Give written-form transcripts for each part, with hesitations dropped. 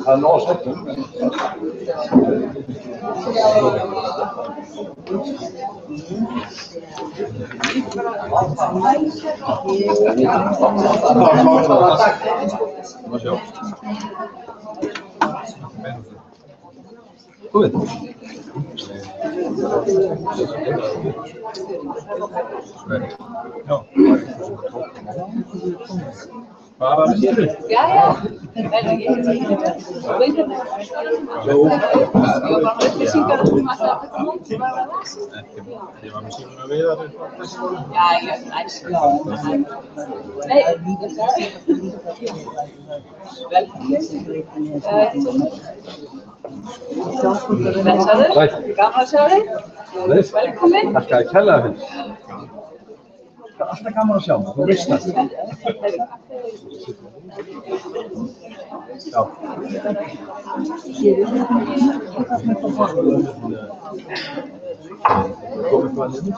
Han har sett den. Goed. Waar is het? Ja. Misschien kan het maar zelf de mond. Je mag misschien maar weer dat. Ja, nee. Welkom in. Kijk, hello. De achterkamer zelf, hoe is dat? Ja. Kom ik maar in?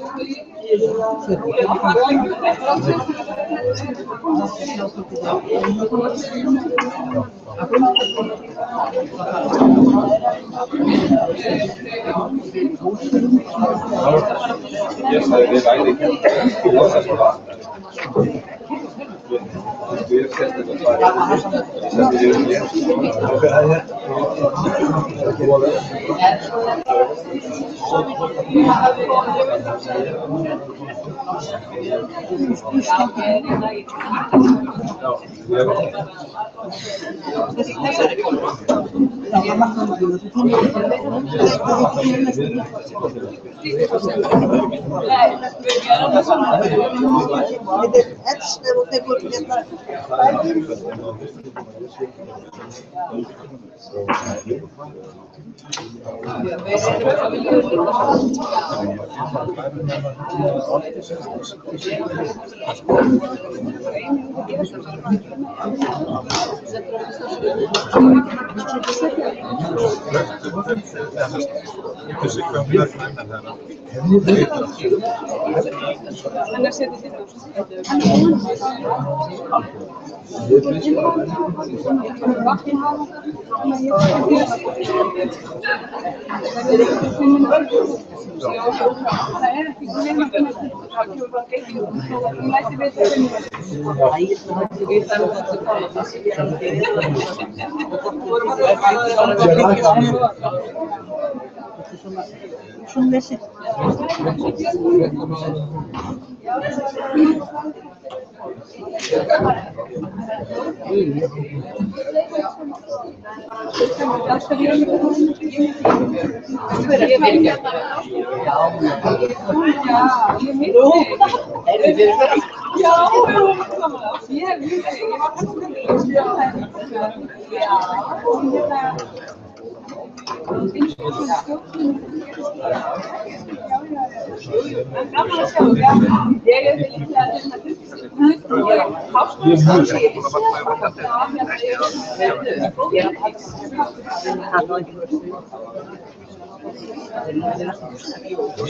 Dus ik kan weer naar daar. En daar zit het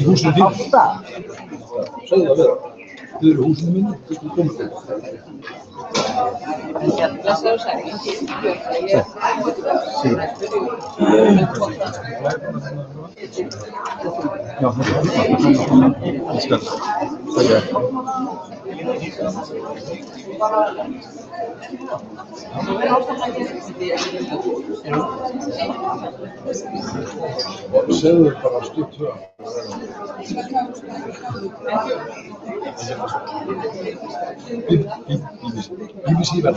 Hoe is het dit? Zo, dat wel. De hoeven minder. Observe para a estrutura. BBC wel.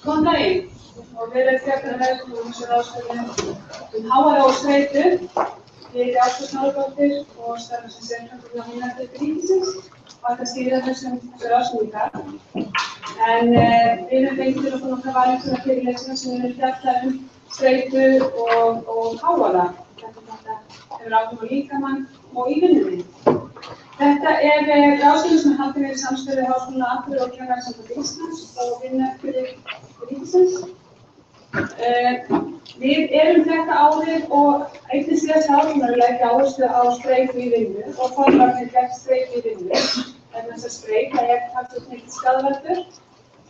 Góðan daginn og við erum hérna velkomin þessu ráðstefnu hávaða og streitu. Ég heiti Ásta Snorradóttir og starfa sem sérfræðingur hjá Miðnæturíki ríkisins og ætla að stýra þessu ráðstefnu í dag. En við erum fengið til okkur nokkrar valkvæða fyrirlestra sem við erum fjallað streitu og hávaða. Þetta hefur áhrif á líkamann og í vinnunni. Þetta ráðstefna sem haldin í samstarfi við Háskólann á Akureyri og Kennarasamband Íslands og Miðnæturíki ríkisins. Við erum þetta árið og einnig síðasta árið að leggja áherslu á streitu í vinnu og forvarnir gegn streitu í vinnu. Vegna þess að streita talsvert mikill skaðvaldur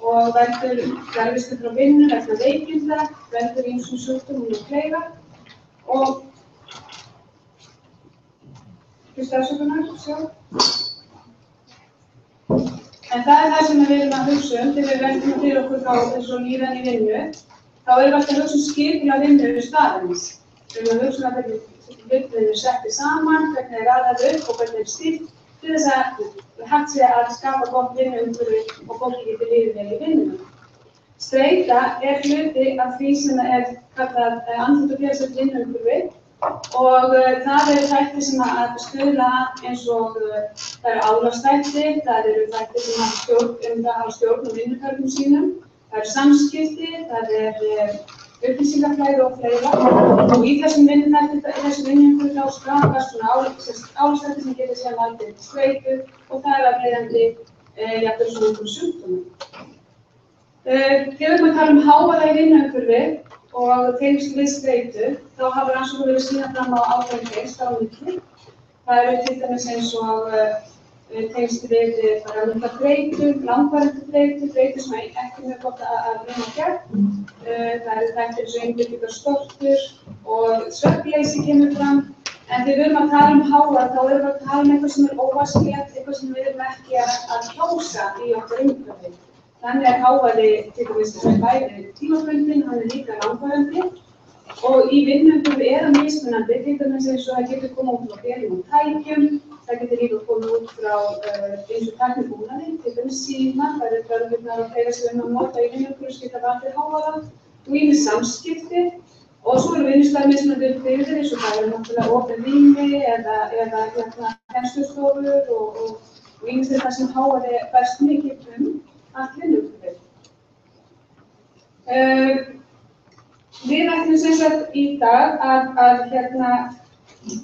og veldur fjarvistum frá vinnu, vegna veikinda, veldur ýmsum sjúkdómum og fleira. Og En það sem við erum að hugsa þegar við veltum til okkur þá eins og líðan í vinnu, þá erum við alltaf að hugsa skipulag vinnu staðarins. Við erum að hugsa hvernig hlutirnir eru settir saman, hvernig þeir raðað upp og hvernig þeir stýrt til þess að hægt sé að skapa gott vinnuumhverfi og fólki geti liðið vel í vinnuna. Streita hluti af því sem kallað andlegt og félagslegt vinnuumhverfi og það eru þættir sem að stuðla eins og það eru álagsþættir, það eru þættir sem hafa stjórn á vinnuferlum sínum, það eru samskipti, það eru upplýsingaflæði og fleira og í þessum vinnuumhverfi þá skapast svona álagsþættir sem geta síðan valdið streitu og það er afleiðandi jafnvel svona einhverjum sjúkdómum. Þegar við erum að tala um hávaða í vinnuumhverfi og tengsl við streitu, þá hafa rannsóknir verið sýna fram á ákveðin tengsl á milli. Það eru til dæmis eins og tengsl við mikla þreytu, langvarandi þreytu sem ekki mjög gott að vinna gegn. Það eru þættir eins og einbeitingar skortur og svefnleysi kemur fram. En þegar við erum að tala um hávaða, þá erum við að tala um eitthvað sem er óvaskilegt, eitthvað sem við erum ekki að kjósa í okkar umhverfi. Þannig hávaði til dæmis bæði tímabundinn, hann er líka langvarandi og í vinnuumhverfi er hann mismunandi, til dæmis eins og það getur komið út frá vélum og tækjum, það getur líka komið út frá eins og tæknibúnaði, til dæmis símar, það eru tölvurnar og fleira sem við erum að nota í vinnuumhverfi sem geta valdið hávaða og ýmis samskipti og svo eru vinnustaðir mismunandi uppbyggðir eins og það eru náttúrulega opin rými eða kennslustofur og ýmis þetta sem hávaði berst mikið allt vinnuumhverfi. Við ætlum sem sagt í dag að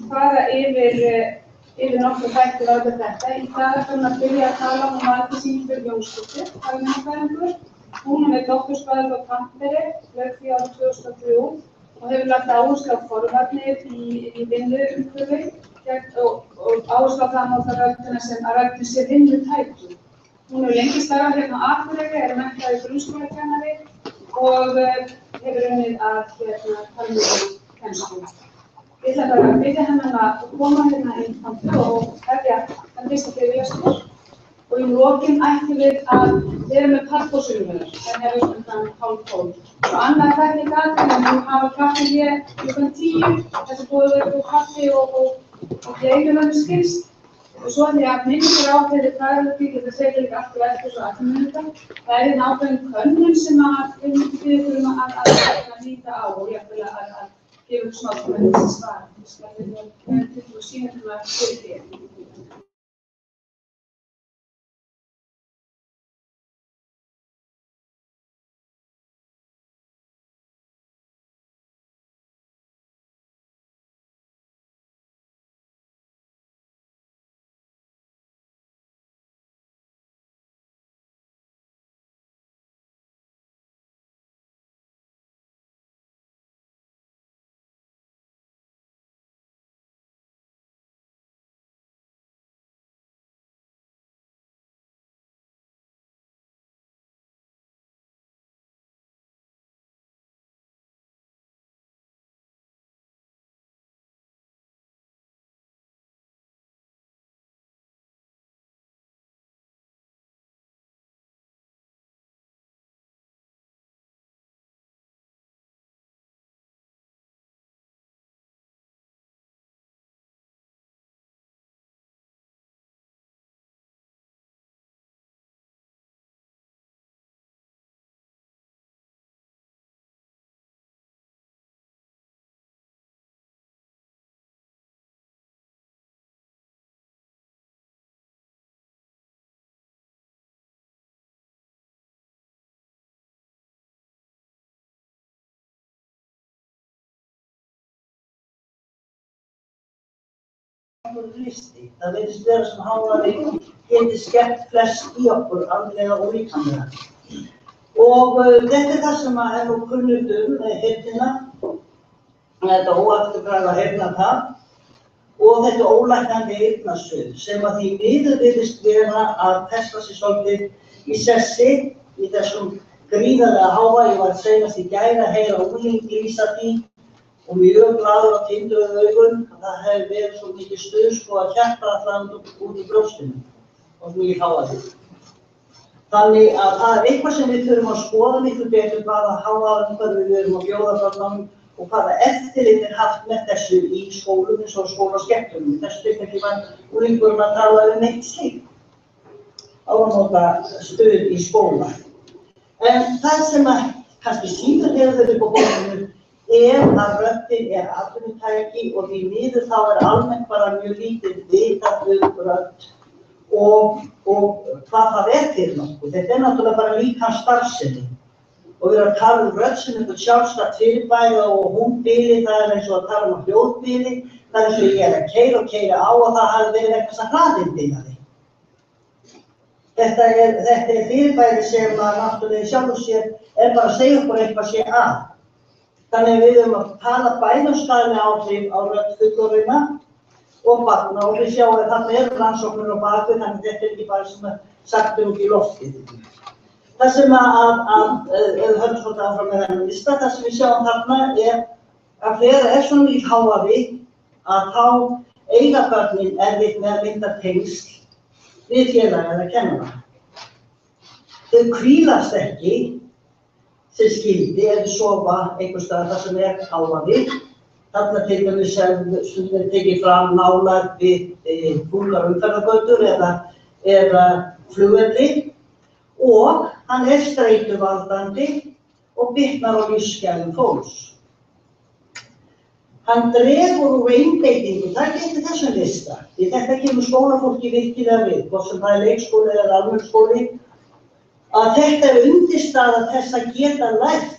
fara yfir yfir nokkra þætti varðandi þetta. Í dag ætlum við að byrja að tala Valdísi Ingibjörgu Jónsdóttur, talmeinafræðingur. Hún er með doktorsgráðu frá Tampere, lauk því árið 2003 og hefur lagt áherslu á forvarnir í vinnuumhverfi og áherslu á það að röddina sé vinnutæki. Hún hefur lengi starfað hérna á Akureyri, er menntaður grunnskólakennari og hefur unnið að talmeinakennslu. Ég ætla bara að biðja hennar að koma hérna í pontu og hefja þann fyrsta fyrirlestur. Og í lokin ætlum við að vera með partbórsumvöður, það hefur klukkan 12:30. Og annað tekníkat, við hafa kaffi hér klukkan 10, þessi búið verið upp á kaffi og gleymið skilst. Og svo því að myndir á þeirri fræðilegi, þetta segir líka aftur og eftir svo 18 minúta. Það er hérna ákveðin könnun sem við þurfum að líta á og jafnvel að gefa smá könnun sem svar. Við skalum til og sína það fyrir þér. Listi. Það virðist vera sem hávaði geti skemmt flest í okkur, andlega og líkamlega. Og þetta er það sem er nú kunnugt heyrnina, þetta óafturkræfa heyrnartap og þetta ólæknandi eyrnasvið sem að því miður virðist vera að festa sig svolítið í sessi í þessum gríðarlega hávaði. Ég var seinast í gær að heyra ungling lýsa því og mjög glaður á tindruðu augun að það hefði verið svo mikið stuðsk og að hjarta allan út í brjóstinu og svo mikið hávaði. Þannig að það er eitthvað sem við þurfum að skoða miklu betur, hvaða hávaðaumhverfi við erum að bjóða börnunum og hvaða eftirlit er haft með þessu í skólum eins og skólaskemmtunum. Þessu tilfelli var unglingurinn að tala neitt slíkt, áramótastuð í skóla. En það sem að kannski síður hefur þau upp á borðinu að röddin er atvinnutæki og því miður þá er almennt bara mjög lítið vitað rödd og hvað það er fyrir nokkuð. Þetta er náttúrulega bara líkamleg starfsemi og við erum að tala rödd sem eitthvað sjálfstætt fyrirbæri og hún bili, það er eins og að tala hljóðbili, það er eins og ég er að keyra á og það hafi verið eitthvað sem hraðinn bilaði. Þetta er fyrirbæri sem að náttúrulega sjálfur sér er bara að segja okkur eitthvað sé að. Þannig að við erum að tala bænaskaðlega áhrif á rödd fullorðinna og barna og við sjáum að þarna eru rannsóknir á baku, þannig að þetta er ekki bara sem sagt út í loftið. Það sem höfum svolítið áfram með þennan lista, það sem við sjáum þarna er að þegar er svona mikið hávaði að þá eiga börnin erfitt með að mynda tengsl við félaga eða kennara. Þau hvílast ekki sem skildi eða sofa einhvers staðar þar sem er hávaði. Þarna til dæmis sem er tekið fram nálægt við þungar umferðargötur eða flugvelli og hann er streituvaldandi og bitnar á lífsgæðum fólks. Hann dregur úr einbeitingu, það getur þessum lista. Því þetta kemur skólafólki virkilega við, hvort sem það er leikskóli eða almenningsskóli, að þetta er undirstaða þess að geta lært.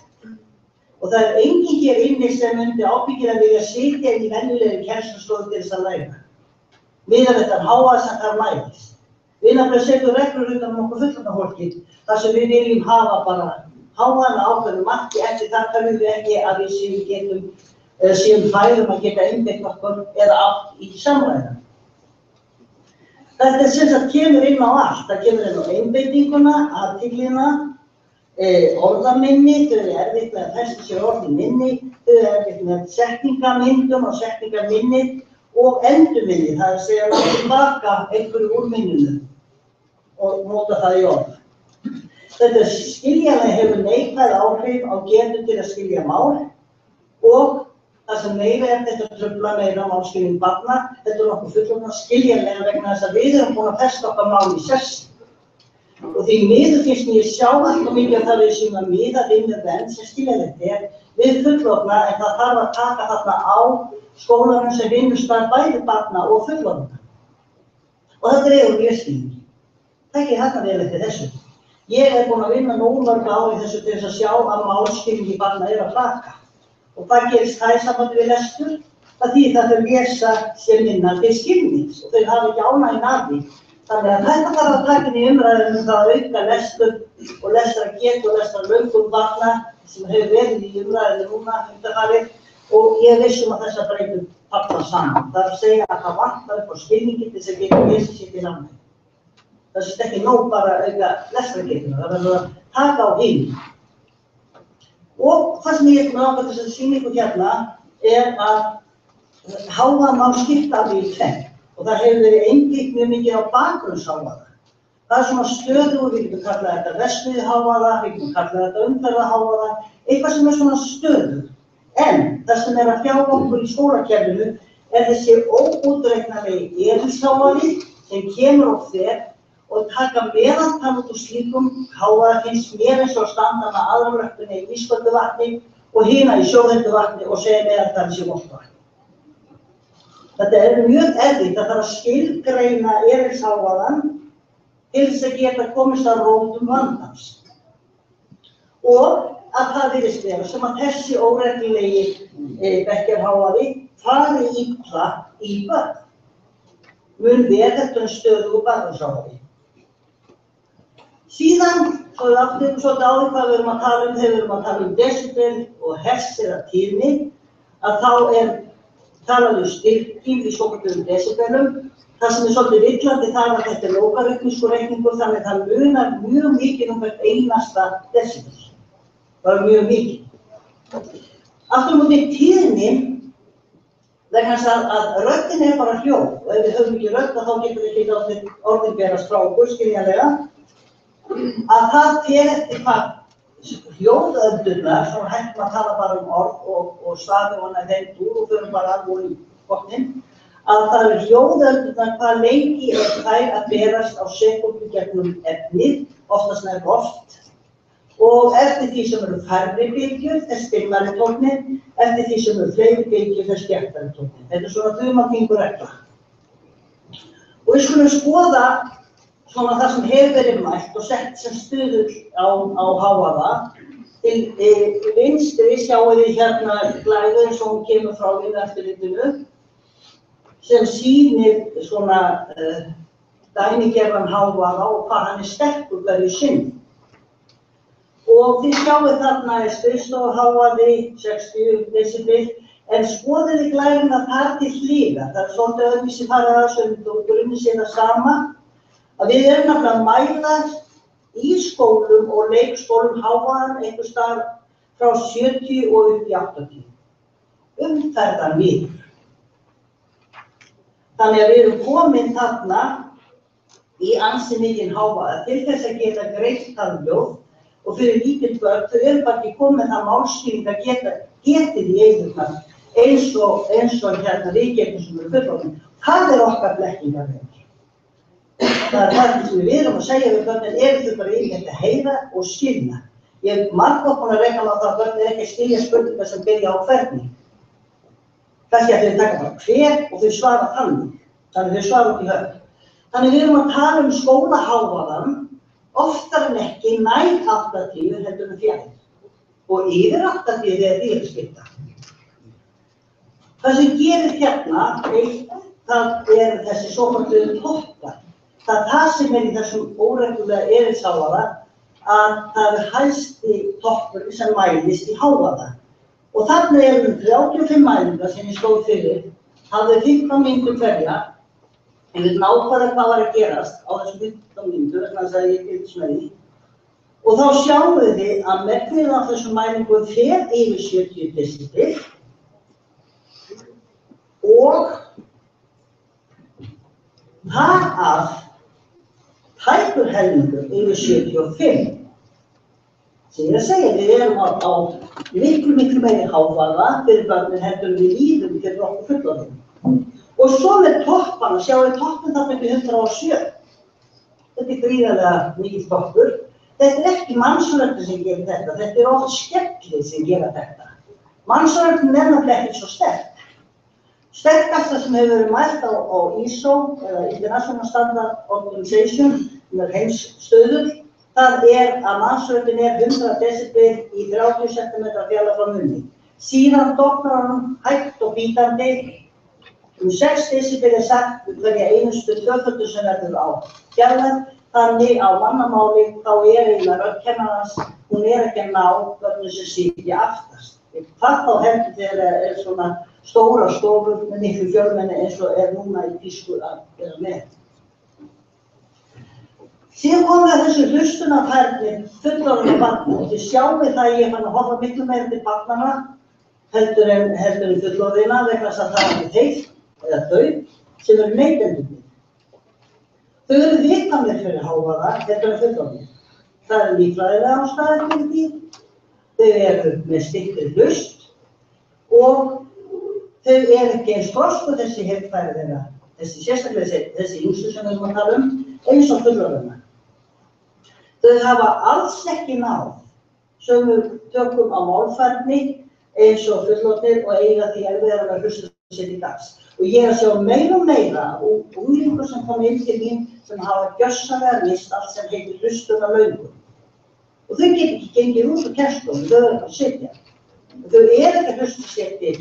Og það er enginn hér inni sem myndi ábyggilega vilja sitja í venjulegri kennslustofu til þess að læra. miðað við þann hávaða sem þar mælist. Við nefnilega setjum reglur utan okkur fullorðna fólki þar sem við viljum hafa bara hávaðan á ákveðnu marki, eftir það teljum við ekki að við séum færum að geta einbeitt okkur eða átt í samræðum. Þetta sem sagt kemur inn á allt, það kemur inn á einbeitinguna, athyglina, orðaminni, þau eru erfitt með að festa sér orð í minni, þau eru erfitt með setningamyndun og setningaminni og endurminni, það er að segja láta tilbaka einhverju úr minninu og nota það í orð. Þetta skiljanlega hefur neikvæð áhrif á getu til að skilja mál og það sem meira þetta trufla meira málskilning barna, þetta nokkuð fullorðna skiljanlega vegna þess að við erum búin að festa okkar mál í sess. Og því miður finnst mér sjá alltaf mikið að það séum að miða við með venn sem skiljanlegt við fullorðna en það þarf að taka þarna á skólanum sem vinnustað bæði barna og fullorðna. Og þetta eiginlega mjög skilning. Það ekki þarna vel eftir þessu. Ég búin að vinna nógu mörg ári þessu til þess að sjá að málskilningi barna að hraka. Og hvað gerist það í sambandi við lestur? Það þýðir að þau lesa sér minna til skilnings og þau hafa ekki ánægju af því. Þannig að þetta þarf að taka inn í umræðum það að auka lestur og lestrargetu og lestrarlöngun barna sem hefur verið í umræðinu núna undanfarið og ég er viss að þessar breytur falla saman. Það er að segja að það vantar upp á skilningi til þess að geta lesið sér til námi. Það sést ekki nóg bara að auka lestrargetuna, það verður að taka á hinn. Og það sem ég er ákvæmt þess að sýna ykkur hérna að hávaða má skipta af því í tvennt og það hefur verið einblíkt mjög mikið á bakgrunnshávaða. Það er svona stöðugur, við getum kallað þetta verksmiðjuhávaða, við getum kallað þetta umferðarhávaða, eitthvað sem er svona stöðugur. En það sem er að hrjá okkur í skólakerfinu þessi óútreiknanlegi erilshávaði sem kemur og fer og taka meðaltal út úr slíkum hávaða finnst mér eins og að standa með aðralöppinni í ísköldu vatni og hina í sjóðheitu vatni og segja meðaltal sé vont vatni. Þetta er mjög erfitt að þarf að skilgreina erilshávaðan til þess að geta komist að rótum vandans. Og að það virðist vera sem að þessi óreglulegi bekkjarhávaði fari illa í börn. Mun verða þetta stöðugu bakgrunnshávaði. Síðan, svo við aftur svolítið á því hvað við erum að tala þegar við erum að tala desibel og hertz eða tíðni, að þá talað styrkjum í svokölluðum desibelum. Það sem er svolítið villandi það að þetta er logaritmískur reikningur, þannig að það munar mjög mikið hvert einasta desibel. Bara mjög mikið. Aftur á móti tíðni, vegna þess að röddin bara hljóð og ef við höfum ekki rödd þá getur við ekki látið orðin berast frá okkur skiljanlega. Að það fer eftir hvað hljóðöldurnar, svo hættum að tala bara orð og stafi hana þeim úr og förum bara alveg í botninn, að það eru hljóðöldurnar hvað lengi þær að berast á sekúndu gegnum efnið, oftast nær oft, og eftir því sem eru færri bylgjur, þess stimmari tónninn, eftir því sem eru fleiri bylgjur, þess bjartari tónninn. Þetta er svona þumalfingur regla. Og við skulum skoða svona það sem hefur verið mælt og sett sem stuðull á hávaða. Til vinstri sjáum við hérna glæðu eins og hún kemur frá Vinnueftirlitinu sem sýnir svona dæmigerðan hávaða og hvað hann er sterkur hverju sinni. Og þið sjáum þarna skrifstofuhávaði 60 decibel en skoðið þið glæðuna þar til hliðar. Það er svolítið öðruvísi farið að sem og grunni sér það sama. Að við erum nefnilega að mæla í skólum og leikskólum hávaðan einhvers staðar frá 70 og upp í 80. Umferðar niður. Þannig að við erum komin þarna í ansi mikinn hávaða til þess að geta greitt tannljóð og fyrir lítil börn, þau eru bara ekki komin það málskýring að getið í eyrurnar eins og hérna við getum sem eru fullorðin. Það er okkar blekkingarvegur. Það er það sem við erum að segja við börnin, þau bara yfirleitt að heyra og skilja. Ég er margoft búin að rekna á það að börnin ekki að skilja spurningar sem byrja á hvernig. Kannski að þau taka bara hver og þau svara þannig. Þannig þau svara út í höfn. Þannig við erum að tala skólahávaðan, oftar en ekki nær 80 heldur en 4. Og yfir 80 er yfirskipta. Það sem gerir hérna það eru þessi svokölluðu toppar. Það er það sem í þessum óreglulega erilshávaða að það hæsti toppur sem mælist í hávaða. Og þarna eru 35 mælingar sem ég stóð fyrir, hafði 15 mínútur hverja. Ég veit nákvæmlega hvað var að gerast á þessum 15 mínútur, vegna þess að ég fylgist með því. Og þá sjáum við að megnið af þessum mælingum fer yfir 70 decibel og þar af tæpur helmingur yfir 75. Sem ég að segja, við erum á miklu meiri hávaða fyrir börnin heldur við líðum fyrir okkur fullorðin. Og svo með toppana, sjáum við toppin þarna upp í 107. Þetta er gríðarlega mikið toppur. Þetta er ekki mannsröddin sem gerir þetta, þetta er oft skellið sem gera þetta. Mannsröddin er náttúrulega ekki svo sterk. Sterkasta sem hefur verið mælt á ISO, eða International Standard Organization, með heimsstöðull, það er að mannsröddin er 100 decibel í 30 cm fjarlægð frá munni. Síðan dofnar hann hægt og bítandi. 6 decibel er sagt hverja einustu tvöföldu sem verður á fjarlægð. Þannig á mannamáli þá er eiginlega röddkennarans, hún er ekki að ná börnum sem sitja aftast. Hvað þá heldur þegar það er svona stóra stofur með miklu fjölmenni eins og er núna í tísku að vera með. Síðan komum við að þessu hlustunarfærni fullorðinna barna og þið sjáum við það að ég fann að horfa miklu meira til barnanna heldur en fullorðina vegna þess að það er þeir eða þau sem eru neytendurnir. Þau eru viðkvæmir fyrir hávaða, þetta er fullorðin. Það er líffræðilega ástæður fyrir því. Þau eru með styttri hlust og þau eru ekki eins þroskuð þessi heyrnarfæri þeirra, sérstaklega þessi yngstu sem við erum að tala eins og fullorðina. Þau hafa alls ekki náð sömu tökum á málfærni eins og fullorðnir og eiga því erfiðara með hlusta sér í dags. Og ég er að sjá meira og meira unglingur sem koma inn til mín sem hafa gjörsamlega mist allt sem heitir hlustunarlöngun. Og þau geta ekki gengið út úr kennslustofunni, þau eru ekki að sitja. Þau eru ekki að hlusta sér til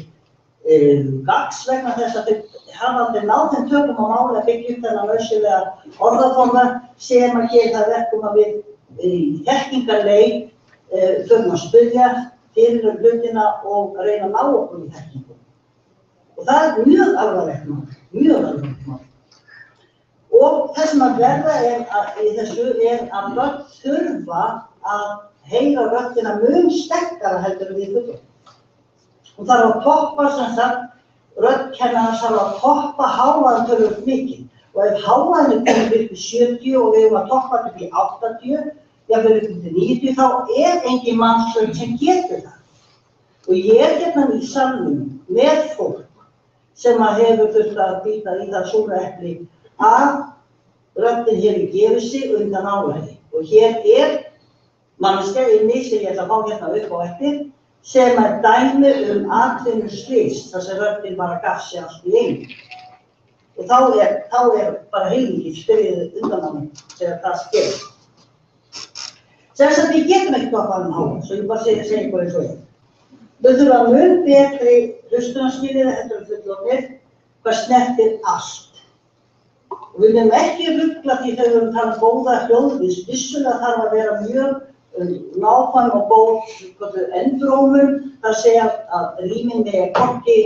gagns vegna þess að þau hafa aldrei náð þeim tökum á máli að byggja upp þennan nauðsynlega orðaforma sem að gera það verkum að við í þekkingarleik þurfum að spyrja fyrir hlutina og reyna að ná okkur í þekkingu. Og það er mjög alvarlegt mál. Og það sem að verða í þessu er að börn þurfa að heyra röddina mun sterkara heldur en við fullorðin. Og það er að toppa sem sagt, röddkennarans þarf að toppa hávaðan töluvert mikið. Og ef hávaðin er komið upp í 70 og við erum að toppa upp í 80, jafnvel upp í 90, þá er engin mannsrödd sem getur það. Og ég er hérna í salnum með fólk sem að hefur þurft að bíta í það súra epli að röddin hefur gefið sig undan álagi. Og hér er manneskja inni sem ég ætla að fá hérna upp á eftir sem er dæmi atvinnuslys þar sem röddin bara gaf sig allt í einu. Og þá er bara heilmikið spyrðið undan á mig þegar það sker. Sem sagt við getum ekki að fara háa, svo ég bara segja ykkur eins og ég. Þau þurfa mun betri hlustunarskilyrði heldur en fullorðnir hvað snertir allt. Og við munum ekki rugla því þegar við erum að tala góða hljóðvís, vissulega þarf að vera mjög nákvæm og góð endurómur, það segja að rýmin með hvorki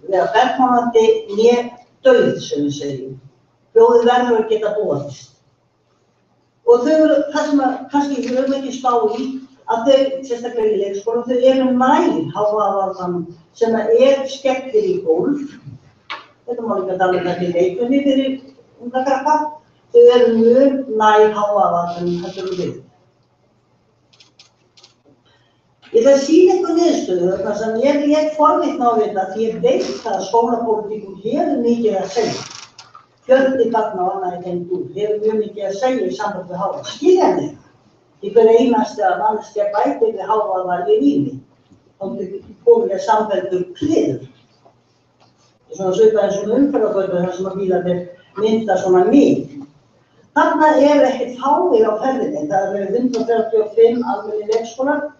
vera bergmálandi né dauð sem við segjum. Hljóðið verður að geta búast. Og þau eru það sem að kannski við höfum ekki spá í að þau, sérstaklega í leikskóla, þau eru nær hávaðavaldanum sem er skellir í gólf. Þetta má líka tala þetta í leikunni fyrir unga krakka. Þau eru mjög nær hávaðavaldanum heldur við. Ég ætla að sýna ykkur niðurstöðu þarna sem ég forvitna á þetta því ég veit að skólapólitíkum hefur mikið að segja. Fjöldi barna og annað í þeim dúr hefur mjög mikið að segja í samband við hávaða. Skilja þig? Í hver einasta manneskja bætir við hávaða í rými. Þá komið er samfelldur kliður. Svona svipað eins og umferðargötur þar sem að bílarnir mynda svona mið. Þarna er ekkert fáir á ferðinni. Það eru 135 almennir leikskólar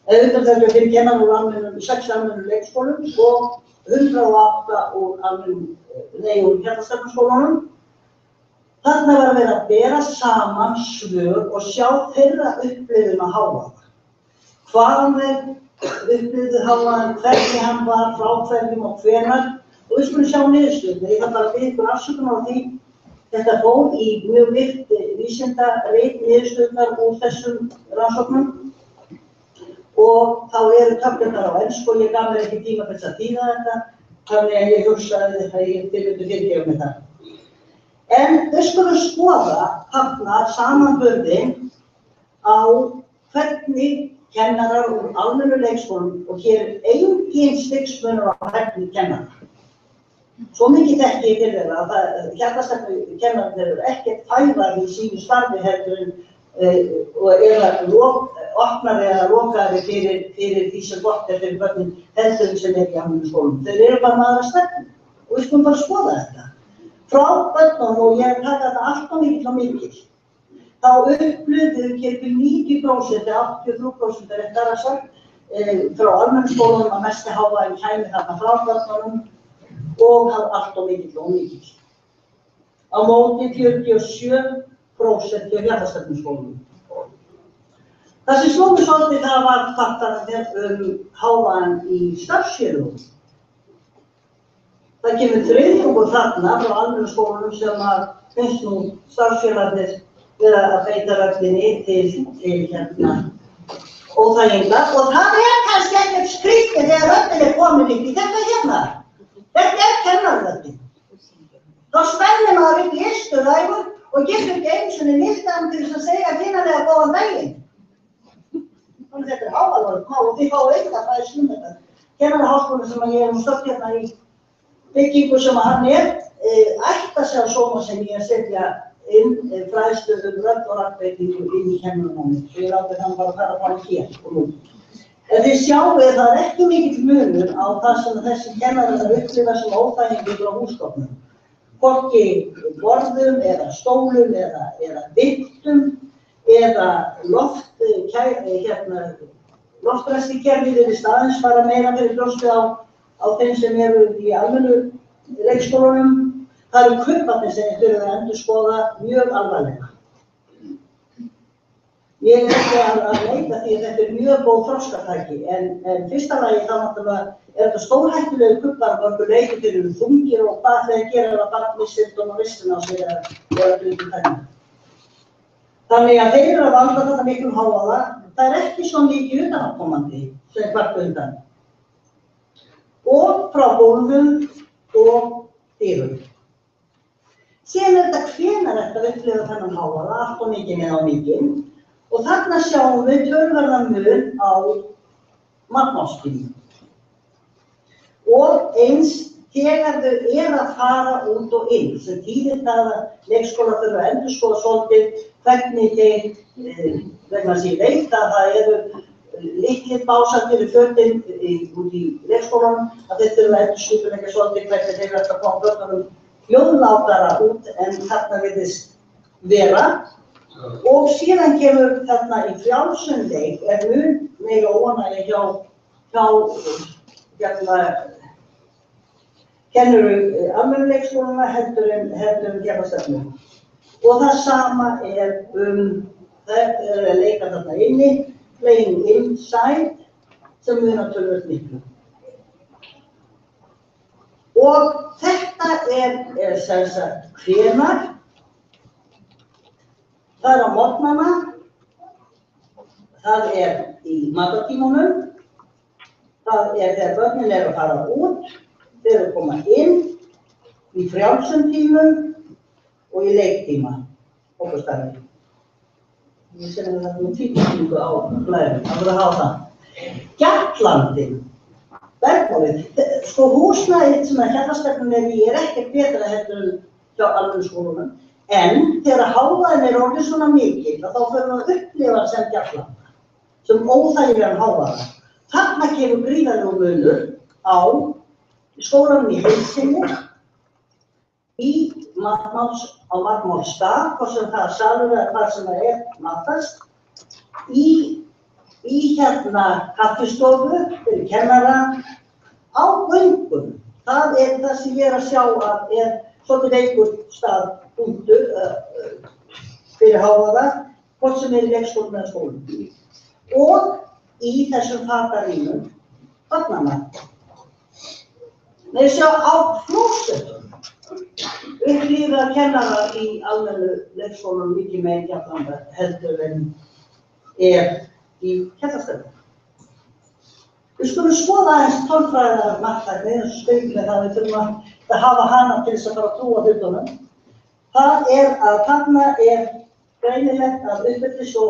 135 kennarar úr 6 almennum leikskólum og 108 úr Hjartastefnuskólanum. Þarna var verið að bera saman svör og sjá þeirra upplifun á hávaða. Hvaðan þeir upplifðu hávaðann, hvernig hann var, frá hverjum og hvenær. Og við skulum sjá niðurstöðurnar. Ég þarf bara að biðja ykkur afsökunar á því. Þetta fór í mjög virkt vísindarit niðurstöðurnar úr þessum rannsóknum. Og þá eru töflurnar á ensku og ég gaf mér ekki tíma til að þýða þetta. Þannig að ég hugsaði að ég vildi fyrirgefa mér það. En við skulum skoða þarna samanburðinn á hvernig kennarar úr almennu leikskólum og hér engin stigsmunur á hæfni kennara. Svo mikið þekki ég til þeirra að Hjartastefnukennararnir eru ekkert færar í sínu starfi heldur og eru opnari eða lokaðri fyrir því sem gott er fyrir börnin heldur sem ekki almennu skólum. Þeir eru bara með aðra stefnu og við skulum bara skoða þetta. Frá börnunum, og ég taka þetta allt og mikil, þá upplifðu hér til 90%, 83% réttara sagt, frá almennu skólunum að mesti hávaðinn kæmi þarna frá börnunum og allt og mikil. Á móti 47% hjá Hjartastefnuskólanum. Það sem sló mig svolítið það var þáttarinn hávaðann í starfsfélögum. Það kemur þriðjungur þarna frá almennu skólunum sem að finnst nú starfsfélagarnir vera að beita röddinni til óþæginda og það kannski ekkert skrítið þegar röddin komin upp í þetta hérna. Þetta kennararöddin. Þá spennir maður upp í ystu ræður og getur ekki einu sinni nýttan til þess að segja kynarlega góðan daginn. Þannig þetta háalvarlegt mál og þið fáið eitthvað fræðslu þetta. Kennaraháskólinn sem ég stödd hérna í byggingu sem hann ætti að sjá sóma sem ég að setja inn fræðslu rödd og raddbreytingu inn í kennaranámið. Svo ég láti þannig bara að fara fram hér og nú. En þið sjáu það ekki mikill munur á það sem þessi kennarar upplifa sem óþægindi frá húsgögnum. Hvorki borðum eða stólum eða viftum eða loftræstikerfið í staðins fara meira fyrir brjóstið á þeim sem eru í almennu leikskólunum. Það eru kubbarnir sem þið þurfum að endurskoða mjög alvarlega. Ég ekki að leita því að þetta er mjög góð þroskatæki, en fyrsta lagi þá náttúrulega þetta stórhættulegu kubbar og okkur leikir fyrir þungir og hvað þeir gera að barn missir og ristin á sig eða hlutum þennan. Þannig að þeir eru að valda þetta miklum hávaða. Það er ekki svo mikið utanaðkomandi sem kvarta undan. Og frá gólfum og dyrum. Síðan er þetta hvenær þetta upplifa þennan hávaða, allt og mikið með á mikið. Og þarna sjáum við töluverðan mun á magnmálstímum. Og eins þegar þau eru að fara út og inn, sem þýðir það að leikskóla þurfa að endurskoða svolítið hvernig þeir, vegna þess að ég veit að það eru litlir básar fyrir fötin út í leikskólanum, að þeir þurfa að endurskipuleggja svolítið hvernig þeir verða að koma börnunum hljóðlátara út en þarna virðist vera. Og síðan kemur þarna í frjálsum leik mun meira óánægja hjá kennuru almennu leikskólana heldur en Hjartastefnu. Og það sama þetta er að leika þarna inni, playing inside, sem munar töluvert miklu. Og þetta er sem sagt hvenær. Það á morgnana, það í matartímunum, það þegar börnin eru að fara út, þeir eru að koma inn, í frjálsum tímum og í leiktíma, okkur starfi. Ég sé að það er tímsynningu á blæðinu, það voru að hafa það. Gjaldlandinn, bergmálið, sko húsnæðið sem Hjartastefnan í ekkert betra heldur en hjá almennu skólunum. En þegar hávaðinn orðið svona mikil, þá fyrir að upplifa sem gjallanda, sem óþægilegan hávaða. Þarna kemur gríðarlegur munur á skólanum í heild sinni, á matarmálsstað, hvort sem það er salur eða hvað sem það matast, í í kaffistofu fyrir kennara á göngum. Það það sem ég að sjá að svolítið veikur punktur fyrir hávaða, hvort sem í leikskólum eða skólum. Og í þessum fatarýmum barnanna. Með sjá á klósettum upplýða kennara í almennu leikskólum mikið meira jafnlanda heldur en í Kjallastöðum. Við skulum skoða aðeins tölfræðilega marktækni, eins og skauðlega það við þurfum að hafa hana til þess að fara að trúa hlutunum. Það að þarna greinilegt að uppeldis og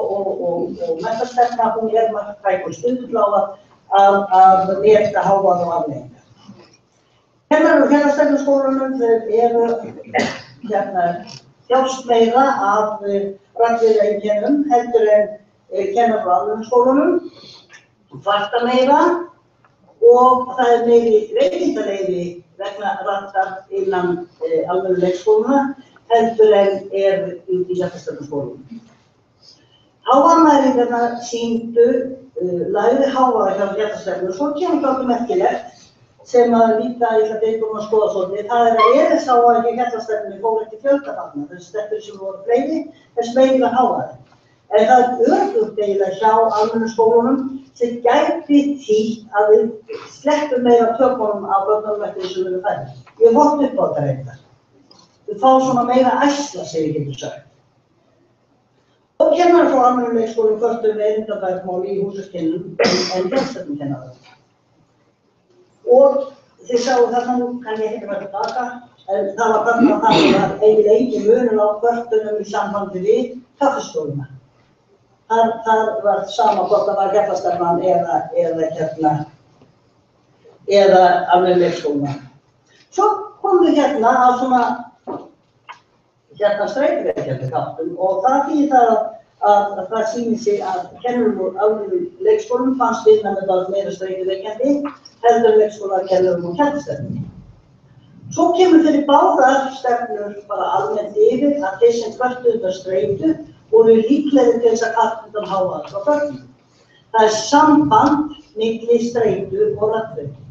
menntastefna, hún marktæk og stundufláa að meta hávaða og afleiðingar. Kennarar og kennarastefnuskólunum þjást meira af rafleiðaeinkennum heldur en kennarar á almennum skólunum, kvarta meira og það meiri veikindaleyfi vegna rattar innan almennu leikskóluna heldur en út í sveitarstjórnarskólunum. Hávaðamælingarnar sýndu lægri hávaða hjá sveitarstjórnum, svo kemur dálítið merkilegt sem að líka ég ætla að skoða svolítið. Það að ERS-hávaði hjá sveitarstjórnum fór ekki fjöldabarna, þessi stelpur sem voru fleiri, þess meira hávaði. En það örugt eiginlega hjá almennu skólunum sem gæti þýtt að við sleppum meira tökunum af börnunum eftir þessu við færðum. Ég hótt upp á þetta reyndar. Við fáum svona meira æsla, sem ég getur sagt. Og kennarar frá almennu leikskólum kvörtuðu erindabergmál í húsakynnum en fjölstefnukennarar. Og þið sáu þarna nú kann ég ekki vera tilbaka, en það var þarna að það var eiginlega engin munur á kvörtunum í sambandi við kaffistofuna. Það var sama hvort það var Kjallasstefnan eða almennu leikskóluna. Svo komum við á svona streitureikjarþáttum og það þýðir það að það sýnir sig að kennurum úr almennum leikskólum fannst vinna með það meira streitureikjandi heldur leikskólar kennurum úr Kjallasstefnunni. Svo kemur fyrir báðar stefnur bara almennt yfir að þeir sem kvörtuðu undan streitu voru líklegir til þess að kvarta undan hávaða frá börnum. Það samband milli streitu og raddveiki.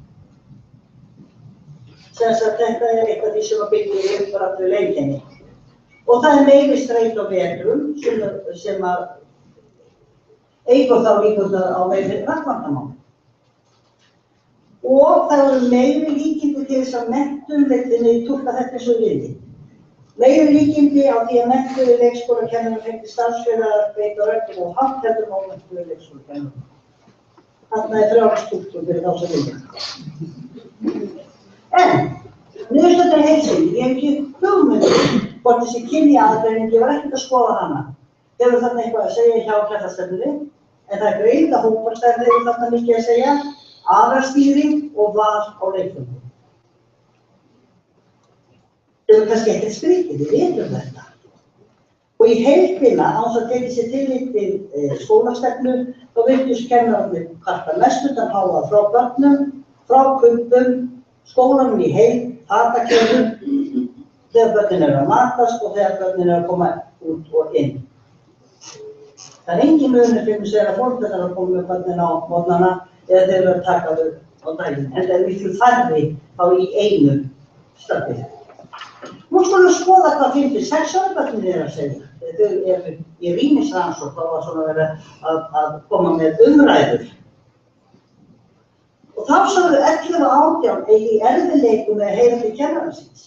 Sem sagt þetta eitthvað því sem að byggja upp raddveikeinkenni. Og það meiri streitu á vetrum sem að eykur þá líkurnar á meiri raddvandamál. Og það voru meiri líkindi til þess að menntunleitinni túlka þetta eins og liði. Meiri líkindi á því að menntuðu leikskólakennarar fengi starfsfélagar breyta röddum og hátt heldur en ómenntuðu leikskólakennarar. Þarna frjáls túlkun fyrir þá sem vilja. En niðurstöðin heilt sinni, ég hef ekki hugmynd hvort þessi kynjaaðgreining, ég var ekkert að skoða hana. Hefur þarna eitthvað að segja hjá Kjallasstefnunni, en það greið að hóparstærð hefur þarna mikið að segja, aðalstýring og val á leikföngum. Það kannski ekkert skrítið, við vitum þetta. Og í heildina, án þess að tekið sér tillit til skólastefnu, þá virtust kennararnir kvarta mest undan hávaða frá börnum, frá kubbum, skólanum í heild, fatakerfum, þegar börnin að matast og þegar börnin að koma út og inn. Það engin munur fyrir sig að fólkdættar að koma með börnin á morgnana eða þeir eru að taka þau á daginn, en það miklu færri þá í einu stafni. Nú skulum skoða hvað 5-6 ára börnin að segja. Þau eru í rýmisrannsókn, þá var svona verið að koma með umræður. Og þá sögðu 11-18 í erfiðleikum með að heyra til kennara síns.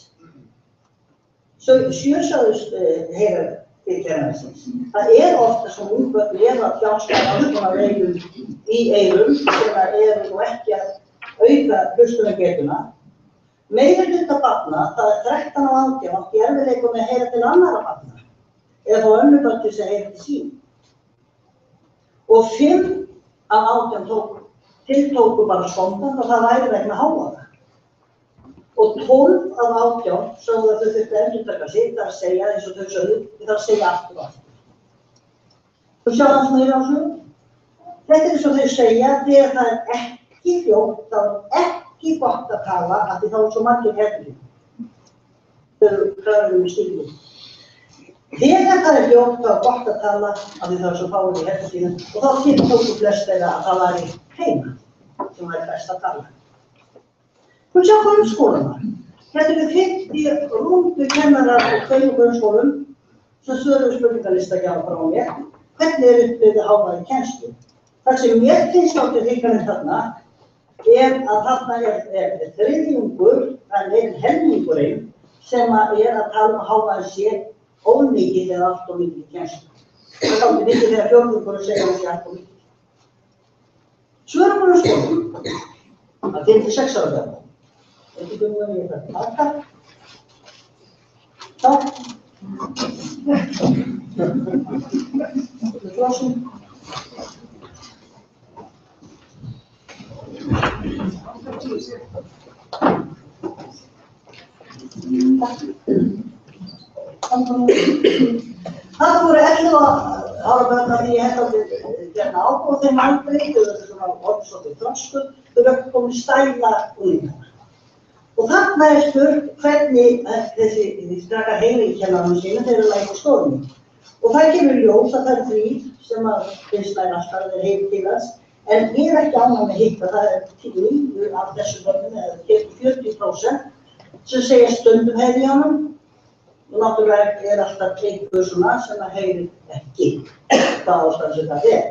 7 sögðust heyra til kennara síns. Það ofta sem ungbörn að þjást af veikjum í eyrum sem nú ekki að auka hlustunargetuna. Meirihluta barna, það 13 og 18, átti í erfiðleikum með að heyra til annarra barna eða fá önnur börn til þess að heyra til sín. Og 5 af 18 tiltóku bara skóndan og það væri vegna hávaða. Og 12 af 18 sögðu að þau þurftu að endurtaka sig, það að segja eins og þau sögðu, það að segja aftur og aftur. Þú sjá það svona í þessu? Þetta eins og þau segja, þegar það ekki fljótt, þá ekki gott að tala af því þá svo margir hefðir. Þau kröfum í stílu. Þegar það ljótt þá gott að tala af því það svo fáir í herðstíðum og þá tóku flest þeirra að það væri heima sem væri best að tala. Hún sjá grunnskólana. Þetta eru 50 rúmdu kennarar á 2 grunnskólum sem svöruðu spurningalista hjá frá mér. Hvernig upplifði hávaði kennslu? Það sem mér finnst átti hrikalegt þarna að þarna þriðjungur, en helmingurinn sem að tala hávaði sé ómikið eða allt og mikið kennslu. Það er aldrei mikið þegar fjórðungur segja að það sé allt og mikið. Svörum skólum að 56 ára gamall. Ekki búið að ég það taka. Takk. Þetta er glásum. Það voru 11 ára börn að því ég hefði hérna ábúið þeim aldrei, þau verður svona orðsóttir þroskur, þau verður komið stæla unglingar. Og þarna spurt hvernig þessi strakar heimilkennarinn sína þeir eru lægt í skólanum. Og það kemur ljós að það er 3 sem að finnst alltaf þeir heim til hans, en ég er ekki ánægð með hitt að það er 10 af þessu börnum, eða 40% sem segja stundum heyri í honum. Og náttúrulega er alltaf einhver svona sem að heyri ekki hvað ástæðan sem það er.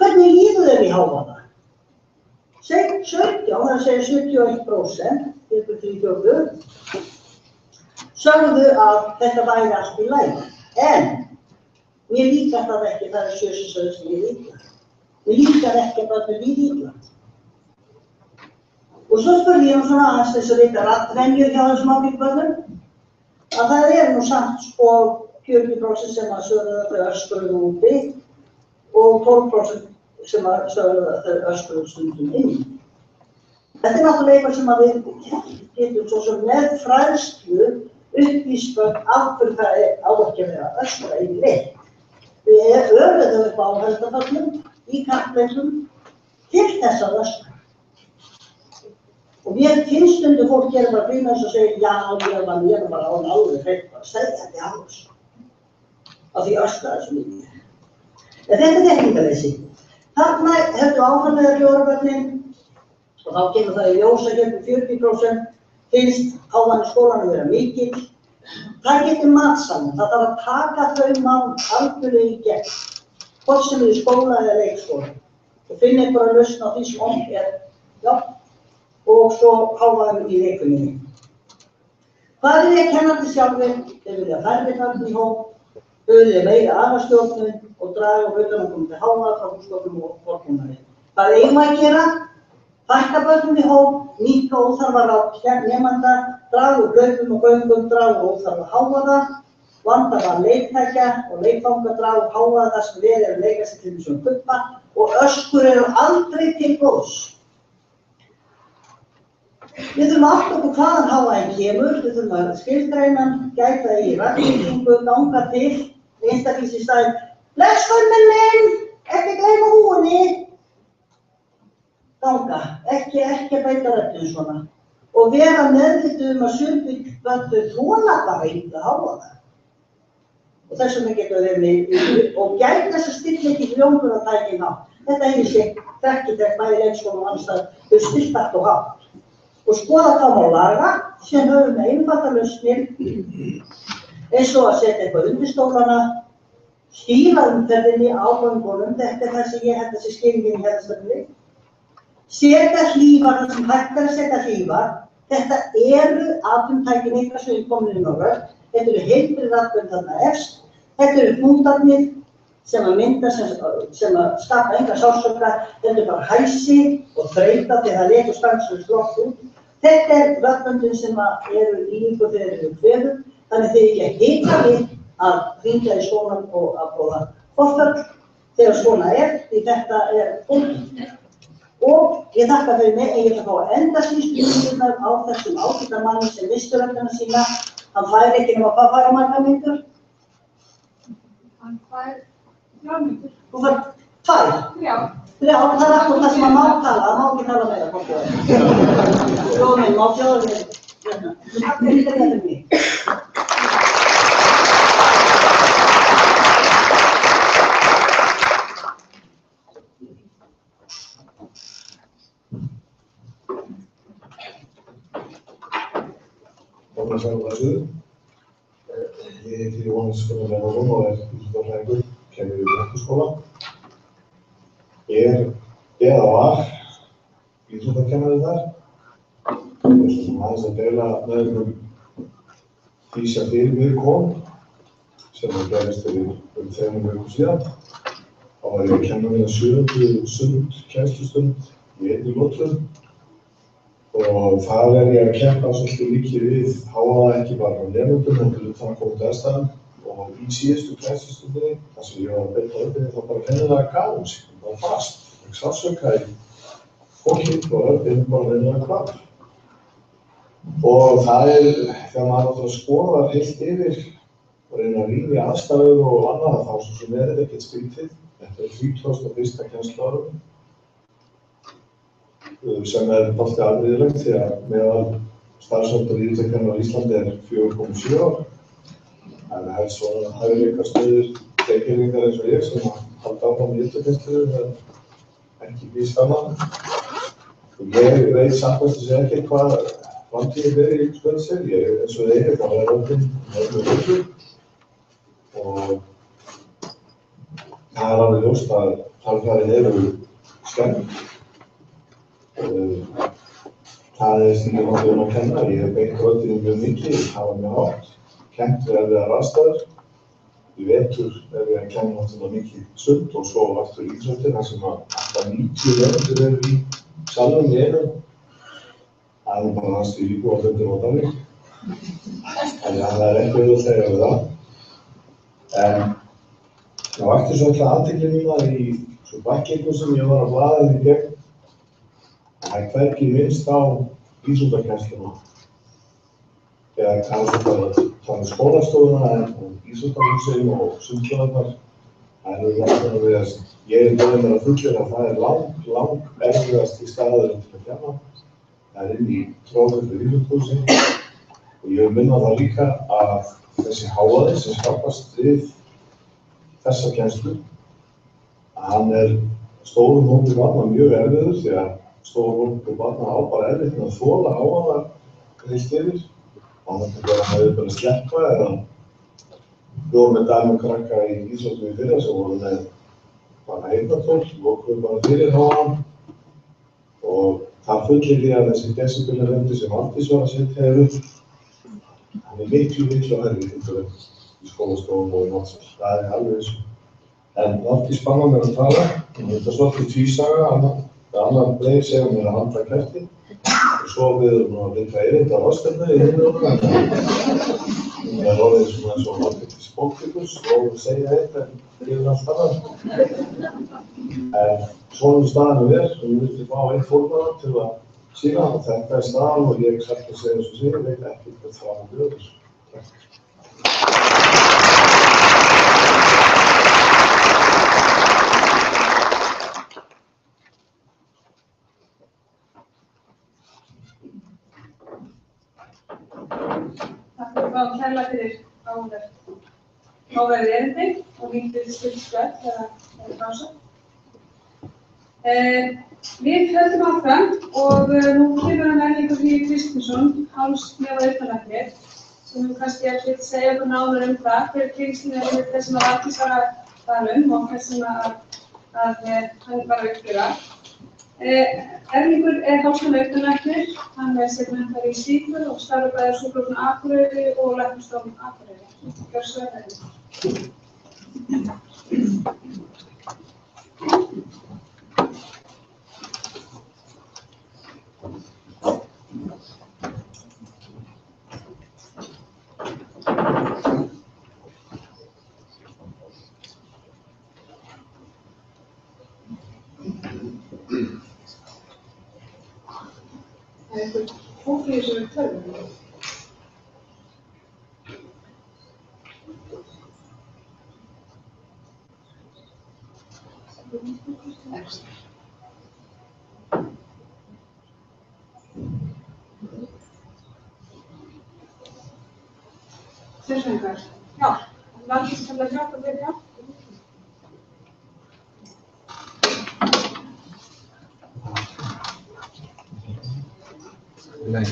Hvernig líður þeir í hávaða? 17, það segir 71%, ykkur 34, sögðu að þetta væri allt í lagi. En mér líkar það ekki, það er 7 sem ég líkar. Mér líkar ekki að það líði illa. Og svo spurði ég svona aðeins þess að vita rattvenjur hjá þessum ábyggbörnum. Að það nú samt sko 40% sem að sögðu að þau öskruðu úti og 12% sem að sögðu að þau öskruðu stundum inn. Þetta er náttúrulega eitthvað sem að við getum svo sem með fræðslu upplýst af hverju það á ekki að vera öskra yfirleitt. Við öfum upp áhaldaföllum í kappleiknum til þess að öskra. Og mér finnst stundum fólk gera bara grín og segja já, ég var bara án alveg hreitt bara segja þetta í alveg. Af því öskraði svo mikið. En þetta er þekkingarleysi. Þarna hefðu áframlega fjórabörnin og þá kemur það í ljós að hérna 40% finnst hávaðinn í skólanum vera mikill. Það getur matsamt. Það þarf að taka þau mál algjörlega í gegn. Hvort sem er í skóla eða leikskóla. Og finna einhverja lausn á því sem já. Og svo hávaðinn í leikunni. Hvað vilja kennararnir sjálfir? Þeir vilja færri börn í hóp, þau vilja meira aðalstjórnun og draga úr utanaðkomandi hávaða frá húsgögnum og borðbúnaði. Hvað eigum við að gera? Fækka börnum í hóp, minnka óþarfa rák nemanda, draga úr hlaupum og göngum, draga úr óþarfa hávaða, vandamál leiktækja og leikfanga, draga úr hávaða þar sem verið að leika sér til þessum kubba og öskur eru aldrei til góðs. Við þurfum að átta okkur hvaðan hávaðinn kemur, við þurfum að skilgreina hann, gæta í ræðbyggingu, ganga til, einstaklings í staðinn, bless gullinn minn, ekki gleyma húfunni. Ganga, ekki að beita röddum svona. Og vera meðvituð að sum börn þola bara illa hávaða. Og þess vegna getur við verið og gæta þess að stilla ekki hljómburðartækin hátt. Þetta hefur sér þekkið bæði leikskólum og annars staðar, þau stillt allt og hátt. Og skoða hvað má laga, sem höfum við einfaldar lausnir, eins og að setja eitthvað undir stólana, stýra umferðinni á göngunum, þetta er það sem ég held að sé skilingin í herðastöfni. Setja hlífar, það sem hægt er að setja hlífar, þetta eru atvinnutækin eitthvað sem við komin inn á rödd, þetta eru heilbrigð atvinnu þarna efst, þetta eru punktarnir sem að mynda, sem að skapa enga sársauka, þetta er bara hæsi og þreyta þegar það letur stanslaust loft út. Þetta er röddböndin sem eru í ykkur þegar þeir eru kveður, þannig þeir ekki að hika við að hringja í skólann og að bóða forföll þegar svona því þetta er fólk. Og ég þakka fyrir mig, ég ætla að fá að enda skýrslurnar á þessum ágætamanni sem missti röddina sína. Hann fær ekki nema hvað fær margar myndur? Hann fær 3 myndur. Þú fær 2? 3, það er akkur það sem að má tala, það má ekki tala meira, hvort þú er. Jónin, má sjóðu mig. Takk fyrir mig. gaman að sjá þessu. Ég heiti Jóhannes Gunnar Leinarsson og íþróttafræðingur, kennir í Menntaskóla. Ég var íþróttakennari þar. Ég aðeins að deila með því sem fyrir mig kom, sem gerðist fyrir 3 vikum síðan. Þá var ég að kenna mér 7. sundkennslustund í einni lotu. Og þar ég að keppa svolítið mikið við hávaða ekki bara á nemendum, heldur utan að koma til aðstæðum. Og í síðustu kennslustundinni, þar sem ég var að beita öllum, þá bara kennilega gáðum sig, bara fast. Ég sársöka í fólki og öllum bara vennilega hvað. Og það þegar maður skoðar heilt yfir og reyna að rýna í aðstæður og annað, þá svo sem þetta ekkert skrítið. Þetta 31. kennsluárum. Sem dálítið afbrigðilegt því að meðal starfsaldur íþróttakennara á Íslandi 4,7 ár. Það helst svona hæfileikastöður teikningar eins og ég sem halda áfram í íþróttakennslu en ekki býð spennan. Ég veit samt að segja ekkert hvað framtíðin verið í spönsir. Ég eins og þeir það opinn með öllu og það alveg ljóst að talfærin eru skemmt. Það stundum að kenna. Ég hef beitt röddinni mjög mikið, það var mjög hátt. Kennt við erfiðar aðstæður. Í vetur ég að kenna náttúrulega mikið sund og svo aftur íþróttir þar sem alltaf 90 nemendur eru í salnum í einu. Það bara næstu íbúafundir á Dalvík. Þannig að það ekki auðvitað við það. En það vakti svolítið athygli mína í svo bakkingum sem ég var að blaða í gegn. Það hvergi minnst á íþróttakennsluna. Eða kannski bara skólastofuna en íþróttahúsin og sundlaugarnar. Það jafnvel við að ég búinn mér að fullyrða að það lang erfiðasti staðurinn til að kenna. Það inn í tróðfullu íþróttahúsi og ég vil minna það líka að þessi hávaði sem skapast við þessa kennslu að hann stórum hópi barna mjög erfiður því að stórum hópi barna á bara erfitt með að þola hávaða heilt yfir. Það myndi vera með bara að sleppa eða bjóða með dæmi krakka í íþróttum í fyrra sem voru með bara heyrnartól, lokuðu bara fyrir hávaðann og það fullir því að þessi decibelrendi sem Aldís var að setja hefur hann miklu hærri í skólastofum og í náttúrulega. Það alveg eins og. En Aldís banna mér að tala, þetta svolítið tvísaga, annar breið segja mér að handla kerti og svo við erum að vinka erinda ráðstefnu í hinu okkar. Það orðið svona eins og margættis bóktíkus og segja eitt en yfir allt annað. En svona staðan og við viltum fá einn fórmann til að sína og þetta staðan og ég sagt að segja þessu síðan, veit ekki hvað það var þessu. Takk. Takk fyrir kærlega fyrir áverðið erindi og lítið spilskvöld eða pása. Við höldum áfram og nú kemur hann Erlingur Hlíður Kristinsson, háls-nef-og-eyrnalæknir, sem kannski vill segja okkur nánar það, hver tengslin við það sem Aldís var að tala og það sem hann var að uppgjöra. Erlingur háskóla-eyrnalæknir, hann segmentaður í Svíþjóð og starfar bæði á Sjúkrahúsinu Akureyri og Læknastofnun Akureyri. Gjörðu svo vel. Það eitthvað fólk í þessu tölvunni. Sérsveingar. Já, Aldís til að hjálpa þér, já. Nei.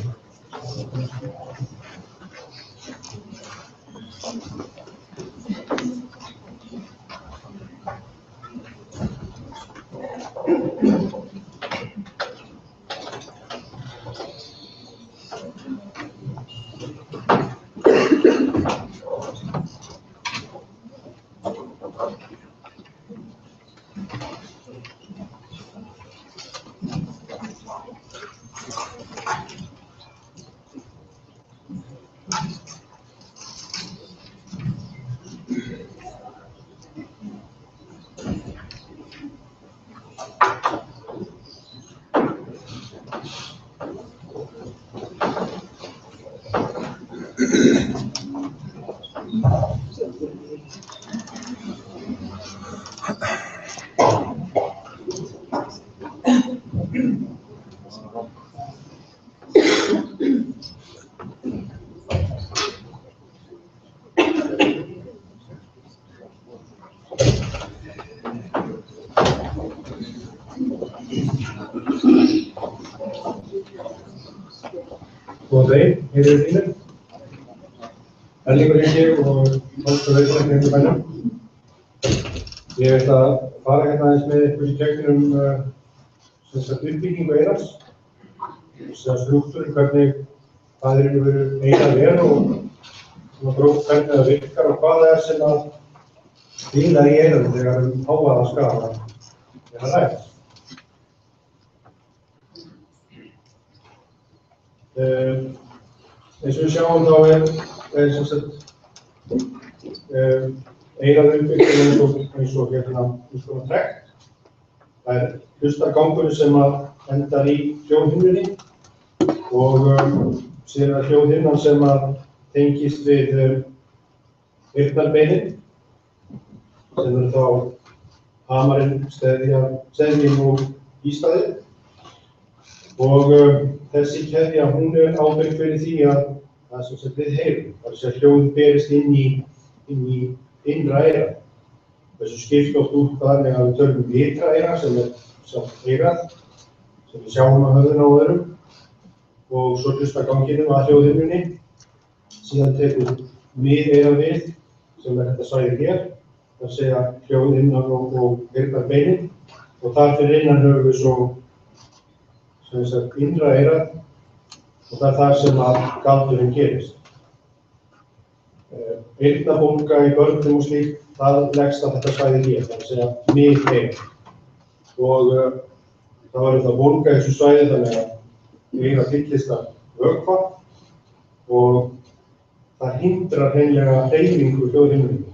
Góðan daginn, heyrðu þínir. Erlingur heiti ég og Þórsson Veiðlæknir í bænum. Ég ætla að fara hérna aðeins með ykkur í gegnum uppbyggingu eyrans, strúktúrin, hvernig það eyrað og gróft hvernig það virkar og hvað það sem að bílar í eyranu þegar hávaða skaða er rætt. Eins og við sjáum þá eyrað uppbyggt eins og hérna trekt. Það hlustargangurinn sem endar í hljóðhimnunni og síðan er hljóðhimnan sem tengist við eyrnarbeinin sem eru þá hamarinn, steðjinn og ístaðinn. Og þessi keðja, hún er ábyrg fyrir því að það sem við heyrum, það er hljóð berist inn í innra eyrað. Þessu skipt oft út þannig að við tölum ytra eyrað sem er sjálft eyrað, sem við sjáum á höfðinu á öðrum, og svo hlustaganginum að hljóðhimnunni. Síðan tekur miðeyrað við, sem er þetta svæði hér, það er að segja hljóðhimnan og eyrnarbeinin, og þar fyrir innan höfum við svo innra eyrað og það er þar sem að galdurinn gerist. Eyrnabólga í börnum og slíkt, það leggst að þetta svæði hér, það er að segja miðeyrað. Og það var þetta bólga í þessu svæði þannig að eyrað fyllist af vökva og það hindrar hreinlega hreyfingu hljóðhimnunni.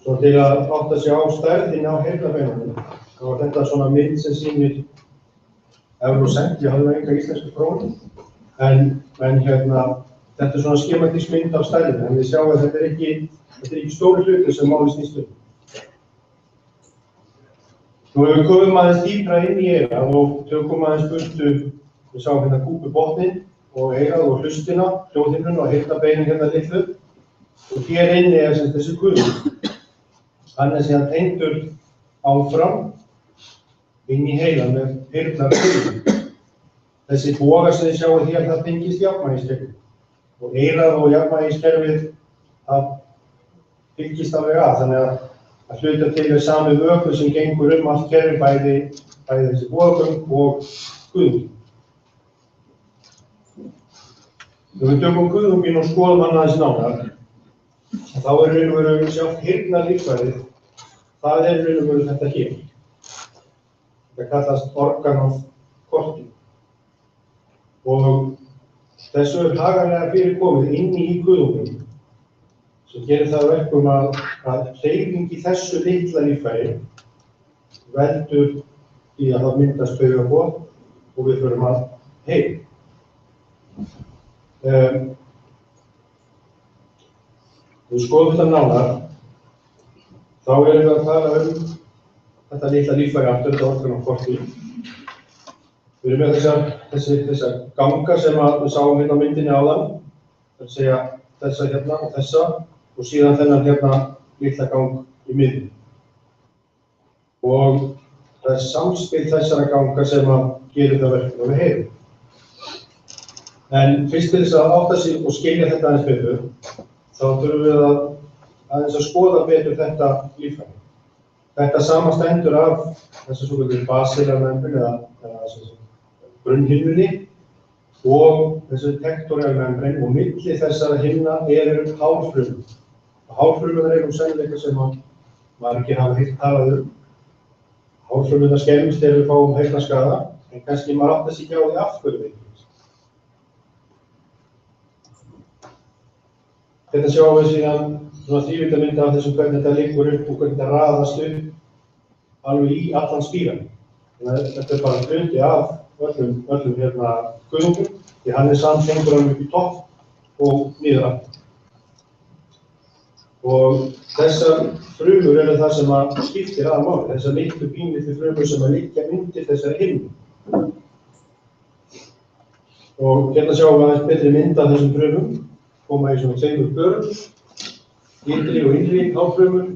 Svo til að átta sig á stærðinni á heyrnarbeinunum, þá var þetta svona mynd sem sýnir eurocent, ég hafði enga íslensku krónu, en hérna, þetta er svona skematísk mynd af stærðinni, en við sjáum að þetta er ekki stóri hlutir sem máli snýst um. Nú ef við komum aðeins dýpra inn í eyrað og tökum aðeins burtu, við sjáum hérna kúpubotninn og eyrað og hlustina, hljóðhimnuna og heyrnarbeinin hérna litlu, og hér inni er þessi kuðungur. Hann er síðan tengdur áfram inn í heilann með heyrnarkuðungur. Þessi bogar sem þið sjáum hér, það tengist jafnvægiskerfið. Og eyrað og jafnvægiskerfið, það fylgist alveg að, þannig að hluta til er sami vökvi sem gengur allt kerfi, bæði þessi bogagöng og kuðunginn. Ef við tökum kuðunginn og skoðum hann aðeins nánar, þá er raun og veru sjálft heyrnarlíffærið, það er raun og veru þetta hér. Þetta kallast organ of corti. Og þessu er haganlega fyrir komið inni í kuðunginn, sem gerir það verkum að hreyfing í þessu litla líffæri veldur í að það myndast taugaboð og við förum að heyra. Við skoðum þetta nánar, þá erum við að tala þetta litla líffæri aftur, þetta organ of corti. Við erum með þessa ganga sem við sáum hérna á myndinni áðan, það er að segja þessa hérna og þessa, og síðan þennan hérna litla gang í miðjunni. Og það er samspil þessara ganga sem gerir það verkum að við heyrum. En fyrst til þess að átta sig og skilja þetta aðeins betur, þá þurfum við aðeins að skoða betur þetta líffæri. Þetta samanstendur af þessu svokölluðu basílarmembrin eða grunnhimnunni og þessu tektórialmembrin og milli þessara himna eru hárfrumur. Hárfrumurnar eru sennileika sem margir hafa heyrt talað um. Hárfrumurnar skemmist þegar við fáum heyrnarskaða, en kannski maður áttar sig ekki á því af hverju það gerist. Þetta sjáum við síðan svona þrívíddarmynd af þessum hvernig þetta liggur upp og hvernig þetta raðast upp alveg í allan spíran. Þetta bara hluti af öllum kuðungum, því hann samtengur hann upp í topp og niður aftur. Og þessar frumur eru það sem skiptir máli, þessar litlu pínlitlu frumur sem liggja undir þessari himnu. Og hérna sjáum við aðeins betri mynd af þessum frumum, koma í svona tveimur pörum, ytri og innri hárfrumur,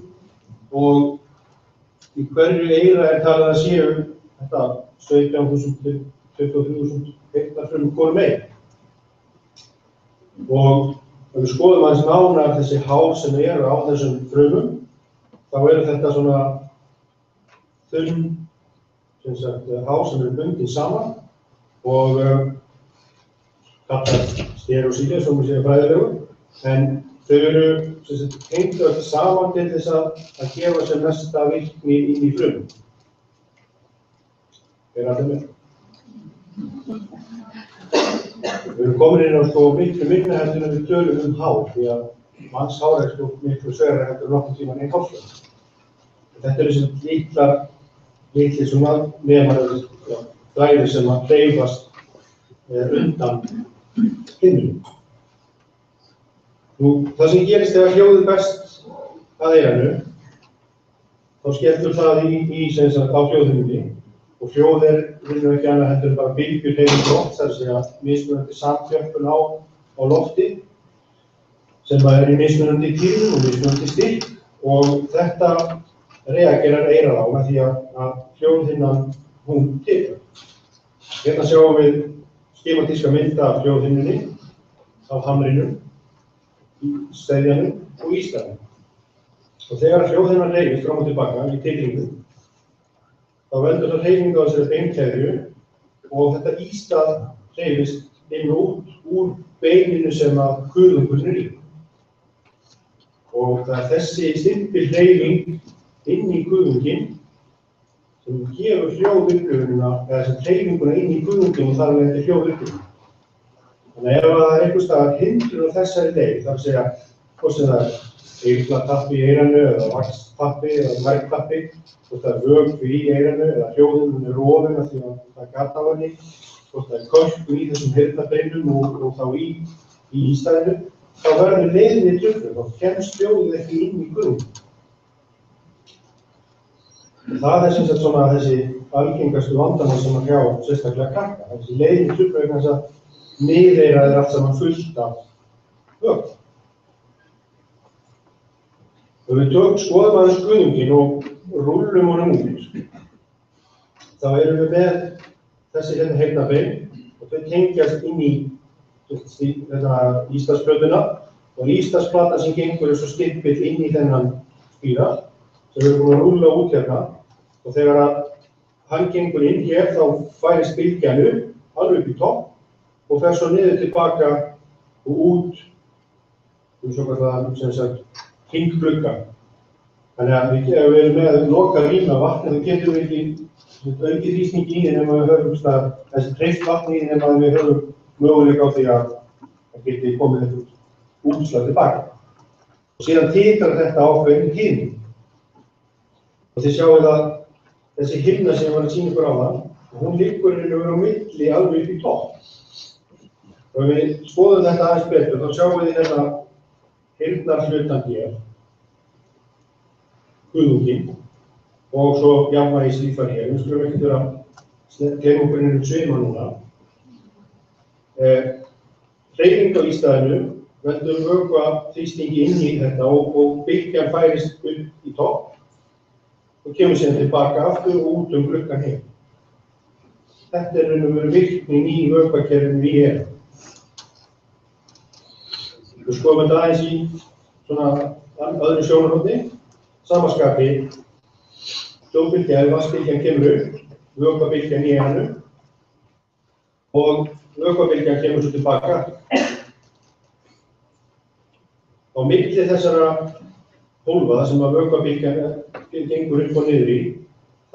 og í hverju eyra talað að séu þetta 17.000 til 23.000 heyrnarfrumur hvoru megin. Og ef við skoðum aðeins nánar þessi hár sem eru á þessum frumum, þá eru þetta svona þunn hár sem eru bundin saman og kallað stereosíli, sem við séum fræðilegu, en þau eru tengt öll saman til þess að gefa sem mesta virkni inn í frumum. Er allir með? Við erum komin inn á miklu minna heldur en við tölum hár, því að manns hár er miklu sverra heldur nokkuð tíman einn hárfruma. Þetta eru þessi litli svona nefnaröður þræðir sem hreyfast undan himnunum. Það sem gerist þegar hljóðið berst að eyranu, þá skellur það á hljóðhimnunni. Og hljóð vinnur ekki annað heldur en bara bylgjur hreyfing loft, það er að segja mismunandi samþjöppun á lofti, sem er í mismunandi tíðum og mismunandi styrk, og þetta reagerar eyrað á með því að hljóðhimnan hún titrar. Hérna sjáum við skematíska mynd af hljóðhimnunni, af hamrinum, steðjanum og ístaðnum. Og þegar hljóðhimnan hreyfist fram og tilbaka í titringu, þá veldur það hreyfingu á þessari beinkeðju og þetta ístað hreyfist inn og út úr beininu sem að kuðungurinn er í. Og það er þessi stimpil hreyfing inn í kuðunginn sem gefur hljóðupplifunina, eða sem hreyfinguna inn í kuðunginn og þar með þetta hljóðupplifun. Þannig ef það er einhvers staðar hindrun á þessari leið, það er að segja hvort sem það er eyrnatappi í eyranu eða vaxtappi eða mærgtappi, hvort það er vökvi í eyranu eða hljóðhimnan er rofin af því að það er gat á henni, hvort það er kölkun í þessum heyrnarbeinum og þá í ístæðinu, þá verður leiðinni truflun og kemst hljóðið ekki inn í kuðunginn. Það er sem sagt svona þessi algengastu vandamál sem að hrjá sérstaklega krakka. Þessi leiðinni truflun vegna þess að miðeyrað er allt saman fullt af vökvi. Ef við skoðum aðeins kuðunginn og rúllum honum út, þá erum við með þessi heyrnarbein og þau tengjast inn í ístaðsplötuna og ístaðsplatan sem gengur svo stimpill inn í þennan spíra sem við erum búin að rúlla út hérna, og þegar hann gengur inn hér þá færist bylgjan alveg upp í topp og fer svo niður tilbaka og út sem sagt hringglugga. Þannig að ef við erum með lokað rými af vatni, þá getum við ekki aukið þrýsting í því nema við höfum þessi treyft vatni í því nema við höfum möguleika á því að það geti komið þetta útslag tilbaka. Og síðan titrar þetta ákveðin himnu. Og þið sjáum að þessi himna sem ég var að sýna ykkur á það, hún liggur á milli alveg upp í topp. Og ef við skoðum þetta aðeins betur, þá sjáum við þetta heyrnarhlutan hér, kuðunginn, og svo jafnvægis líffæri hér. Við skulum ekki vera að gleyma okkur inn í sveima núna. Hreyfing á ístaðinu veldur vökva þrýstingi inn í þetta og bylgjan færist upp í topp og kemur síðan tilbaka aftur og út gluggann heim. Þetta er raun og veru virknin í vökvakerfinu við erum. Við skoðum þetta aðeins í svona öðru sjónarhorni. Sama skapi hljóðbylgja eða vatnsbylgjan kemur upp, vökvabylgjan í hennu og vökvabylgjan kemur svo tilbaka. Á milli þessara hólfa sem að vökvabylgjan gengur upp og niður í,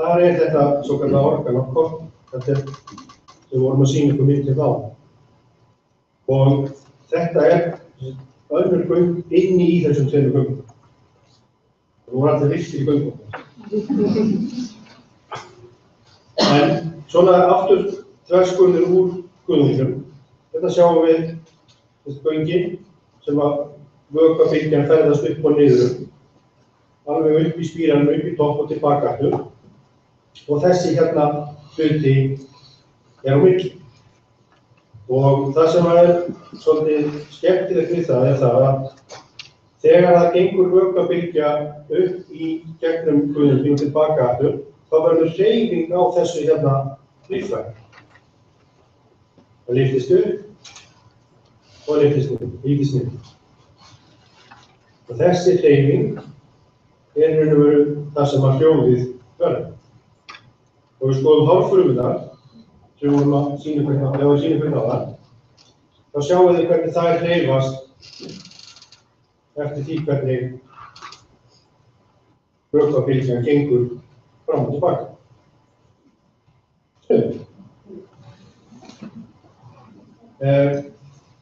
þar þetta svokallað organokkorn, þetta sem við vorum að sýna ykkur mikið á. Og þetta önnur göng inni í þessum tveimur göngum. Það voru allir ristir í göngum. En svona aftur þverskurður úr guðungnum. Þetta sjáum við þessi göngi sem að vökvabylgjan ferðast upp og niður. Alveg upp í spíranum, upp í topp og tilbaka aftur. Og þessi hérna hluti á milli. Og það sem svolítið skemmtilegt við það það að þegar það gengur vökvabylgja upp í gegnum guðunginn og tilbaka aftur, þá verður hreyfing á þessu hérna líffæri. Það lyftist upp og lyftist niður. Og þessi hreyfing raun og veru það sem að hljóðið verður. Og við skoðum hárfrumurnar sem við vorum að sýna hvernig á það, þá sjáum við hvernig þær hreyfast eftir því hvernig vökvabylgjan gengur fram og tilbaka.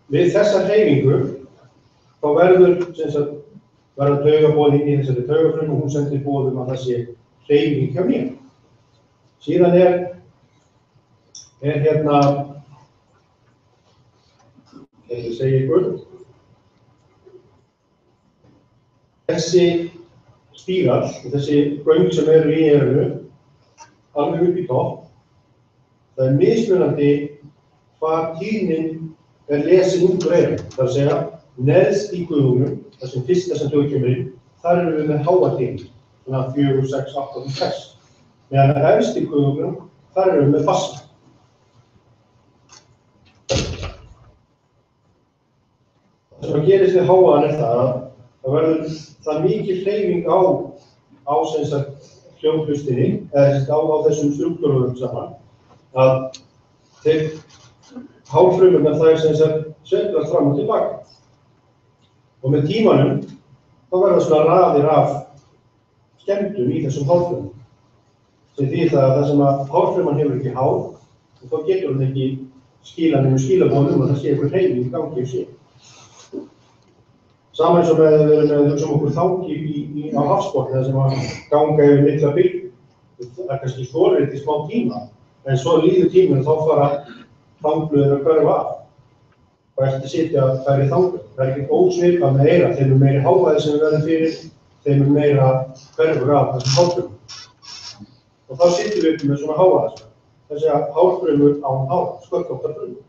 Við þessa hreyfingu þá verður taugaboð inn í þessari taugafrumu og hún sendir boð að það sé hreyfing hjá mér. Síðan hérna, ég segi ykkur, þessi spírall og þessi göng sem eru í eyranu, alveg upp í topp, það mismunandi hvar tíðnin lesin út úr eyranu. Það að segja, neðst í guðungnum, það sem fyrsta sem hljóð kemur inn, þar erum við með háa tíðni, svona 4, 6, 8 og 6. Meðan efst í guðungnum, þar erum við með bassa. Það sem gerist við háaðan það að það verður það mikil hreyfing á hljóðhlustinni, eða á þessum strúktúrum saman, að þeir hárfrumurnar þær sveiflast fram og tilbaka. Og með tímanum þá verða svona raðir af skemmdum í þessum hárfrumum. Sem þýðir það að það sem að hárfruman hefur ekki hár, og þá getur hann ekki skilað nefnum skilabóðum og það sé einhver hreyfing í gangi og sé. Saman eins og við erum með hugsa okkur þangi á hafsbotni þar sem að ganga yfir mikla bylgjur. Það kannski þolir í smá tíma, en svo líður tíminn og þá fara þangblöðin að hverfa af. Og eftir sitja færri þangur. Það ekkert ósvipað með eyra, þeim meiri hávaði sem við verðum fyrir, þeim meira hverfur af þessum hárfrumum. Og þá sitjum við upp með svona hávaði. Þessi að hárfrumur án hár, sköllóttarfrumur.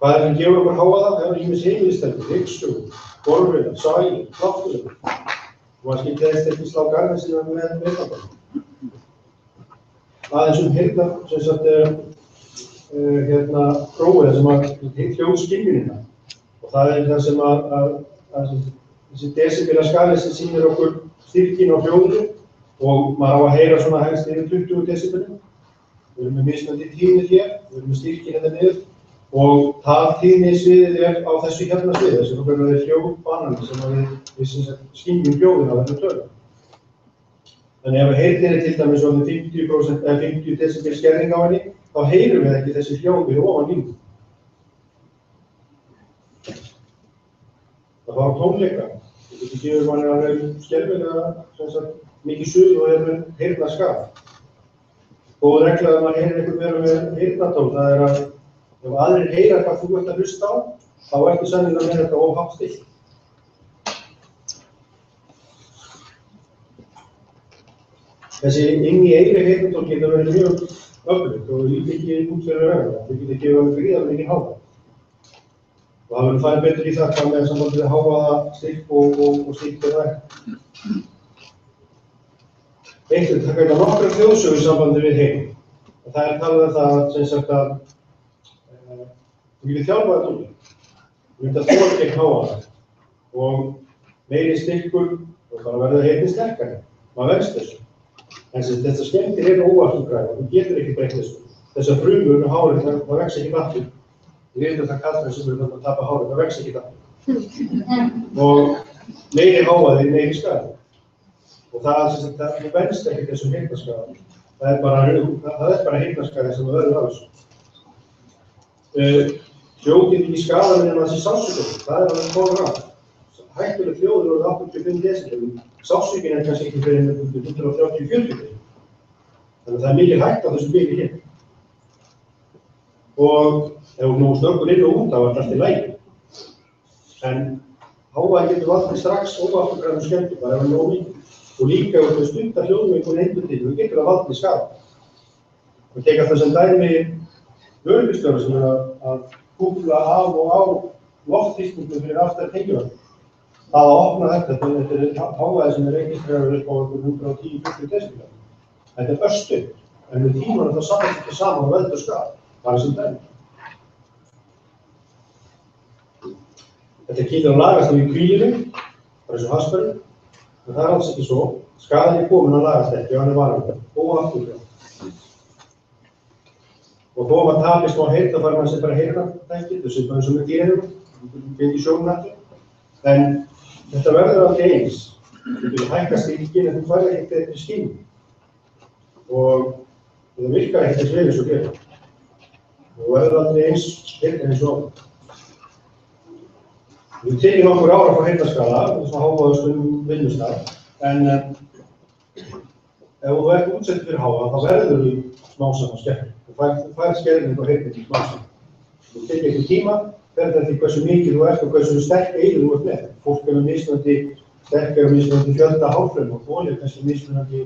Hvað sem gefur okkur hávaða? Það eru ýmis heimilistæki, ryksugur, golfröðar, sæi, kláttfrumur. Og maður skildi þess ekki slá garðin sem við með veitandana. Aðeins heyrnar, prófið sem að hljóðskynjunina. Og það það sem að þessi desibela-skali sem sýnir okkur styrkinn á hljóðinu og maður á að heyra svona helst yfir 20 desibelum. Við erum með mismunandi tíðni hér, við erum með styrkinn hérna niður og taltíðnisviðið á þessu hérna sviði, þessu okkur hljóðbanani sem við skynjum hljóðinu á þessum tölum. Þannig ef heyrnin til dæmis um 50% eða 50 decibel skerðing á henni, þá heyrum við ekki þessi hljóðir ofan línu. Það var tónleika. Þetta gefur manni alveg skelfilega mikið suð og heyrnarskap. Góð regla að maður heyrir einhvern vera með heyrnartól, það að ef aðrir heyra hvað þú ert að hlusta á, þá ertu sennilega með þetta of hátt stillt. Þessi inn í eyri heyrnartól geta verið mjög öflugt og líka ekki út fyrir verða. Þau geta gefið gríðarlega mikið hávaða. Og það verður farið betur í þetta með sambandi við hávaða, styrk og styrk er ekki. Það geta nokkrar þjóðsögur í sambandi við heim. Og það talað það sem sagt að þú getur þjálfað þetta út. Þú myndir að þóla gegn hávaða. Og meiri styrkur og bara verður heyrnin sterkari. Maður venst þessu. En þessar skemmdir eru óafturkræfar, þú getur ekki breytt þessu. Þessar frumur og hárið, það vex ekki aftur. Ég veit það karlmenn sem eru að tapa hárið, það vex ekki aftur. Og meiri hávaði, meiri skaði. Og það venst ekki þessum heyrnarskaða. Það er bara heyrnarskaði sem verður af þessu. Hljóð getur ekki skaðað nema þessi sársaukinn, það er alveg komið af. Hættuleg hljóð eru 85 decibel, sársaukinn er kannski ekki fyrir 130-140 decibel. Þannig að það er mikil hægt á þessu bili hér. Og ef þú nógu snöggur inn og út, þá er það allt í lagi. En hávaði getur valdið strax óafturkræfum skemmdum, bara ef hann er ómikið. Og líka ef þú stundar hljóðmengun einhvern þú getur það valdið skaða. Og teka það sem dæmi vörubílstjóra sem er að kúpla af og á loftþrýstingum fyrir aftar tengjum. Það að opna þetta er hávaði sem er registreraður upp á 110-140 decibel. Þetta er örstutt, en með tímanum það samast ekki saman og veldur skaða, bara sem dæmi. Þetta getur að lagast á í kvílinu, bara eins og hasperinn, en það er alls ekki svo. Skaðinn er komin að lagast ekki og hann er varandi, óafturkræfur. Og þó að tapi smá heyrn, þá fær maður sér bara heyrnartæki, þessu er bara eins og með dýrum, fengi sjónarnætti. En þetta verður aldrei eins. Þú getur hækka styrkinn en þú fær ekki betri skinn. Og það virkar ekki þess veginn svo gera. Þú verður aldrei eins heyrn eins og. Við tekjum okkur ára frá heyrnarskaða, þess að hávaðast vinnustaf. En ef þú ert útsettur fyrir hávaða, þá verður þú smá saman skemmtur. Þú fær skerðing á heyrninni smá saman. Þú tekir ekki tíma, fer þetta því hversu mikið þú ert og hversu sterk eyru þú ert með. Fólk hefur mismunandi sterkar og mismunandi fjölda hárfrumum og þolir kannski mismunandi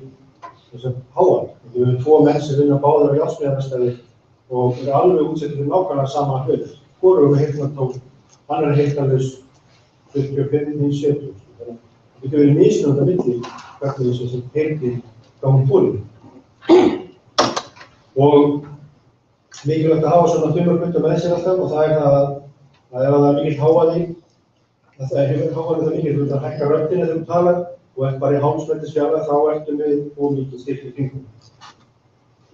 þessar hávaða. Við höfum 2 menn sem vinna báðir á járnsmíðaverkstæði og eru alveg útsettur fyrir nákvæmlega sama hlut. Hvorugur með heyrnartól, annar er heyrnarlaus 45-70. Það getur verið mismunandi á milli hvernig þessi heyrnin gangi búið. Og mikilvægt að hafa svona þumalpunta með sér alltaf og það er að ef það er mikill hávaði, það hefur hávaði það mikið, þú ert að hækka röddina þegar þú talar og ert bara í hálfsmetrisfjarlægð, þá ertu með ómikið styrk í kringum.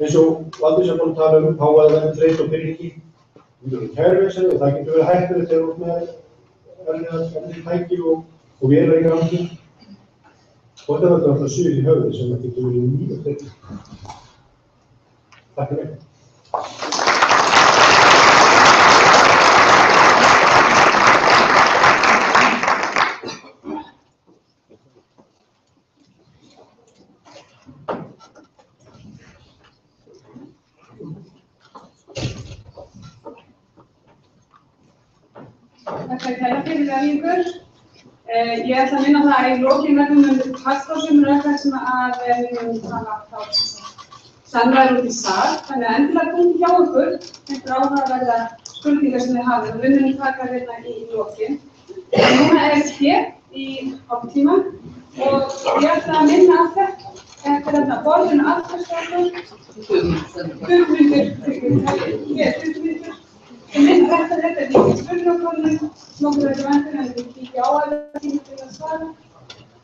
Eins og Valdís er búinn að tala hávaði verður þreytt og byrja ekki. Þú getur kæruvexinu og það getur verið hættulegt þegar þú ert með erfið tæki og vélar í gangi. Og þetta verður alltaf suð í höfði sem það getur verið mjög þreytt. Takk fyrir mig. Takk fyrir ræðingur. Ég ætla að minna það að í lokin verðum við hagstofsumur öll sem að við munum tala þá samræður út í sal. Þannig að endilega komið hjá okkur eftir áhugaverða spurningar sem þið hafið og við munum taka hérna í lokin. Núna er ég hér í hálftíma og ég ætla að minna á þetta. Þetta er þetta borðinu aðferðstofnum. 20 mínútur. Ég myndi þetta er líka spurningakonum, nokkur er vendur en við kíkja á þetta tíma til að svara.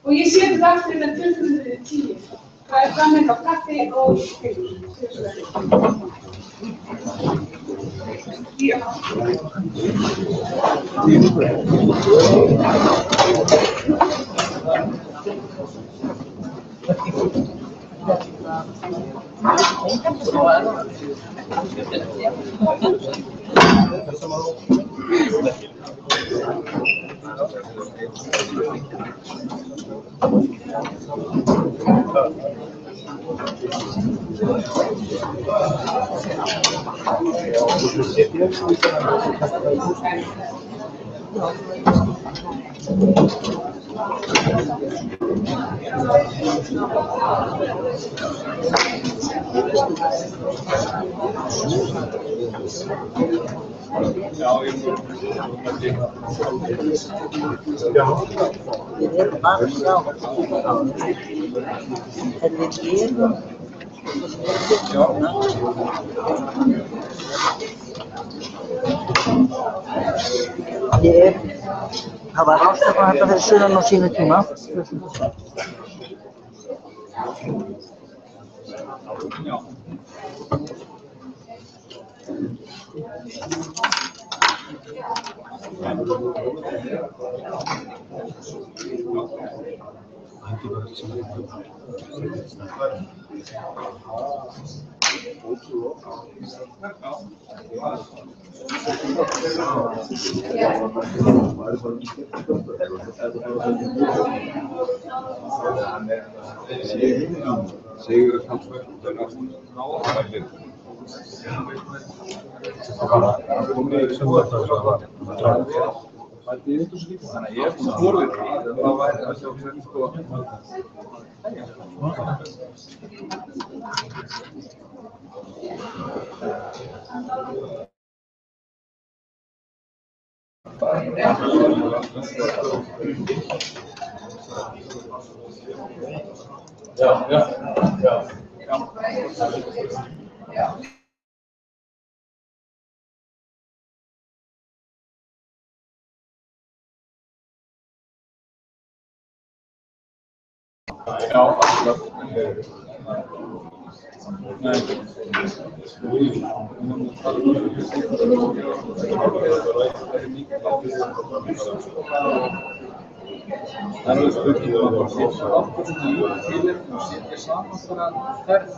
Og ég sé þetta aftur með 2010. Það er framleitt á kaffi og heigur. Það var ráðstefna þetta fyrir sunnan á sínu tíma. Sigur talsverður þannig að ég er búinn að þorði það væri að sjá sér sko Það er alveg spurning að það setja ákvörðun í tilefni og setja saman bara ferð.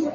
So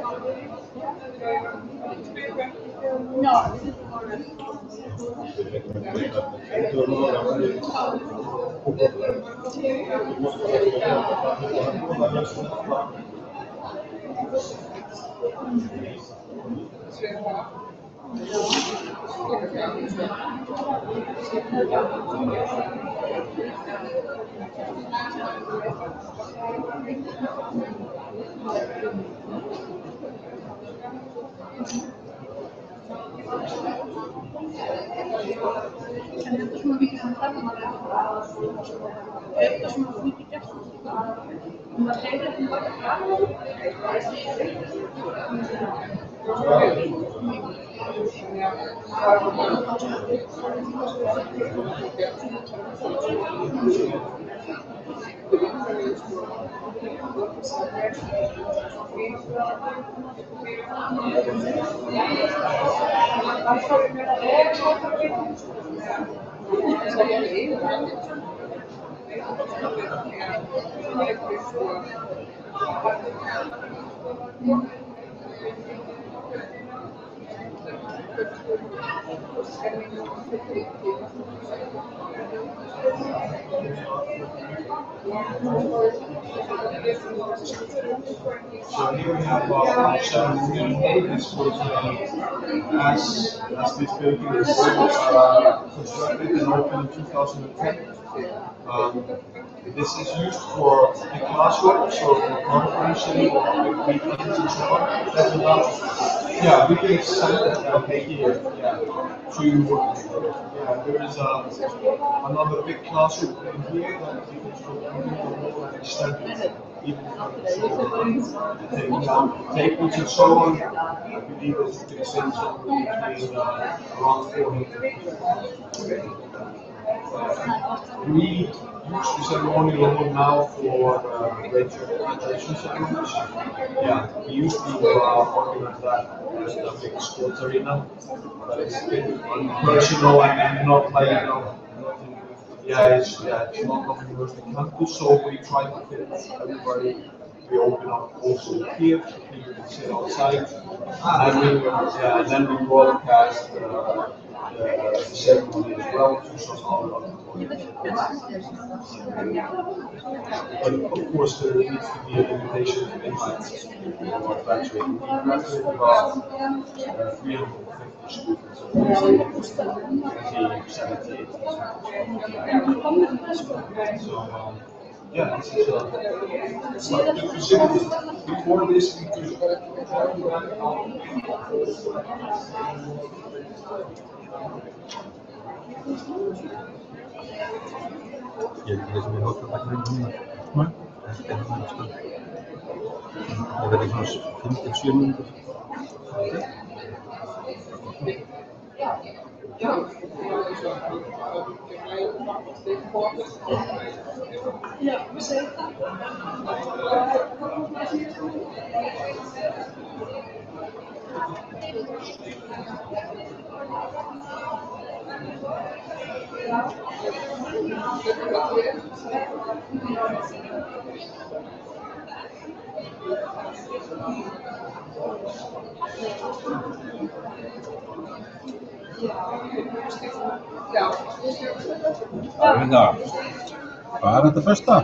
here we have 7 million. This was as this building is constructed and opened in 2010. This is used for the classwork, so for conferencing or meetings and so on. That's about, we can extend that here. There is another big classroom in here that you can extend it. Even taking down tables and so on, I believe that you can send somewhere between around 400. We use the ceremonial hall now for graduation ceremonies. We used to organize that as a big sports arena, but it's been unpersonal and not like, it's not on the university campus, so we try to fit everybody. We open up also here, so people can sit outside, and then we broadcast the ceremony as well to some other But of course, there needs to be a limitation to invites for graduating. We graduate about 350 students, so 78. So, this is but the facility. Before this, we could ¿Quieres ver otra página de una? ¿No? A ver, unos 5 minutos. Venga, para þetta fyrsta.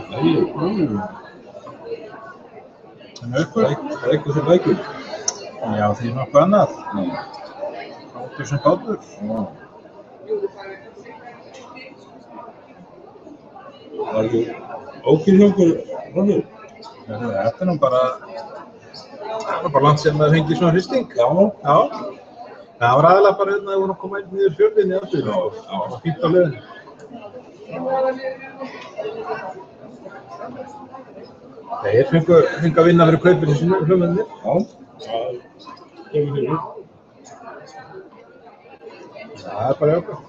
Sem aukur. Bækur sem bækur. Já, því nokkuð annað. Kátur sem kátur. Var ekki ókýr hjá okkur, Rónur? Þetta nú bara langt sem það fengi svona hristing. Já. Það var aðalega bara hérna að við vorum að koma inn niður fjörðinni aftur. Það var fínt á leiðinni. Þeir fengu að vinna fyrir kaupinu sem hljóðmennir. Já, það kemur fyrir. Það bara jákvæmt.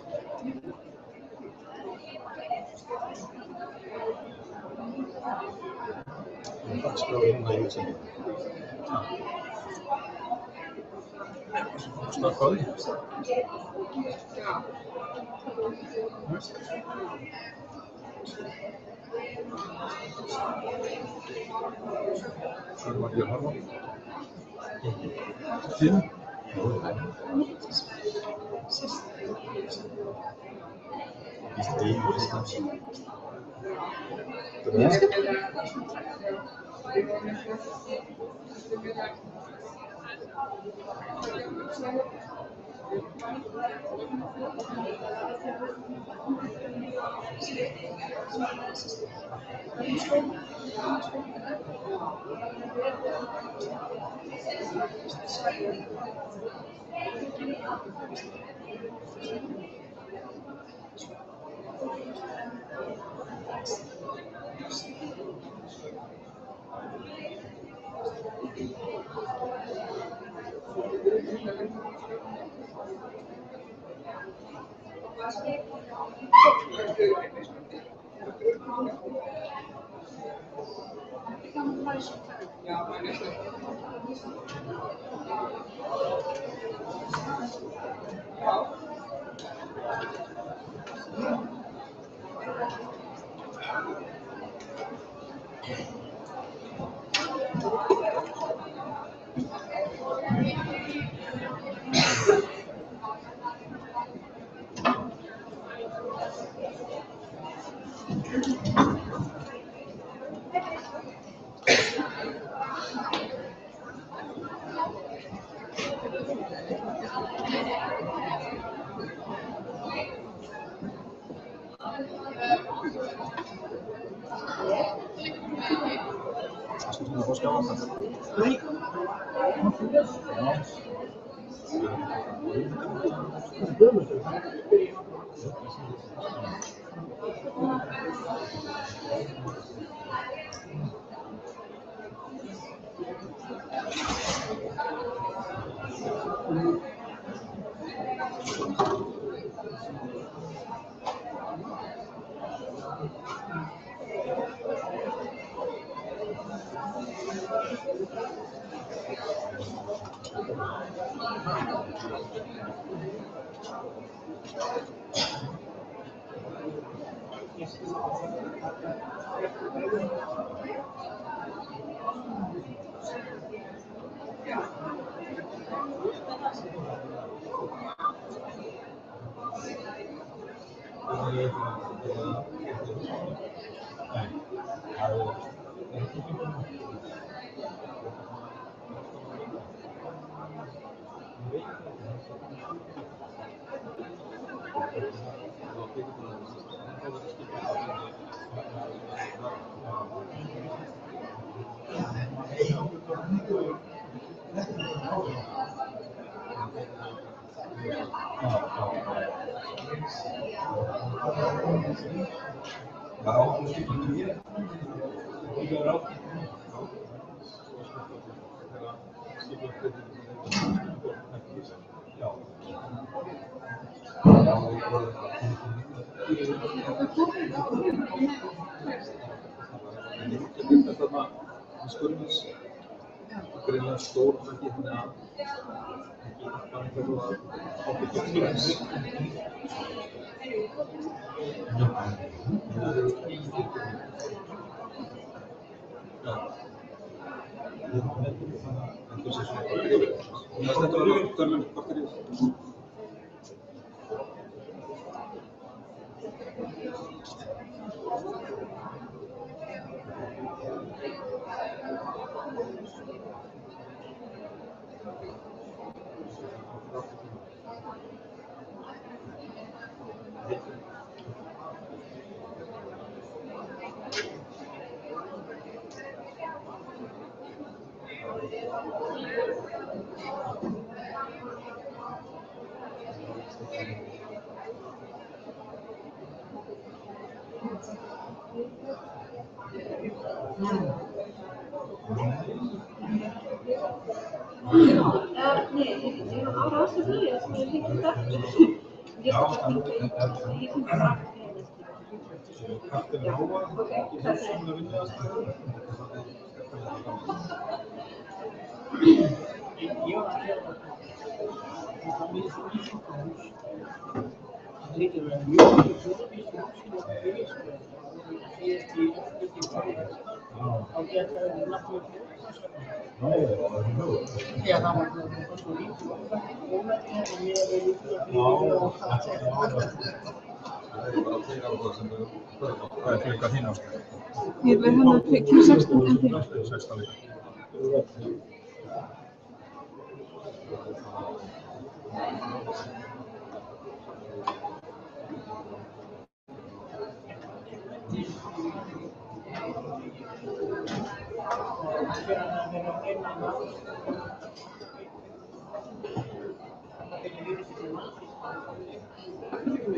Það skráði hérna í útsendingu. Snakka á því. Svo var ég að horfa. Fimm. Greinilega stór ekki þannig að ekki bara Já, það var svo lítið. Hvað er klukkan þín ástæð? Ég verði hérna til 16 en til. 16 líka.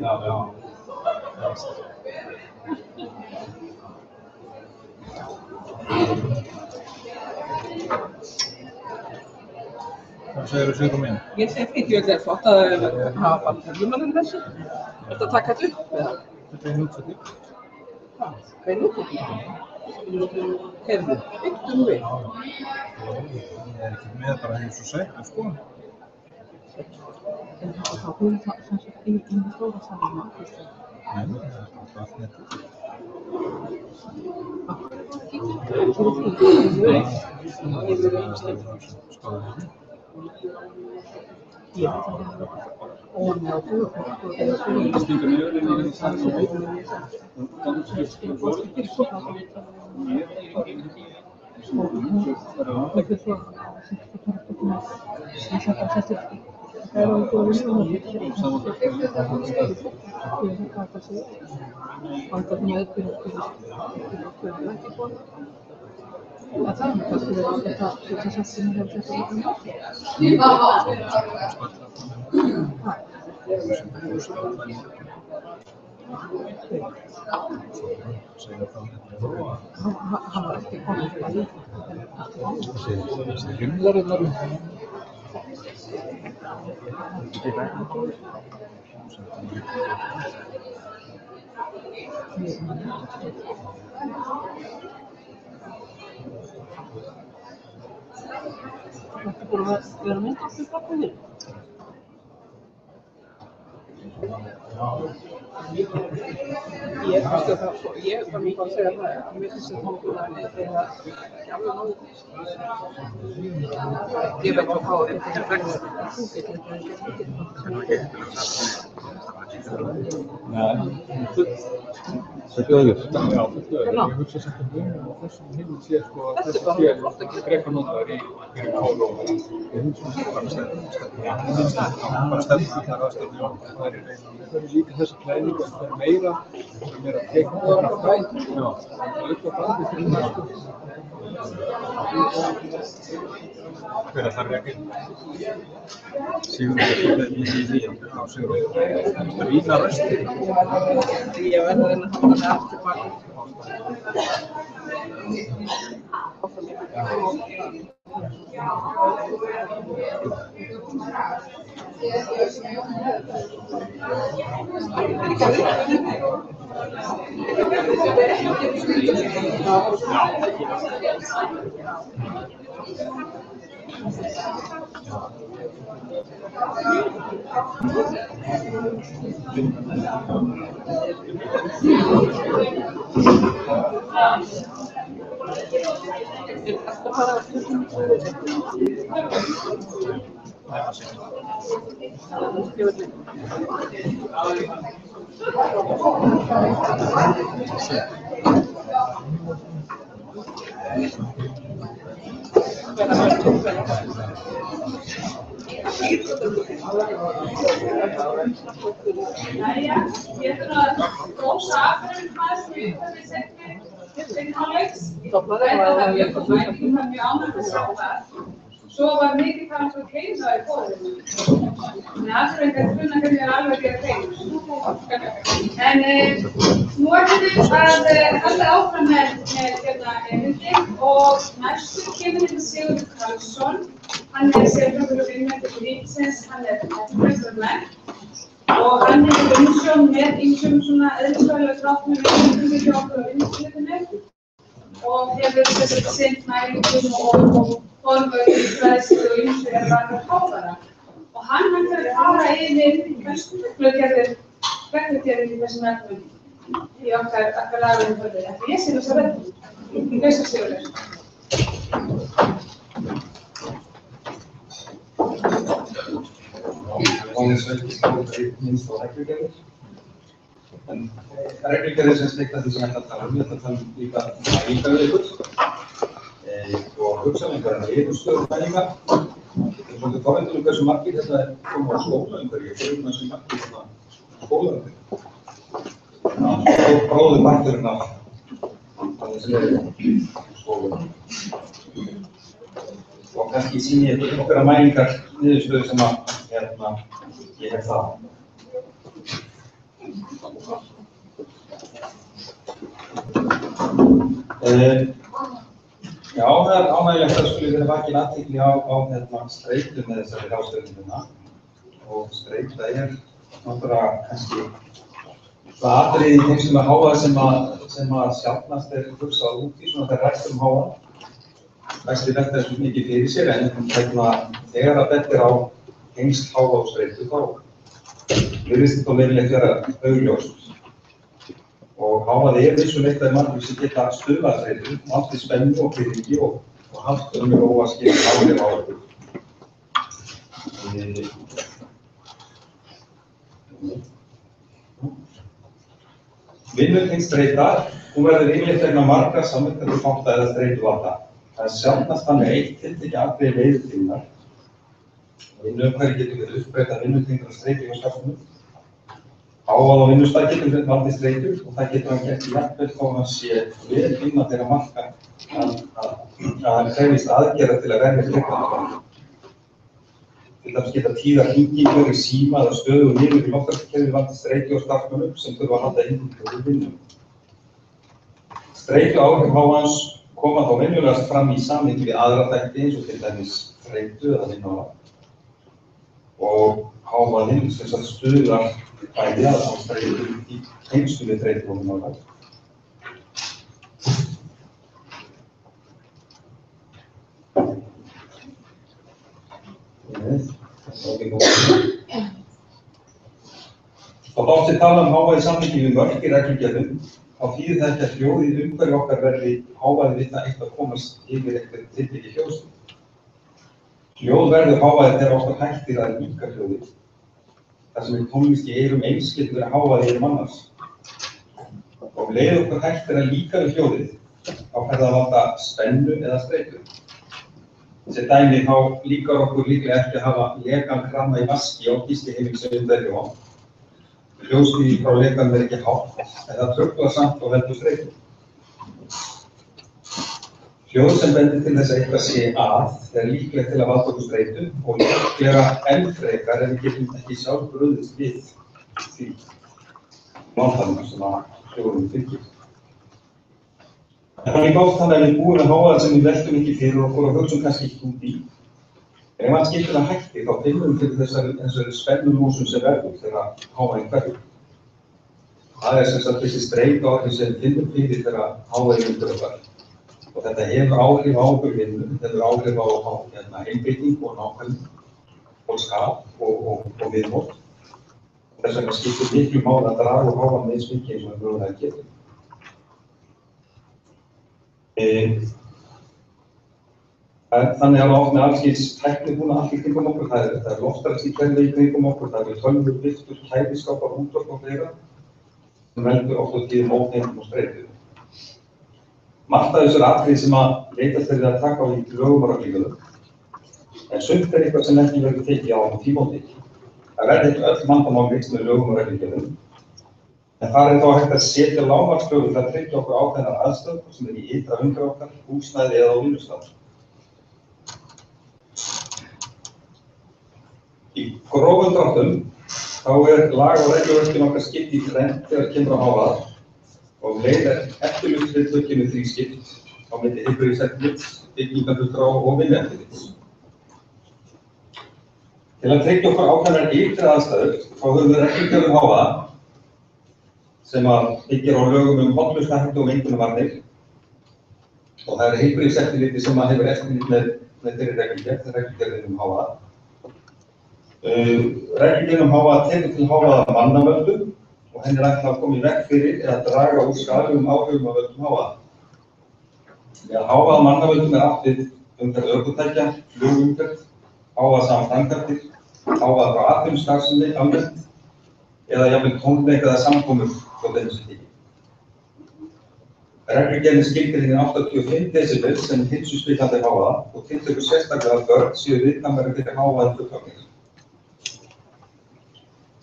Já. Hvað segirðu Sigrún mín? Ég segi fínt, ég er flott að hafa bara tölvumann þessu. Ertu að taka þetta upp eða? Þetta er útsending. Hvað er útsending? Heyrðu, byggtum við. Ég er ekki með bara eins og segja, sko. En þá hún það sem sagt í stóra salina. Nei, það er allt netið. Ég var nú bara að segja það, mér finnst þetta náttúrulega ekki alveg nóg. Ég veit hvað það er frekst. Nei, það hljóður. Já, hljóður. Ég hugsa samt að þessum heimil sé sko að þessi sé frekar notaður í kólu og ég hugsa bara stefnir þar aðstöðu og það er líka þessi klæðing en það er meira tekna og fræð. Já, það er eitthvað bandið fyrir það. Hver er það rekin? Sigurður er svolítið í því já, Sigurður. Það er vína rösti. Ég verði að reyna að hafa það aftur baka. Jæja, ég ætla að rósa Akureyri hvað sem við setjum fyrir hálfleiks. Það var mjög ánægt að sjá það. Svo var mikið talað um keisa í fóðinu. Þannig að Akureyringar kunna hvernig er alveg að gera keisa. En nú ætlum við að halda áfram með myndin og næstu kemur þetta Sigurður Karlsson. Hann er sérfræðingur og vinnandi ríkisins, hann er eftirlögmenn og hann hefur umsjón með ýmsum svona eðlisfræðilega þáttum við hjá okkur á vinnslutinu og hefur sinnt næringum og formögum, fræðslu og ýmsu varðandi háðara. Og hann ætlar að fara yfir reglugerðir í þessum efnum. í okkar lagalegum förðu. Ætli ég sé þess að reglum. Kristján Sigurður. Aðeins ekki minnst á reglugerðir. En reglugerðir sem sneikta því sem ég ætla að tala líka fæðingarveikur og hugsanlegar yfirstöðufæðingar. Ég er svolítið forvitinn hversu margir þetta koma á skólaumhverfi og hversu margir þetta skólaumhverfi. Bróður parturinn af þannig sem skólum. Og kannski sýni ég einhverja mælingar niðurstöðu sem að ég hef það. Já, það er ánægilegt að skuli vera vakin athygli á streitu með þessari ráðstöfunina. Og streita náttúrulega kannski það atriði í þeim sem hávaða sem að sjaldnast hugsað út í svona þegar rætt hávaða. Vexti velta þessu mikið fyrir sér en þegar að þetta á tengsl hávaða og streitu þá virðist þetta yfirleitt vera augljóst. Og hávaði vissuleitt margir sem geta stuðlað streitu, valdið spennu og pirringi og haft óæskileg áhrif á okkur. Vinnutengd streita, hún verður yfirleitt vegna margra samverkandi þátta eða streituvalda. Það er sjaldnast þannig eitt tiltekið atriði leiðir til hennar. Vinnuumhverfi getur verið uppbreyta vinnutengdra streitu hjá starfsmönnum. Hávaði á vinnustað getur valdið streitu og það getur hann gert jafnvel þó að sé vel innan þeirra marka að hann krefjist aðgerða til að verja frekar. Til dæmis geta tíðar hringingar í síma eða stöðugur niður í loftræstikerfi valdið streitu á starfsmönnum sem þurfa að halda innflutningur í vinnum. Streitu áhrif hávaðans koma þá venjulegast fram í samhengi við aðra þætti eins og til dæmis þreytu eða vinnuálag. Og hávaðinn sem stuðlar bæði að streitu í tengslum við þreytu og vinnuálag. Þá oft tala hávaði í samhengi við mörk í reglugerðum. Þá þýðir það ekki að hljóðið umhverfi okkar verði hávaði við það eitt að komast yfir eitthvað tiltekið hljóðstig. Hljóð verður hávaði þegar okkar hættir að líka hljóðið. Þar sem tónlist í eyrum eins getur verið hávaði í eyrum annars. Og leið okkar hættir að líka við hljóðið, þá fer það að valda spennu eða streitu. Þessi dæmi þá líkar okkur líklega ekki að hafa legan krana í vaski á gistiheimili sem við verðum á. Hljóðstigið frá lekanum er ekki hátt, en það truflar samt og veldur streitu. Hljóð sem bendir til þess að eitthvað sé að er líklegt til að valda okkur streitu og líklega enn frekar ef við getum ekki sjálf brugðist við því vandanum sem að hljóðum fylgir. En það er líka oft þannig að við búum með hávaða sem við veltum ekki fyrir okkur og hugsum kannski ekki út í. Ef hann skyndilega hættir þá finnum við fyrir þessari spennumúsum sem verður þegar hávaðinn hverfur. Það er sem sagt þessi streituáhrif sem við finnum fyrir þegar hávaðinn myndir okkar. Og þetta hefur áhrif á okkur vinnu, þetta hefur áhrif á einbeiting og nákvæmni og skap og viðmót. Þess vegna skiptir miklu máli að draga úr hávaðann eins mikið eins og við mögulega getum. Þannig að oft með alls kyns tækni búin allt í kringum okkur, það er loftræstikerfi í kringum okkur, það eru tölvur, byltur, kæliskápar, útvarp og fleira sem veldur oft og tíðum óþengum og streitu. Margt af þessu atriði sem að leitast verið að taka á í lögum og reglugerðum, en sumt eitthvað sem ekki verður tekið á tímóti. Það verður ekki öll vandamál leyst með lögum og reglugerðum, en það er þá hægt að setja lágmarkskröfur til að tryggja okkur ákveðnar aðstöður sem í ytra umhverfi okkar, húsnæði eða á vinnustað. Í grófum dráttum þá lag- og regluverkin okkar skipt í þrennt þegar kemur á hávaða og leið eftirlitshlutverkinu þrískipt á milli heilbrigðiseftirlits, byggingarfulltrúa og vinnueftirlits. Til að tryggja okkur ákveðnar ytri aðstæður þá höfum við reglugerð hávaða sem að byggir á lögum hollustahætti og mengunarvarnir og það er heilbrigðiseftirlitið sem að hefur eftirlit með þeirri reglugerðin hávaða. Reglugerðin hávaða tekur til hávaða af mannavöldum og henni er ætlað að koma í veg fyrir eða draga úr skaðlegum áhrifum af völdum hávaða. Með hávaða mannavöldum átt við umferð ökutækja, flugumferð, hávaðasama framkvæmdir, hávaða frá atvinnustarfsemi almennt eða jafnvel tónleika eða samkomur frá þeim sem þykir. Reglugerðin skilgreinir 85 desibel sem heilsuspillandi hávaða og tiltekur sérstaklega að börn séu viðkvæmari fyrir hávaða fullorðnir.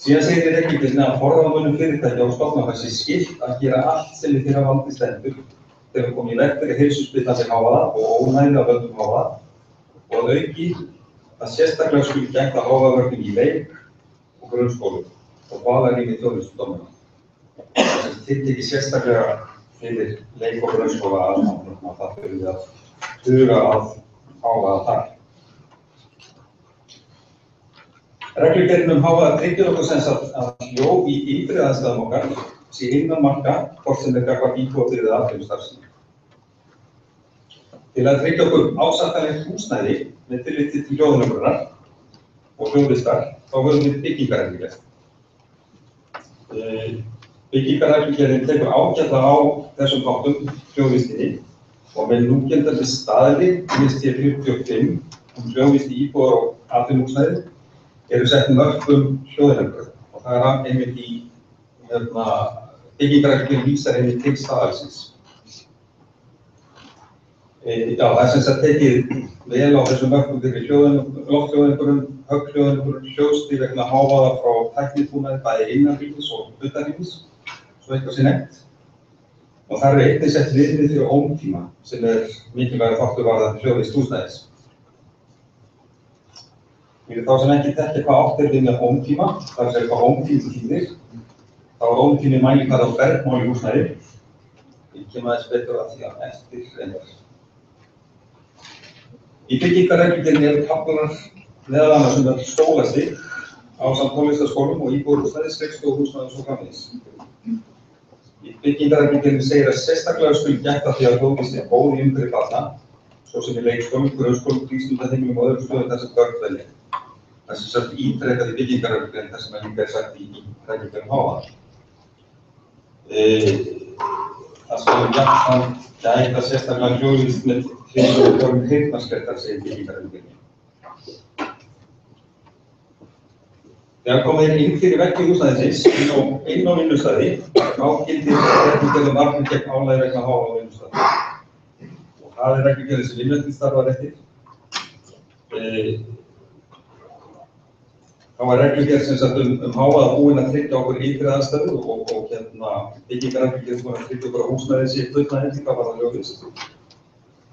Síðan segir í reglugerðinni að forráðamönnum fyrirtækja og stofnana sé skylt að gera allt sem í þeirra valdi stendur þegar komið í veg fyrir heilsuspillandi hávaða og ónæði af völdum hávaða og að auki að sérstaklega skuli gætt að hávaðavörnum í leik og grunnskólum og dvalarrými þjónustustofnana. Þessi tiltekið sérstaklega fyrir leik og grunnskóla aðstæðum að það fyrir að huga að hávaða þar. Reglugerðin hávaða tryggir okkur sem sagt að hljóð í ytri aðstæðum okkar sé innan marka hvort sem er gagnvart íbúðir eða atvinnustarfsemi. Til að tryggja okkur ásættanlegt húsnæði með tilliti til hljóðanumrunar og hljóðvistar þá höfum við byggingarreglugerð. Byggingarreglugerðin tekur ágætlega á þessum þáttum hljóðvistinni og með núgildandi staðli list 45 hljóðvist í íbúðar og atvinnuhúsnæði eru sett mörk hljóðanumrun og það er einmitt í byggingarreglugerðin vísar henni til staðalsins. Já, það er sem sagt tekið vel á þessum mörkum fyrir lofthljóðanumrun, högghljóðanumrun, hljóðstig vegna hávaða frá tæknibúnaði bæði innanrýmis og utanrýmis, svo eitthvað sé nefnt. Og þar er einnig sett viðmið fyrir ómtíma sem er mikilvægur þáttur varðandi hljóðvist húsnæðis. Fyrir þá sem ekki þekkja hvað átt er við með ómtíma, það er að segja hvað ómtími þýðir, þá er ómtími mælikvarði á bergmál í húsnæði. Ég kem aðeins betur að því að eftir reyndar. Í byggingarreglugerðinni eru kaflar meðal annars um skólastig ásamt tónlistarskólum og íbúðarhúsnæði, skrifstofuhúsnæði og svo framvegis. Í byggingarreglugerðinni segir að sérstaklega skuli gætt að því að hljóðvist er góð í umhverfi barna, svo sem í leikskólum, grunnskólum, frístundaheimilum og öðrum stöðum þar sem börn dvelja. Það sem sagt ítrekað í byggingarreglugerðinni þar sem er líka sagt í reglugerðinni hávaða. Það skal jafnframt gæta sérstaklega hljóðvist með hliðsjónarform heyrnarskertar, segir byggingarreglugerðinni. Þegar komið inn fyrir veggi húsnæðisins inn á vinnustæði, þá gildir reglugerðin varnir gegn álagi vegna hávaða á vinnustæði. Og það er reglugerðin sem vinnustæði starfar eftir. Þá er reglugerð sem sagt hávaða búin að tryggja okkur ytri aðstæður og byggingarreglugerð búin að tryggja okkur á húsnæði sé fullnægjandi hvað varðar hljóðvist.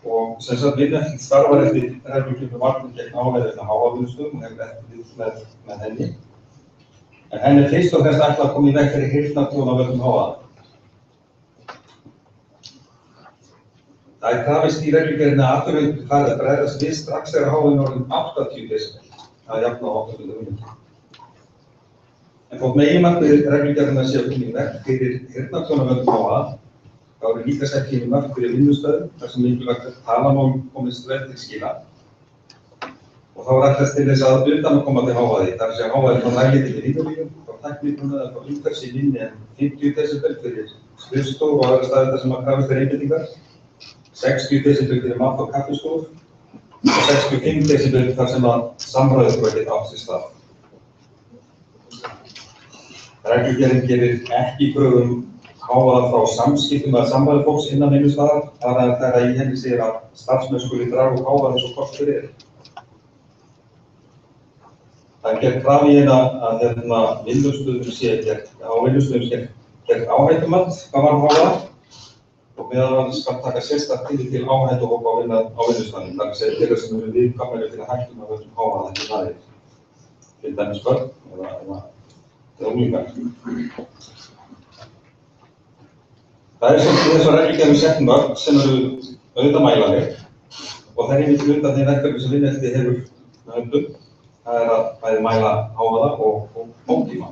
Og sem sagt vinnustæði starfar eftir reglugerð varnir gegn álagi vegna hávaða á vinnustæðum og hefur eftirlit með henni. En henni er fyrst og fremst ætlað að koma í veg fyrir heyrnartjón af völdum hávaða. Það er krafist í reglugerðinni að atvinnurekendur fari að bregðast við strax þegar hávaðinn orðinn 80 desibel. Það er jafn á 800 mínútur. En þótt meginmarkmið reglugerðinnar sé að koma í veg fyrir heyrnartjón af völdum hávaða, þá eru líka sett mörk fyrir vinnustöðum þar sem mikilvægt er talamál komist vel til skila. Og þá er ætlast til þess að utanaðkomandi hávaði, það er að segja hávaði frá nærliggjandi vinnulífum, frá tæknibúnaði eða frá umhverfi minni en 50 desibel fyrir skrifstofu og aðra staði þar sem að krafist einbeitingar, 60 desibel fyrir mat- og kaffistofu og 65 desibel þar sem að samræður þurfa að geta átt sér stað. Reglugerðin gerir ekki kröfu hávaða frá samskiptum eða samræðu fólks innan vinnustaðar, þar að þegar í henni segir að starfsmenn skuli draga úr hávaða eins og kostur er. Það er gert krafa í hérna að vinnustöðum sé gert áhættumat hvað varðar hávaða og meðal annars skal taka sérstakt tillit til áhættuhópa á vinnustaðnum, það er að segja þeirra sem eru viðkvæmari fyrir hættum af völdum hávaða en aðrir, til dæmis börn eða unglingar. Það er sem þessar reglugerðum sett mörk sem eru auðvitað mælanleg og það er einmitt undan þeim verkefni sem Vinnueftirlitið hefur með höndum. Það er að bæði mæla hávaða og ómtíma.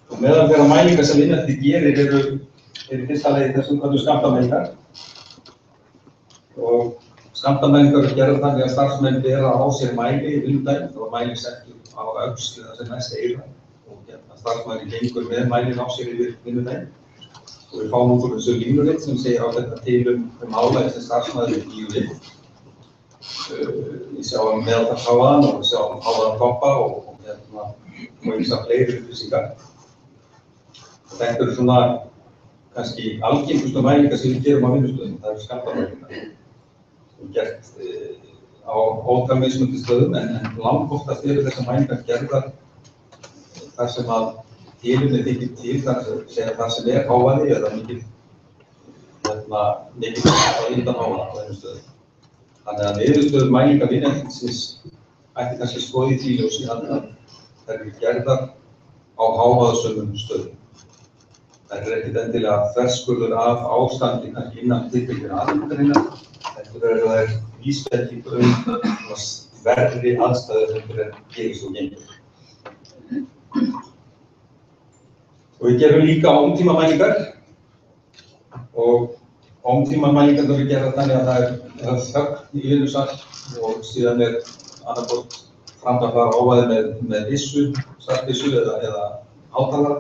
Og meðal þeirra mælingar sem Vinnueftirlitið gerir eru fyrsta lagi þessum kölluðu skammtamælingar. Og Skammtamælingar eru gerðar þannig að starfsmenn bera á sér mæli í vinnudaginn, þá er mæli settur á öxl eða sem næst eyra og starfsmæli gengur með mælin á sér yfir vinnudaginn. Og við fáum út úr þessu línurit sem segir á þetta til álag sem starfsmæður er lífið. Við sjáum meðaltalshávaðan og við sjáum hávaðan toppa og ýmsar fleiri upplýsingar. Þetta eru svona kannski algengustu mælingar sem við gerum á vinnustöðum, það eru skammtamælingar. Við gert á ótal mismunandi stöðum en langoftast eru þessar mælingar gerðar þar sem að tilefni þykir til, þar sem er hávaði eða mikil undanhávaði á þeim stöðum. Þannig að niðurstöður mælingar vinnueftirlitsins ætti kannski skoða í því ljósi að þær eru gerðar á hávaðasömum stöðum. Þær eru ekkert endilega þverskurður af ástandi kannski innan tiltekinna aðeignarinnar. Þetta verður vísbendingur verri aðstæður en gerist og gengur. Og við gerum líka ómtímamælingar og ómtímamælingar eru gerðar þannig að það er þögn í vinnusal og síðan er annaðhvort framkvæmdar hávaði með vissu, startvissu eða hátalara.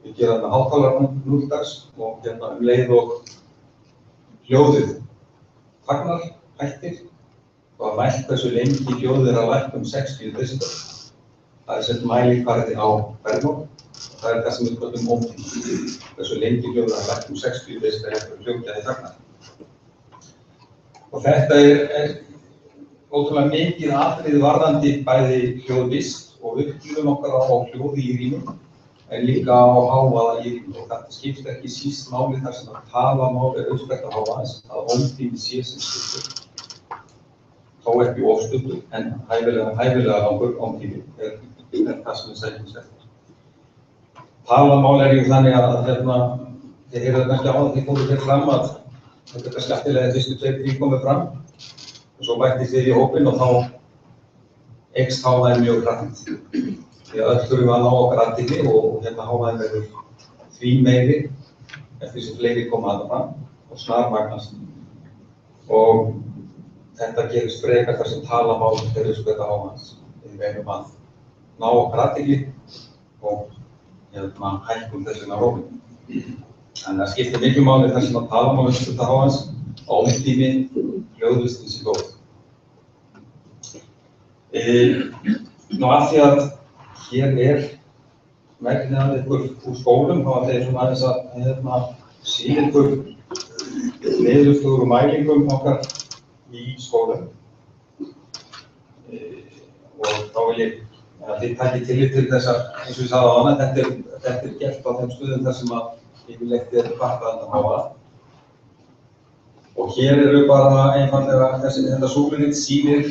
Við gerum það með hátalara núldags og leið og hljóðið fagnar, hættir og að mælt hversu lengi hljóðið er að lækka 60 decibel. Það er sett mælikvarði á Bergmál. Það er það sem við köllum ómtíma. Hversu lengi hljóðið er að lækka 60 decibel eftir hljóðgæði fagnar. Og þetta er ótrúlega mikið atriði varðandi bæði hljóðvist og upplifun okkar á hljóði í rýmum en líka á hávaða í rýmum. Og þetta skiptir ekki síst máli þar sem að talamál er auðvitað á hávaðans að ómtími sé sem stuttur. Þó ekki of stuttur en hæfilega langur ómtími er það sem við segjum eftir. Talamál er þannig að þið heyrðu kannski á að þið fóruð hér fram að þetta er kannski aftilega fyrstu 2-3 komið fram og svo bættist þið í hópinn og þá eykst hávaðin mjög hratt. Því að öll þurfum við að ná okkar athygli og hávaðin verður því meiri eftir sem fleiri koma þarna fram og snarmagnast. Og þetta gerist frekar þar sem talamál er uppspretta hávaðans. Við reynum að ná okkar athygli og hækkum þess vegna róminn. Þannig að skiptir miklu máli þar sem að talamál er uppspretta hávaðans og ómtími hljóðvistin sé góð. Nú af því að hér er megnið af ykkur úr skólum, þá þeir svona aðeins að sýna ykkur niðurstöður og mælingum okkar í skólum. Og þá vil ég að þið takið tillit til þess að, eins og ég sagði áðan, þetta er gert á þeim stöðum þar sem að yfirleitt er kvartað að hávaða. Og hér eru bara einfaldlega þetta súlunit sýnir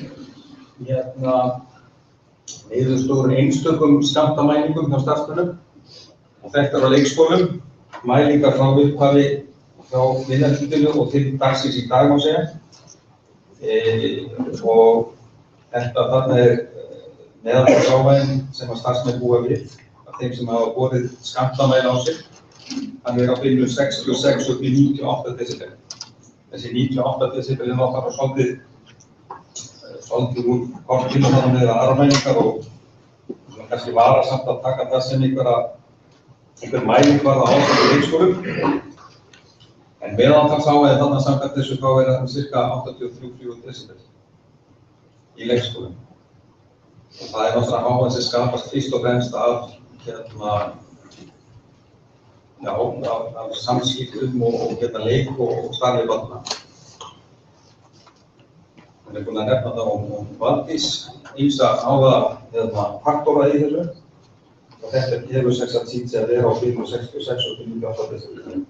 niðurstöður einstökum skammtamælingum hjá starfsmönnum og þetta er á leikskólum, mælingar frá upphafi frá vinnarhlutinu og til dagsins í dag má segja. Og þarna er meðaltalshávaðinn sem að starfsmenn búa við af þeim sem hafa borið skammtamæla á sig. Hann er á bilinu 66 upp í 98 decibel. Þessi 98 decibel er náttúrulega svolítið úr kortinu þarna með aðra mælingar og kannski varasamt að taka það sem einhver mælikvarða á þessum leikskólum. En meðaltalshávaði þarna samkvæmt þessu þá er það ca. 83 decibel í leikskólum. Og það er náttúrulega hávaði sem skapast fyrst og fremst af samskiptum og leik og starfi barna. Við erum búin að nefna það Valdís, ýmsa hávaða faktora í þessu og þetta hefur sýnt sig að vera á bilinu 66 og 98 decibel.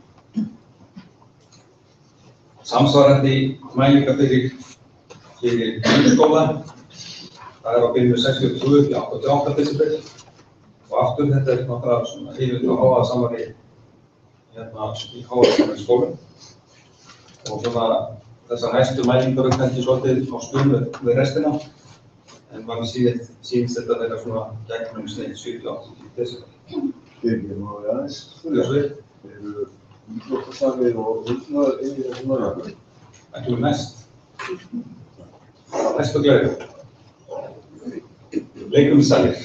Samsvarandi mælingar fyrir grunnskóla, það er á bilinu 62 til 88 decibel og aftur þetta er náttúrulega yfirleitt á hávaðasamari í hávaðasamari skólum og svona þessar hæstu mælingar eru kannski svolítið á stuðum við restina en maður sýnst þetta þeirra svona gegnum sneið 70-80 decibel. Ég má við aðeins. Eru íþróttastarfið og hulnaðar yfir þessum mælingar? Það kemur næst. Næstu glæður. Leikrumissalir.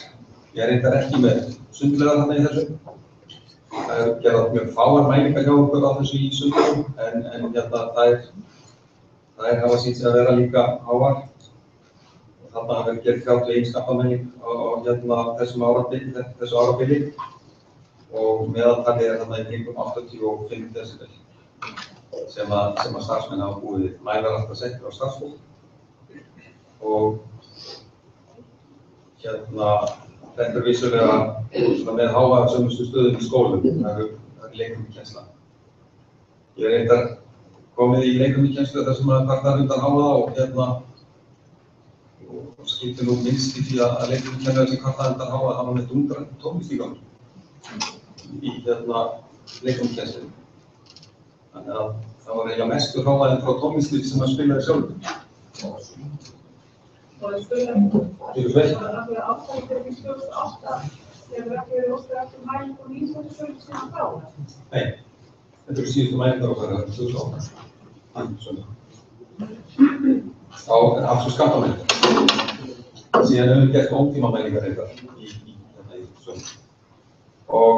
Ég reyndar ekki með sundlaugar þarna í þessu. Það er gerðar mjög fáar mælingar hjá okkur á þessu í sundlaugum, en þær hafa sýnt sig að vera líka háar. Þarna hafa verið gerð 31 skammtamæling á þessu árabili og meðaltalið er þarna í kringum 85 decibel sem að starfsmenn hafa búið við. Mælar alltaf settir á starfsfólk og þetta er vissulega með hávaðasömustu stöðum í skólum, það er leikrumikennsla. Ég er reyndar komið í leikrumikennslu þar sem maður kvartar undan hávaða og skipti nú minnst í því að leikrumikennari sem kvartar undan hávaða hafa með dundrandi tónlist í gangi í leikrumikennslu. Þannig að það var eiginlega mestur hávaðinn frá tónlisti sem maður spilaði sjálfur. Og það spila af því að ástæðið fyrir 2008 hefur ekki verið óskar eftir mælingu og nýsvöldasölu síðan þá. Nei, þetta eru síðustu mælingar okkar 2008. Á aftur skammtamælingar. Síðan höfum við gert ótímamælingar í sölu. Og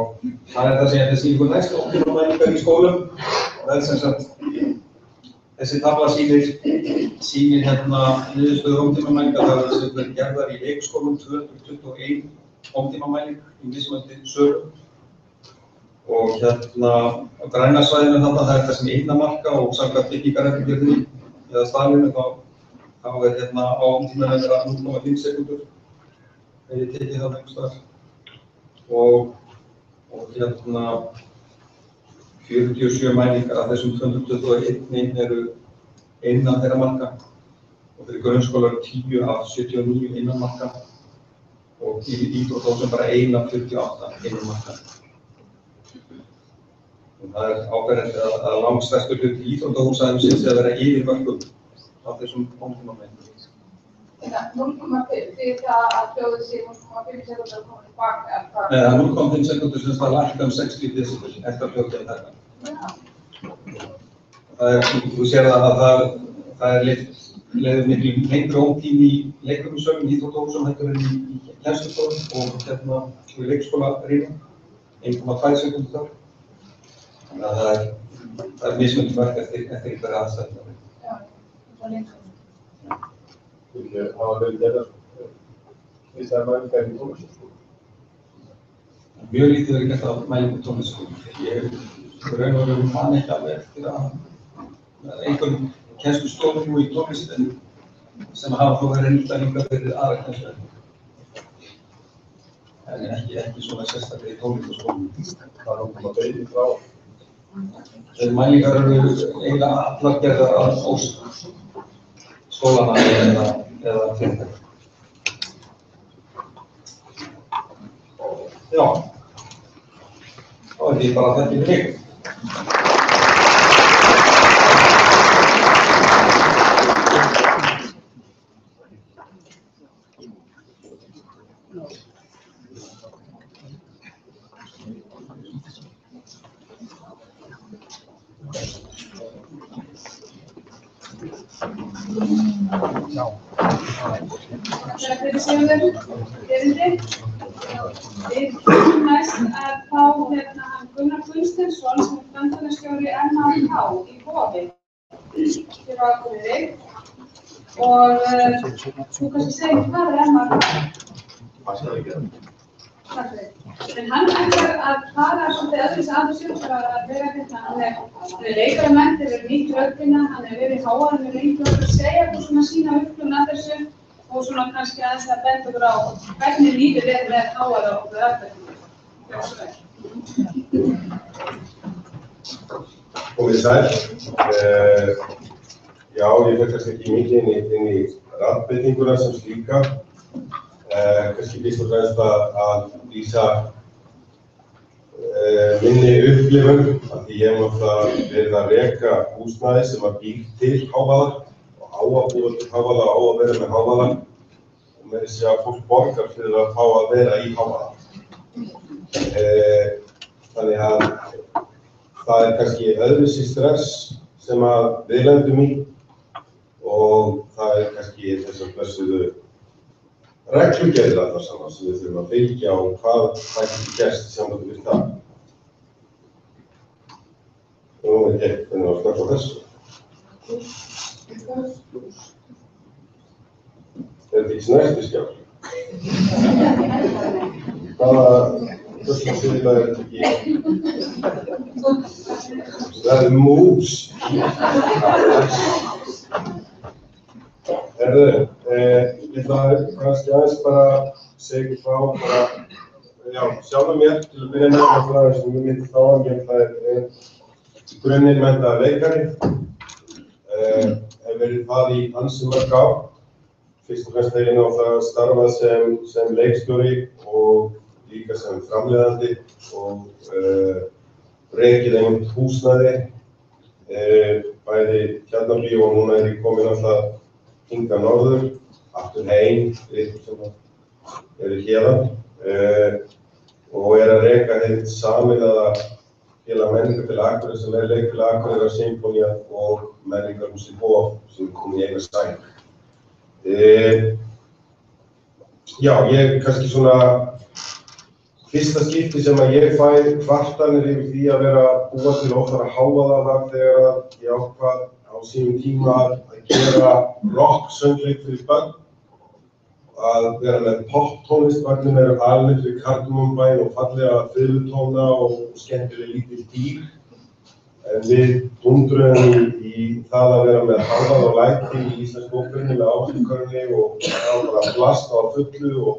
það er það sem þetta sýnir næst ótímamælingar í skólum. Og það er sem sagt þessi tafla sýnir niðurstöður ótímamælinga. Það er sem gerðar í leikskólum 221 ótímamæling í mismunandi sölum. Og á græna svæðinu þarna það er þessi einamarka og samkvæmt byggingarreglugerðinni eða staðlinu þá er á ótímamælinga vera 0,5 sekúndur ef ég tekið það einhvers staðar. Og 47 mælingar af þessum 221 eru innan þeirra marka og fyrir grunnskólar 10 af 79 innan marka og í íþróttahúsum bara 1 af 48 innan marka. Og það er áberandi að langstærstur hluti íþróttahúsa hefur sýnt sig að vera yfir mörkum af þessum ótímamælingum. 0,5 fyrir það að hljóðið sé 0,5 sekúndur að koma tilbaka? Nei, það er 0,5 sekúndur sem það lækka 60 decibel eftir að hljóðið er þetta. Þú sér að það leiðir miklu lengri ótími í leikrumisölum í íþróttahúsum heldur en í kennslustofum og í leikskólarýmum, 1,2 sekúndur þar. Þannig að það er mismunandi mörk eftir einhverja aðstæðum. Já, það er lengur. Hafa verið gerðar þessar mælingar í tónlistarskólum? Mjög lítið verið gert af mælingum í tónlistarskólum. Ég raun og veru man ekki alveg eftir að einhverjum kennslustofum í tónlist sem hafa þó verið nýttar líka fyrir aðra kennslu. En ekki svona sérstaklega í tónlistarskólum. Það er okkur að beina frá. Þeir mælingar eru eiginlega allar gerðar að ósk skólana eða fyrirtækja. Já, þá er því bara þetta í leikum. Takk fyrir Sigurður, erindi. Við kemum næst að fá Gunnar Gunnsteinsson sem er framkvæmdastjóri MAK í Hofi hér á Akureyri. Og þú kannski segir hvað er MAK? Hvað skal við gera? Takk fyrir. En hann ætlar að fara svolítið öðruvísi að þessu að vera hann er leikari menntir, hefur nýtt röddina, hann hefur verið í hávaðanum lengi og að segja okkur svona sína upplifun að þessu og svona kannski aðeins að benda okkur á hvernig lífið er með hávaða og röddina. Komið sæl. Já, ég fer kannski ekki mikið inn í rafbeitinguna sem slíka. Kannski fyrst og fremst að lýsa minni upplifun af því ég hef náttúrulega verið að reka húsnæði sem að býr til hávaða og á að búa til hávaða og á að vera með hávaða og með þess að fólk borgar fyrir að fá að vera í hávaða. Þannig að það er kannski öðruvísi stress sem að við lendum í og kannski þessar blessuðu reglugerðir allar saman sem við þurfum að fylgja og hvað það getur gerst sambandi við það. Nú veit ég hvernig að snakka á þessu. Þetta ekki næstu skjár? Hvaða síðan er þetta ekki? Það mús. Herðu, ég ætla kannski aðeins bara segja ykkur frá sjálfum mér til að byrja með það sem ég myndi þá að ég er grunninn menntaður leikari. Hef verið það í ansi mörg ár. Fyrst og fremst þegar ég náttúrulega starfað sem leikstjóri og líka sem framleiðandi og rekið einmitt húsnæði, bæði Tjarnarbíó og núna ég komin alltaf hingað norður, aftur heim, ykkur sem héðan og að reka heilt sameiginlega félag menningarfélag Akureyrar sem leikfélag Akureyrar Sinfónía og menningarhúsið Hof sem kom í eina sæng. Ég kannski svona fyrsta skipti sem að ég fæ kvartanir yfir því að vera búa til óþarfa hávaða var þegar ég ákvað á sínum tíma að gera rock-söngleik fyrir börn, að vera með pop-tónlist, börnin eru alveg fyrir Kardimonbæn og fallega fiðlutóna og skemmtileg lítil dýr. En við dundruðum í það að vera með harðað og læti í íslensku óperunni með áslugkörni og það var bara blast á fullu og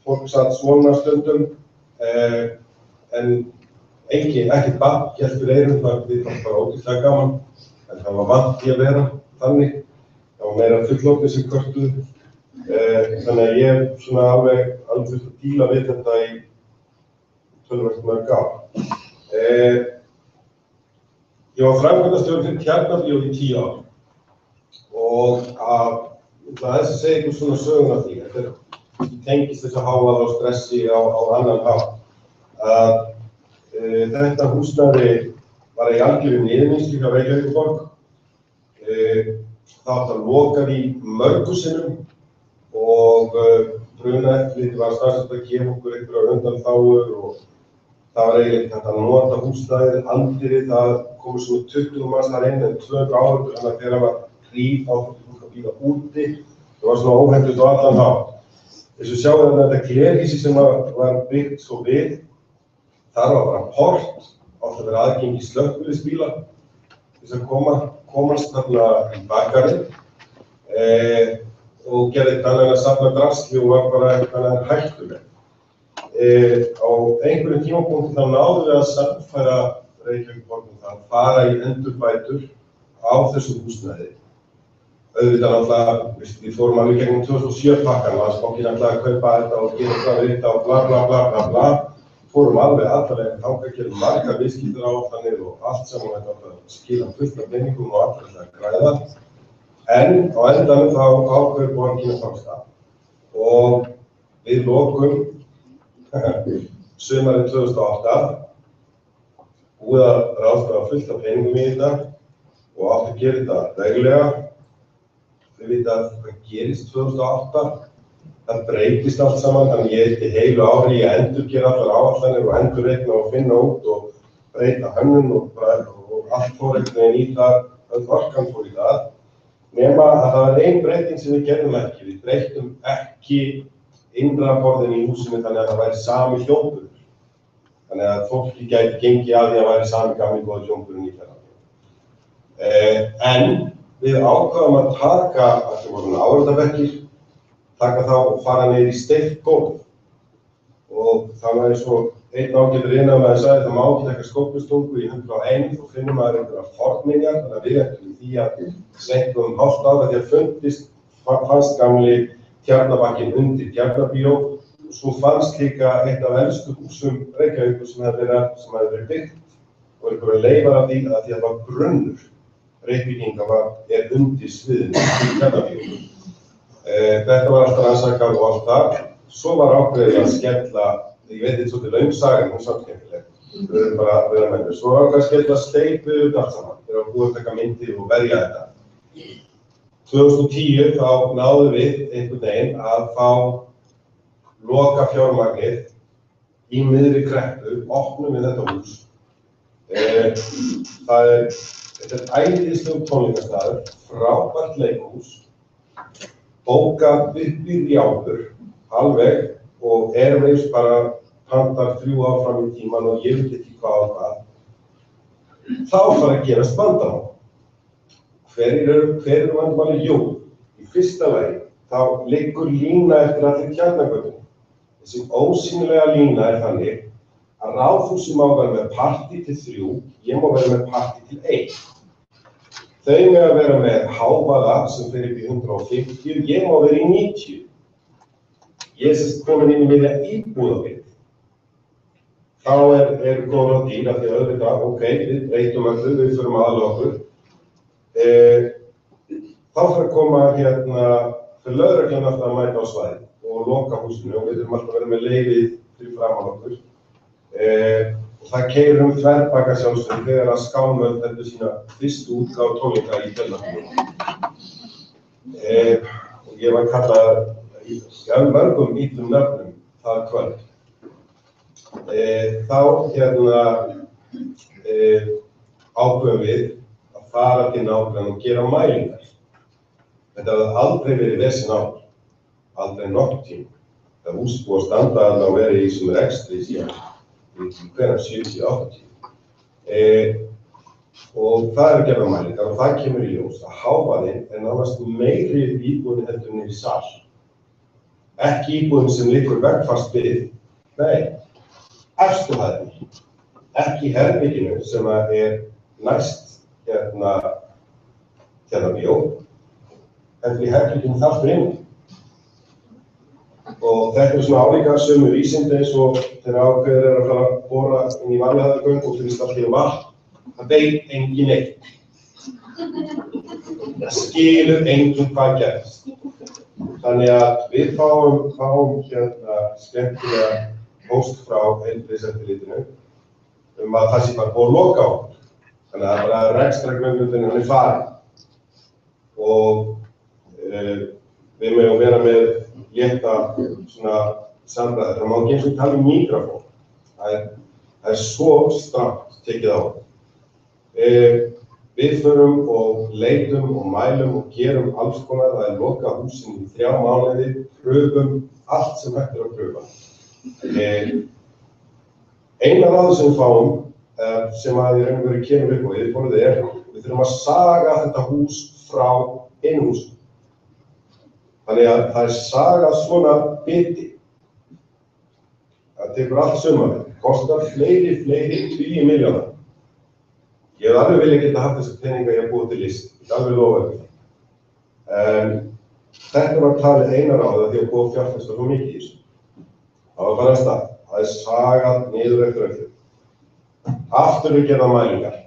fólk satt svona stundum. En ekkert babb hélt fyrir eyrum, það var bara ógeðslega gaman. En það var vant í að vera þannig. Það var meira fullorðnir sem kvörtuðu. Þannig að ég svona alveg þurfti að díla við þetta í töluvert mörg ár. Ég var framkvæmdastjóri fyrir Tjarnarbíó í 10 ár og aðeins að segja ykkur svona söguna því. Þetta tengist þessu hávaða og stressi á annan hátt. Þetta húsnæði var í algjörðu niðurníðslu hjá Reykjavíkurborg. Það átti að loka því mörgum sinnum og brunaeftirlitið var staðsett að gefa okkur einhverjar undanþágur og það var eiginlega hægt að nota húsnæðið, andirið, það komu svona 20 manns þar inn en 200 áhorfendur, þannig að þegar það var hríð þá þurfti fólk að bíða úti. Það var svona óhengt á allan hátt. Þess að sjá þetta glerhýsi sem var byggt svo við, þar var bara port, átti að vera aðgengi slökkviliðsbíla til þess að komast þarna í bakgarðinn og gerði þannig að safna drasli og var bara eitthvað hættuleg. Á einhverjum tímapunkti þá náðum við að sannfæra Reykjavíkurborg að fara í endurbætur á þessu húsnæði. Auðvitað náttúrulega, við fórum alveg gegnum 2007 pakkan, Landsbankinn ætlaði að kaupa þetta og gera það við þetta og bla bla bla bla bla. Fórum alveg allavega þangað, gerðum margar viðskiptaáætlanir og allt saman þetta að skila fullt af peningum og allt þetta að græða. En á endanum þá ákveður borgin að fangst það. Og við lokum sumarið 2008, búið að ráðstafa fullt af peningum í þetta og átti að gera þetta reglulega. Þið vita að hvað gerist 2008, það breytist allt saman, þannig ég eitti heilu ári í að endurgera allar áætlanir og endurreikna og finna út og breyta hönnun og allt fór einhvern veginn í það, öll orkan fór í það. Nema að það var ein breyting sem við gerðum ekki, við breyttum ekki innra borðin í húsinu þannig að það væri sami hljómburður. Þannig að fólki gæti gengið að því að væri sami gamli góði hljómburðurinn í Tjarnarbíó. En við ákváðum að taka, það voru áhorfendabekkir, taka þá og fara niður í steypt gólf. Og það var eins og einn ágætur iðnaðarmaður sagði það má ekki taka skóflustungu í 101 og finnum maður einhverjar fornminjar, þannig að við ætlum því að seint um hálft ár að því að fannst gamli Tjarnabakkinn undir Tjarnarbíó og svo fannst líka eitt af elstu húsum Reykjavíkur sem hefði verið byggt og einhverjar leifar af því að það var grunnur. Reykvíkinga er undir sviðinu í Tjarnarbíó. Þetta var alltaf rannsakað og allt það. Svo var ákveðið að skella, ég veit þetta svolítið löng saga en hún er samt skemmtileg. Við erum bara að vera með þau. Svo var ákveðið að skella steypu allt saman. Þeir hafa búið að taka myndir og verja þetta. 2010 þá náðum við einhvern veginn að fá loka fjármagnið í miðri kreppu, opnum við þetta hús. Þetta æðislegur tónleikastaður, frábært leikhús, bókað upp í rjáfur, alveg, og Airwaves bara pantar 3 ár fram í tíman og ég veit ekki hvað á það. Þá fara að gerast vandamál. Hver eru vandamáli? Jú, í fyrsta lagi, þá liggur lína eftir allir Tjarnargötunni. Þessi ósýnilega lína þannig að Ráðhúsið má vera með partí til 3, ég má vera með partí til 1. Þau mega vera með hávaða sem fer upp í 150, ég má vera í 90. Ég er komin inn í miðja íbúðarbyggð. Þá er góð á dýr af því að auðvitað, ok, við breytum öllu, við förum aðalega okkur. Þá þarf að koma fyrir lögreglan alltaf að mæta á svæðið og loka húsinu og við þurfum alltaf að vera með leyfið fyrir framan okkur. Og það keyrir þverbaka sjálfsögðu þegar að Skálmöld heldur sína fyrstu útgáfu tónleika í Tjarnarfirði. Og ég var kallað mörgum illum nöfnum það kvöld. Þá ákveðum við að fara til nágranna og gera mælingar. Þetta hafði aldrei verið vesen áður, aldrei nokkurn tíma. Það hús búið að standa að það verið í sem rekstri síðan, hvenær 70-80. Og það er að gera mælingar og það kemur í ljós að hávaðinn er nánast meiri íbúðin heldur niður í sal. Ekki íbúðin sem liggur veggfast við, nei, efstu hæðinni. Ekki herberginu sem er næst bjó, en því herberginu þar fyrir inni. Og þetta svona álíka sömu vísindi eins og þegar ákveður að fara að bora inn í Vaðlaheiðargöng og finnst allt í vatn, það veit enginn neitt. Það skilur enginn hvað gerst. Þannig að við fáum skemmtilega póst frá heilbrigðiseftirlitinu að það sé bara búið að loka á okkur. Þannig að það er rekstrargrundvöllurinn, hann er farinn. Og við megum vera með létta svona samræður. Það má ekki eins og tala um míkrafón. Það er svo strangt tekið á. Við förum og leitum og mælum og gerum alls konar. Það er lokað húsinu í 3 mánuði, pröfum allt sem hægt er að pröfa. Eina ráð sem við fáum, sem að í raun og veru kemur upp á yfirborðið við þurfum að saga þetta hús frá einu hús. Þannig að það er sagað svona biti. Það tekur allt sumarið, kostar fleiri 10 milljóna. Ég hef alveg viljað geta haft þessa peninga ég að búið til list, ég er alveg lofað því. Þetta var talið eina ráðið því að búið að fjárfesta svo mikið í þessu. Það var bara stað, það er sagað niður eftir öllu. Aftur við gerða mælingar.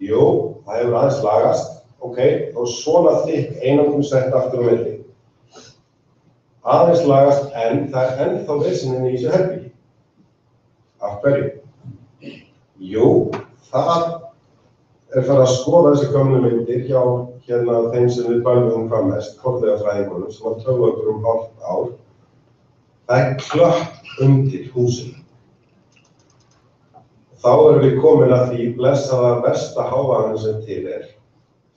Jú, það hefur aðeins lagast, ok, og svona þykk einangrunssett aftur á milli. Aðeins lagast en það er ennþá veseninn í þessu herbyggi. Af hverju? Jú, það er farið að skoða þessi gömlu myndir hjá þeim sem við bælum hvað mest, fornleifafræðingunum, sem var töfðu okkur hálft ár. Það er klöpp undir húsinu. Þá erum við komin að því blessaða versta hávaðanum sem til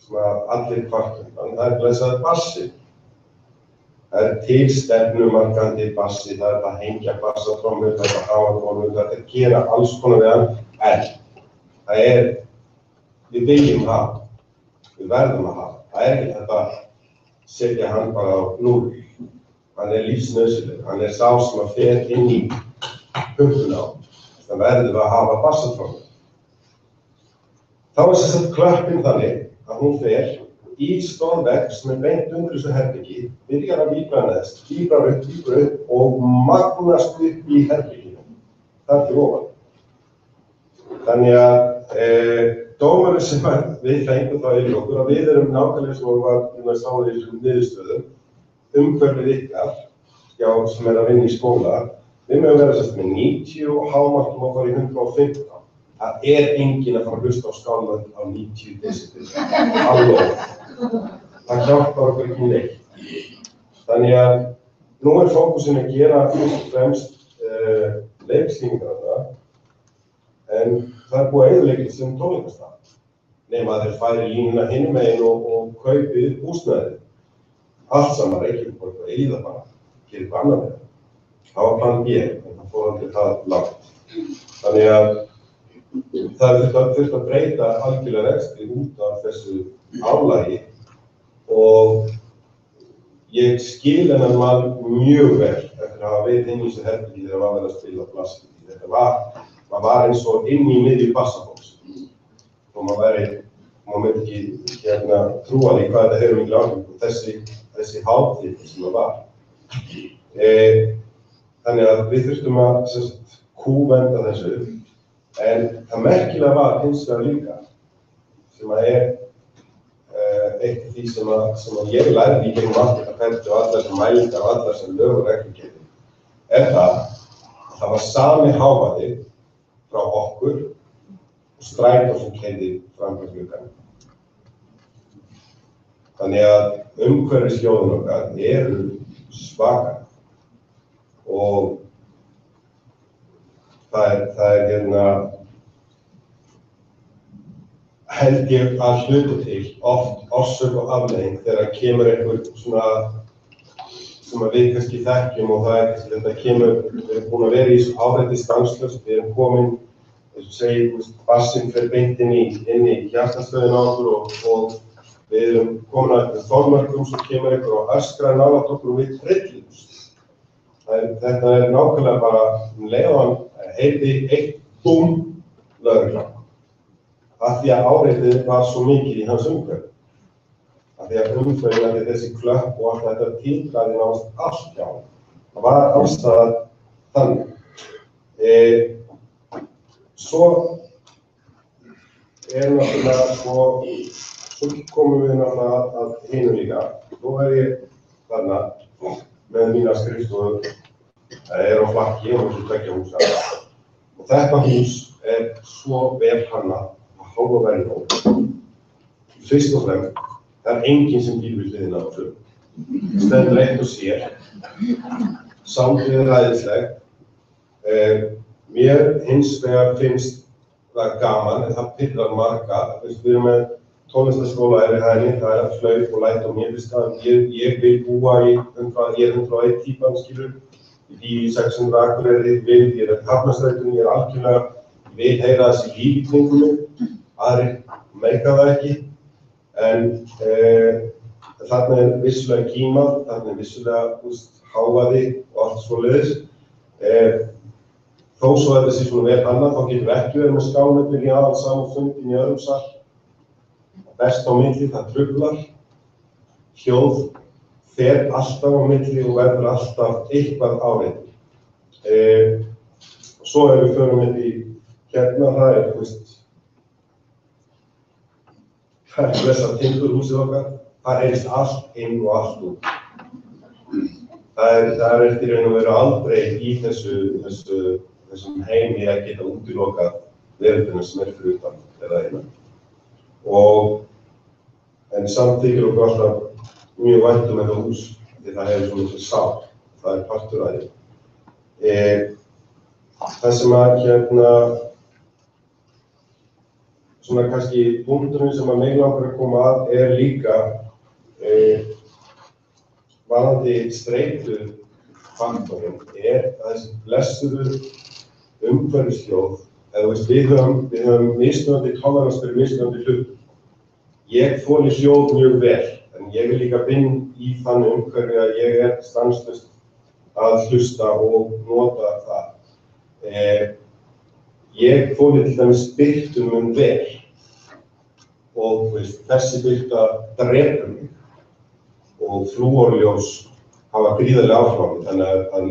sem að allir kvartum, þannig það er blessaður bassi. Það er til stefnumarkandi bassi, það er að hengja bassatrommur, það er að hafa trommur, það er að gera alls konar við hann, en það er, við viljum hafa, við verðum að hafa. Það er ekki þetta að setja hann bara á 0. Hann er lífsnauðsynlegur, hann er sá sem að fer inn í pumpuna á. Það verðum við að hafa bassatrommur. Þá er sem sagt klöppin þannig að hún fer í stórvegg sem er beint undir þessu herbyggi, byrjar að víbra neðst, víbrar upp og magnast upp í herbygginu. Það til ofan. Þannig að dómarinn sem við fengum þá yfir okkur að við erum nákvæmlega sem við varum að sáða í þessum niðurstöðum, umhverfið ykkar, sem að vinna í skóla, við mögum vera sérst með 90 og hámarkum og fara í 115. Það er enginn að fara að hlusta á Skálmöld á 90 decibel. Alveg. það hjálpar okkur ekki neitt. Þannig að nú fókusin að gera fyrst og fremst leiksýningarna, en það búið að eyðileggja sem tónleikastað. Nema að þeir færi línuna hinum megin og kaupið húsnæðið. Allt saman Reykjavíkurborg og eyða bara, gera eitthvað annað með það. Það var plan B, en það fór aldrei það langt. Þannig að það þurft að breyta algjörlega rekstri út af þessu álagi og ég skil hennan mann mjög vel eftir að hafa verið inn í þessu herbergi þegar maður verið að spila plastik. Þetta var eins og inn í miðju bassabóks. Og maður myndi ekki trúa því hvað þetta hefur miklu áhrif og þessi hátíð sem það var. Þannig að við þurftum að kúvenda þessu, en það merkilega var hins vegar líka, sem að eitt af því sem ég lærði í gegnum allt þetta ferli og allar sem mælingar og allar sem lög og reglugerðir, það var sami hávaði frá okkur og strætó sem keyrði fram hjá glugganum. Þannig að umhverfishljóðin okkar eru svakar og það er held ég að hluta til oft orsök og afleiðing þegar kemur einhver svona sem að við kannski þekkjum og það kannski þetta kemur, við erum búin að vera í þessu áreiti stanslaust, við erum komin, eins og segi, bassinn fer beint inn í hjartastöðina á okkur og við erum komin að þetta þormörkum sem kemur einhver og öskrar nálægt okkur og við trillumst. Þetta er nákvæmlega bara leiðan heiti eitt búm lögreglan. Af því að áreitið var svo mikið í hans umhverfi. Af því að umhverfið þessi klöpp og allt þetta tilklæði náðast allt hjá. Það var ástæðað þannig. Svo náttúrulega svo komum við náttúrulega að hinu líka. Nú ég þarna með mína skrifstofu, það á flakki og þessu tveggja húsa. Og þetta hús svo vel hannað að hálfa verið nóg. Fyrst og fremst, það enginn sem býr við hliðina á þessu. Stendur eitt og sér. Sándið ræðisleg. Mér hins vegar finnst það gaman, en það pirrar marga. Við erum með tónlistarskóla við hæðinni, það að flaut og læt og mér finnst það. Ég vil búa ég er 101 típan, skilur. Í 600 Akureyri, ég er Hafnarstrætinu, ég er algjörlega, ég vil heyra þessi líf í kringum mig, aðrir meika það ekki, en þarna er vissulega kímað, þarna er vissulega hávaði og allt svoleiðis. Þó svo að þessi svona vel hannað, þá getum við ekki verið með skánefnir í aðalsamfundin í öðrum sal. Best á milli, það truflar, hljóð fer alltaf á milli og verður alltaf eitthvað áreiti. Svo við förum við í hérna, það er þessar timburhúsið okkar, það heyrist allt inn og allt út. Það er eftir raun og veru aldrei í þessum heimi að geta útilokað veröldina sem fyrir utan eða innan. En samt þykir okkur alltaf mjög vænt þetta hús, því það hefur svo mikið sál, það er partur af því. Það sem að svona kannski punkturinn sem að mig langar að koma að líka varðandi streitufaktorinn að þessi blessuðu umhverfishljóð, við höfum mismunandi tolerans fyrir mismunandi hlut. Ég þoli hljóð mjög vel, en ég vil líka vinna í þannig umhverfi að ég er stanslaust að hlusta og nota það. Ég þoli til dæmis birtu mun vel og þessi birta drepur mig og flúorljós hafa gríðarlega áhrif á mig, þannig að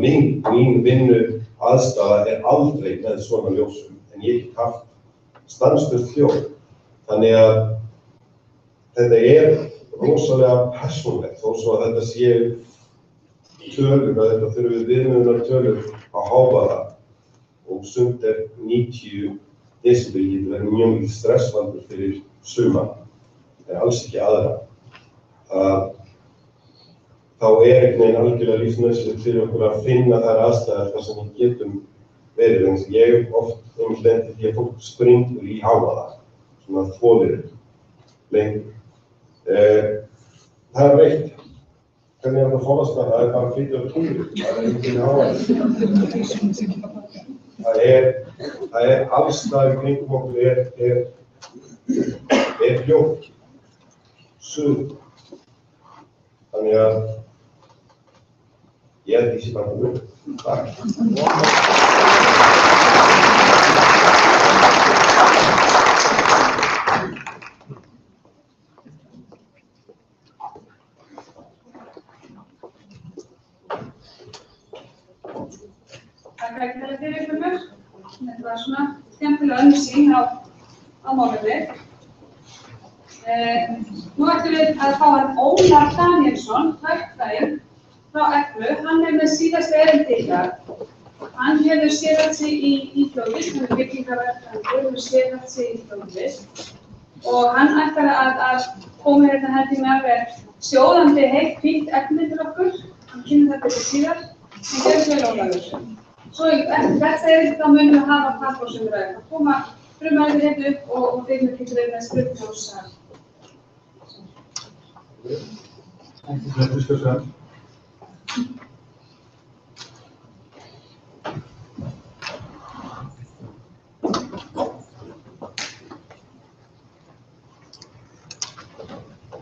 mín vinnu aðstaða er aldrei með svona ljósum, en ég hef haft stanslaust hljóð. Þannig að þetta er rosalega persónulegt, þó svo að þetta séu tölur, að þetta þurfi viðmiðunartölur á hávaða og sumt 90 decibel getur verið mjög mikið stressvaldur fyrir suma, en alls ekki aðra. að þá einhvern veginn algjörlega lífsnauðsynlegt fyrir okkur að finna þær aðstæður þar sem við getum verið. Eins og ég hef oft lendi því að fólk springur í hávaða, svona þolir lengur. Það veitt. Hvernig það forðast það? Það bara að flytja á túnir. Það engin hávaði. Það alls staðar kringum okkur hljóð, suð. Þannig að ég held því sé bara búið. Takk. Takk fyrir Guðmundur. Þetta var svona skemmtileg önnur sýn á málefnið. Nú ætlum við að fá hann Ólaf Danielsson, verkfræðing frá Eglu. Hann með síðasta erindi í dag. Hann hefur sérhæft sig í hljóðlist, hann byggingarverkfræðingur, hefur sérhæft sig í hljóðlist. Og hann ætlar að koma hérna held ég með alveg sjóðandi heitt hvítt efni til okkur. Hann kynir þetta til síðar, en gerur svo vel Ólafur. Svo eftir þetta erindi þá munum við hafa pallborðsumræður. Það koma frumæður hérna upp og þeim getur við með skrifstofsal. Thank you for the discussion.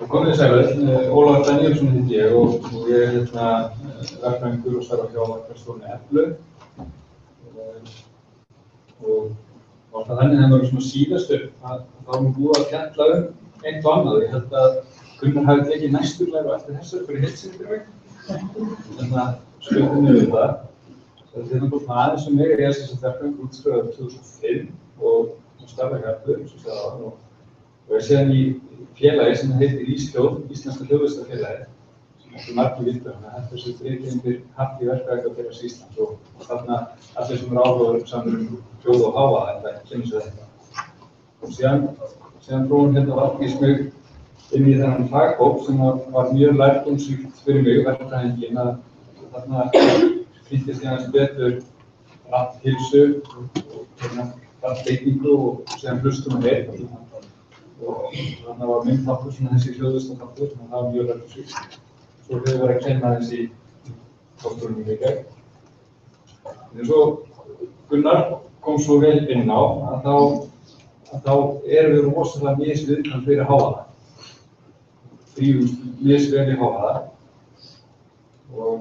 Komið sæl, Ólafur Danielsson heiti ég og ég verkfræðingur og starfa hjá verkfræðistofunni Eglu. Og var það þannig að það var svona síðastur að þá erum við búið að fjalla eitt og annað. Ég held að Gunnar hafi tekið næsturlega eftir þessu fyrir heilsinni fyrir mig. Þannig að skuldum við það. Þetta er náttúrulega aðeins sem ég er sem verkfræðingur útskrifaður 2005 og starfa hjá Eglu, eins og segja það. Og ég sé hann í félagi sem heitir Íshljóð, Íslenska hljóðlistafélagið, sem ekki margir vildu, þannig að þetta er svo þriðjundir haft í verkfræðingafélags Íslands og þarna allir sem áhugaður samur hljóð og hávaða, þetta kemur sér þetta. Og síðan prófum hérna vargis mig inn í þennan faghóp sem var mjög lærdómsríkt fyrir mig, verkfræðinginn, að þarna kynntist ég aðeins betur rafnheilsu og rafnbeitingu og síðan hlustum og heyrn. Og þannig var minn þáttur svona þessi hljóðlistaþáttur, þannig að það var mjög lærdómsríkt. Svo hefur verið að kenna þessi þátturinn í gegn. En svo Gunnar kom svo vel inn á að þá erum við rosalega misviðkvæm fyrir hávaða. Þrífumst misvel í hávaða. Og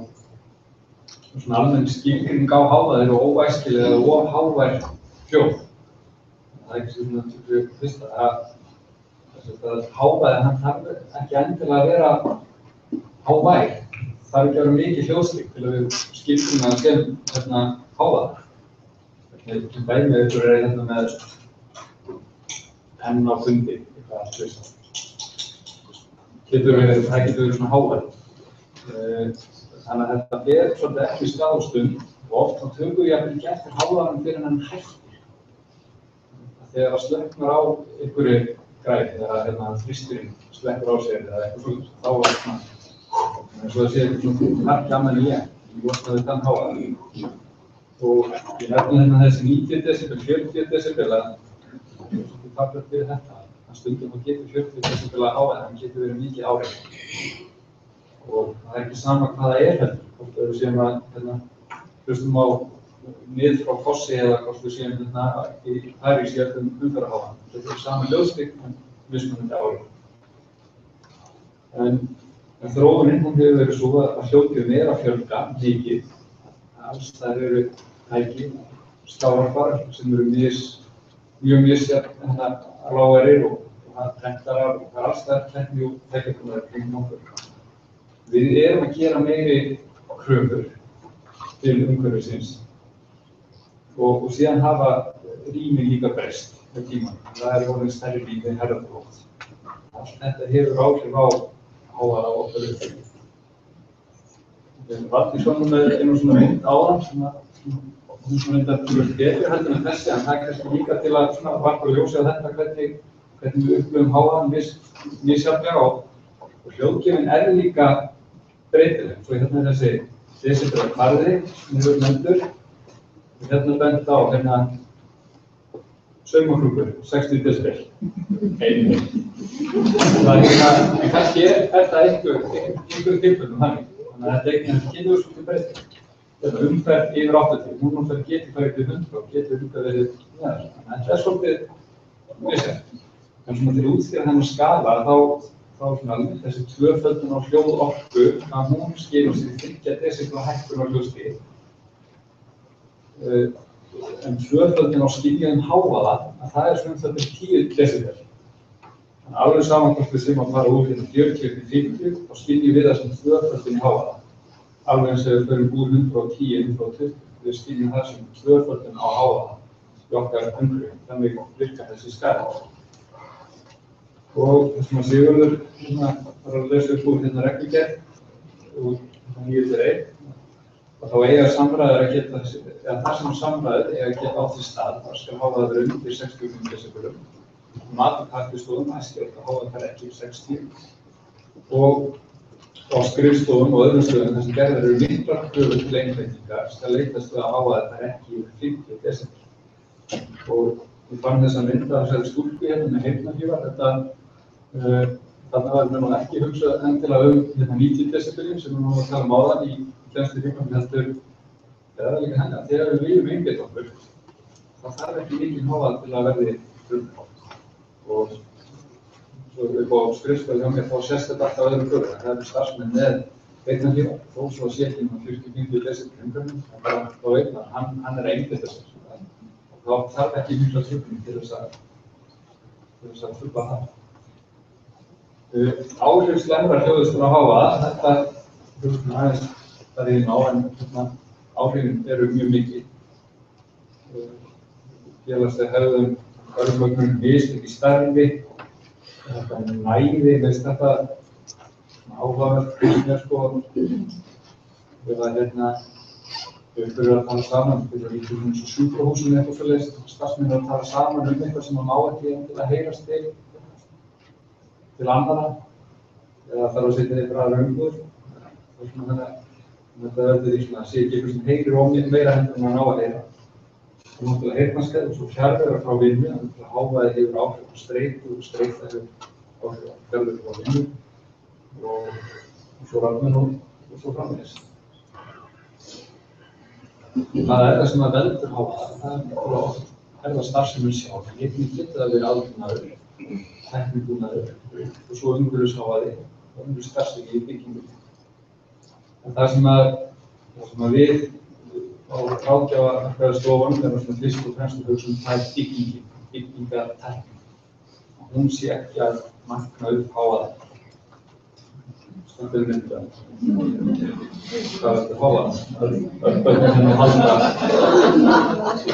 svona almenn skilgreining á hávaða eru óæskileg eða of hávær hljóð. Það er ekki svona fyrsta að hávaði hann þarf ekki endilega að vera hávær. Það þarf ekki að vera mikið hljóðstig til að við skilgreina það sem hávaða. Sem dæmi ykkur hérna með penn á fundi, eitthvað slíkt. Það getur verið svona hávær. Þannig að þetta er svolítið ekki skadastund og oft þá tökum við jafnvel ekki eftir hávaðanum fyrir hann hættir. Þegar það slökknar á einhverju græði, þegar þrýsturinn slekkur á sér eða eitthvað svona, þá er það svona eins og það sé eitthvað svona harkjaman í ég losnaði þann hávaða. Og ég nefni hérna þessi 90 decibel, 40 decibel að það takk fyrir þetta. Stundum þá getur 40 decibel að hávaða, það getur verið mikið áhrif. Og það er ekki sama hvað það er heldur, hvort við séum að hlustum á niður frá fossi eða hvort við séum í París í öllum umferðarhávaðanum. Þetta er sama hljóðstig en mismunandi áhrif. En þróunin hefur verið svo að hljóðgjöfum er að fjölga mikið. Alls þær eru tæki, skáarfar sem eru mjög misjafn lágarir og tentarar og það er alls þær tækni og tækjakonar kringum okkur. Við erum að gera meiri kröfur til umhverfisins og síðan hafa rými líka breyst með tímanum. Það er orðin stærri rými en herðarbrot. Allt þetta hefur áhrif á hávaða og okkar uppbyggingu. Við erum svona með einu svona mynd áðan sem hún svona myndar betur heldur en þessi, en það er kannski líka til að varpa ljósi á þetta hvernig við upplifum hávaðann misjafnlega og Og hljóðgjöfin líka breytileg. Svo hérna þessi desibel kvarði sem hefur nefndur. Og hérna bent á saumaklúkur, 60 desibel. Einu. En kannski það einhver tilfellum þannig. Þannig að þetta getur svolítið breytileg. Þetta umferð yfir 80, núna getur farið til 100 og getur líka verið neðar. Þannig að þetta svolítið misjafnt. En svona til að útskýra þennan skala þá þessi tvöföldun á hljóðorku að hún skilur sig 30 desibel hækkun á hljóðstigi. En tvöföldun á skynjaðum hávaða að það svona 10 desibel. Þannig alveg saman hvort við sem að fara úr 40 til 50 og skynjum við það sem tvöföldun í hávaða. Alveg eins og við förum úr 110, 120, við skynjum það sem tvöföldun á hávaða í okkar umhverfi. Þannig virkar þessi skala. Og þessum að Sigurður var að lesa upp úr reglugerð úr 9-1 og þá eiga samræður að geta, eða það sem samræður eiga að geta á því stað, það skal hafa það verið undir 65 decibelum. Matarkaffistofum æskilegt að hafa það ekki 60 og á skrifstofum og öðrum stöðum þar sem gerðar eru miklar kröfur til einbeitingar skal leitast við að hafa þetta ekki yfir 50 decibel. Og ég fann þessa mynd af þessari stúlku hérna með heyrnarhlífar. Þarna var mér nú ekki hugsað endilega 90 decibelin sem við nú að tala áðan í kennslu þingum heldur eða líka henni að þegar við viljum einbeita okkur þá þarf ekki mikið hávaði til að verði truflun. Og svo upp á skrifstofu hjá mér þá sést þetta alltaf öðrum kröfur. Það eru starfsmenn með heyrnarhlífar þó svo að sé ekki 40-50 decibel umhverfum en þá veit maður hann að einbeita sér. Þá þarf ekki mikla truflun til þess að trufla það. Áhrif slæmrar hljóðustunar á hávaða, þetta aðeins þar inn á en áhrifin eru mjög mikil. Félagsleg hegðun, örflögnum, mistök í starfi, þetta næði, veist þetta áhugavert sem eða við fyrir að tala saman, fyrir í sjúkrahúsinu eitthvað svoleiðis, starfsmenn að tala saman eitthvað sem má ekki endilega heyrast til annarra eða þarf að setja eitthvað röngur. Þannig að þetta verður því að sé ekki eitthvað sem heyrir meira heldur en að ná að heyra. Það er náttúrulega heyrnarskæð og svo fjarverar frá vinnu, þannig að hávaði hefur áhrif á streitu og streita hefur áhrif á fjarverar frá vinnu og svo rafmenn og svo framvegis. Það er það sem að veldur hávaða, það er það starfsemin sjálf. Einnig getur það verið aðbúnaður, tæknibúnaður og svo umhverfishávaði og umhverfisstarfsemi í byggingum. En það sem að við á ráðgjafarstofan erum svona fyrst og fremst að hugsa það byggingatækni. Hún sé ekki að magna upp hávaða. Þetta mynda. Hvað er þetta hávaða? Börnum sem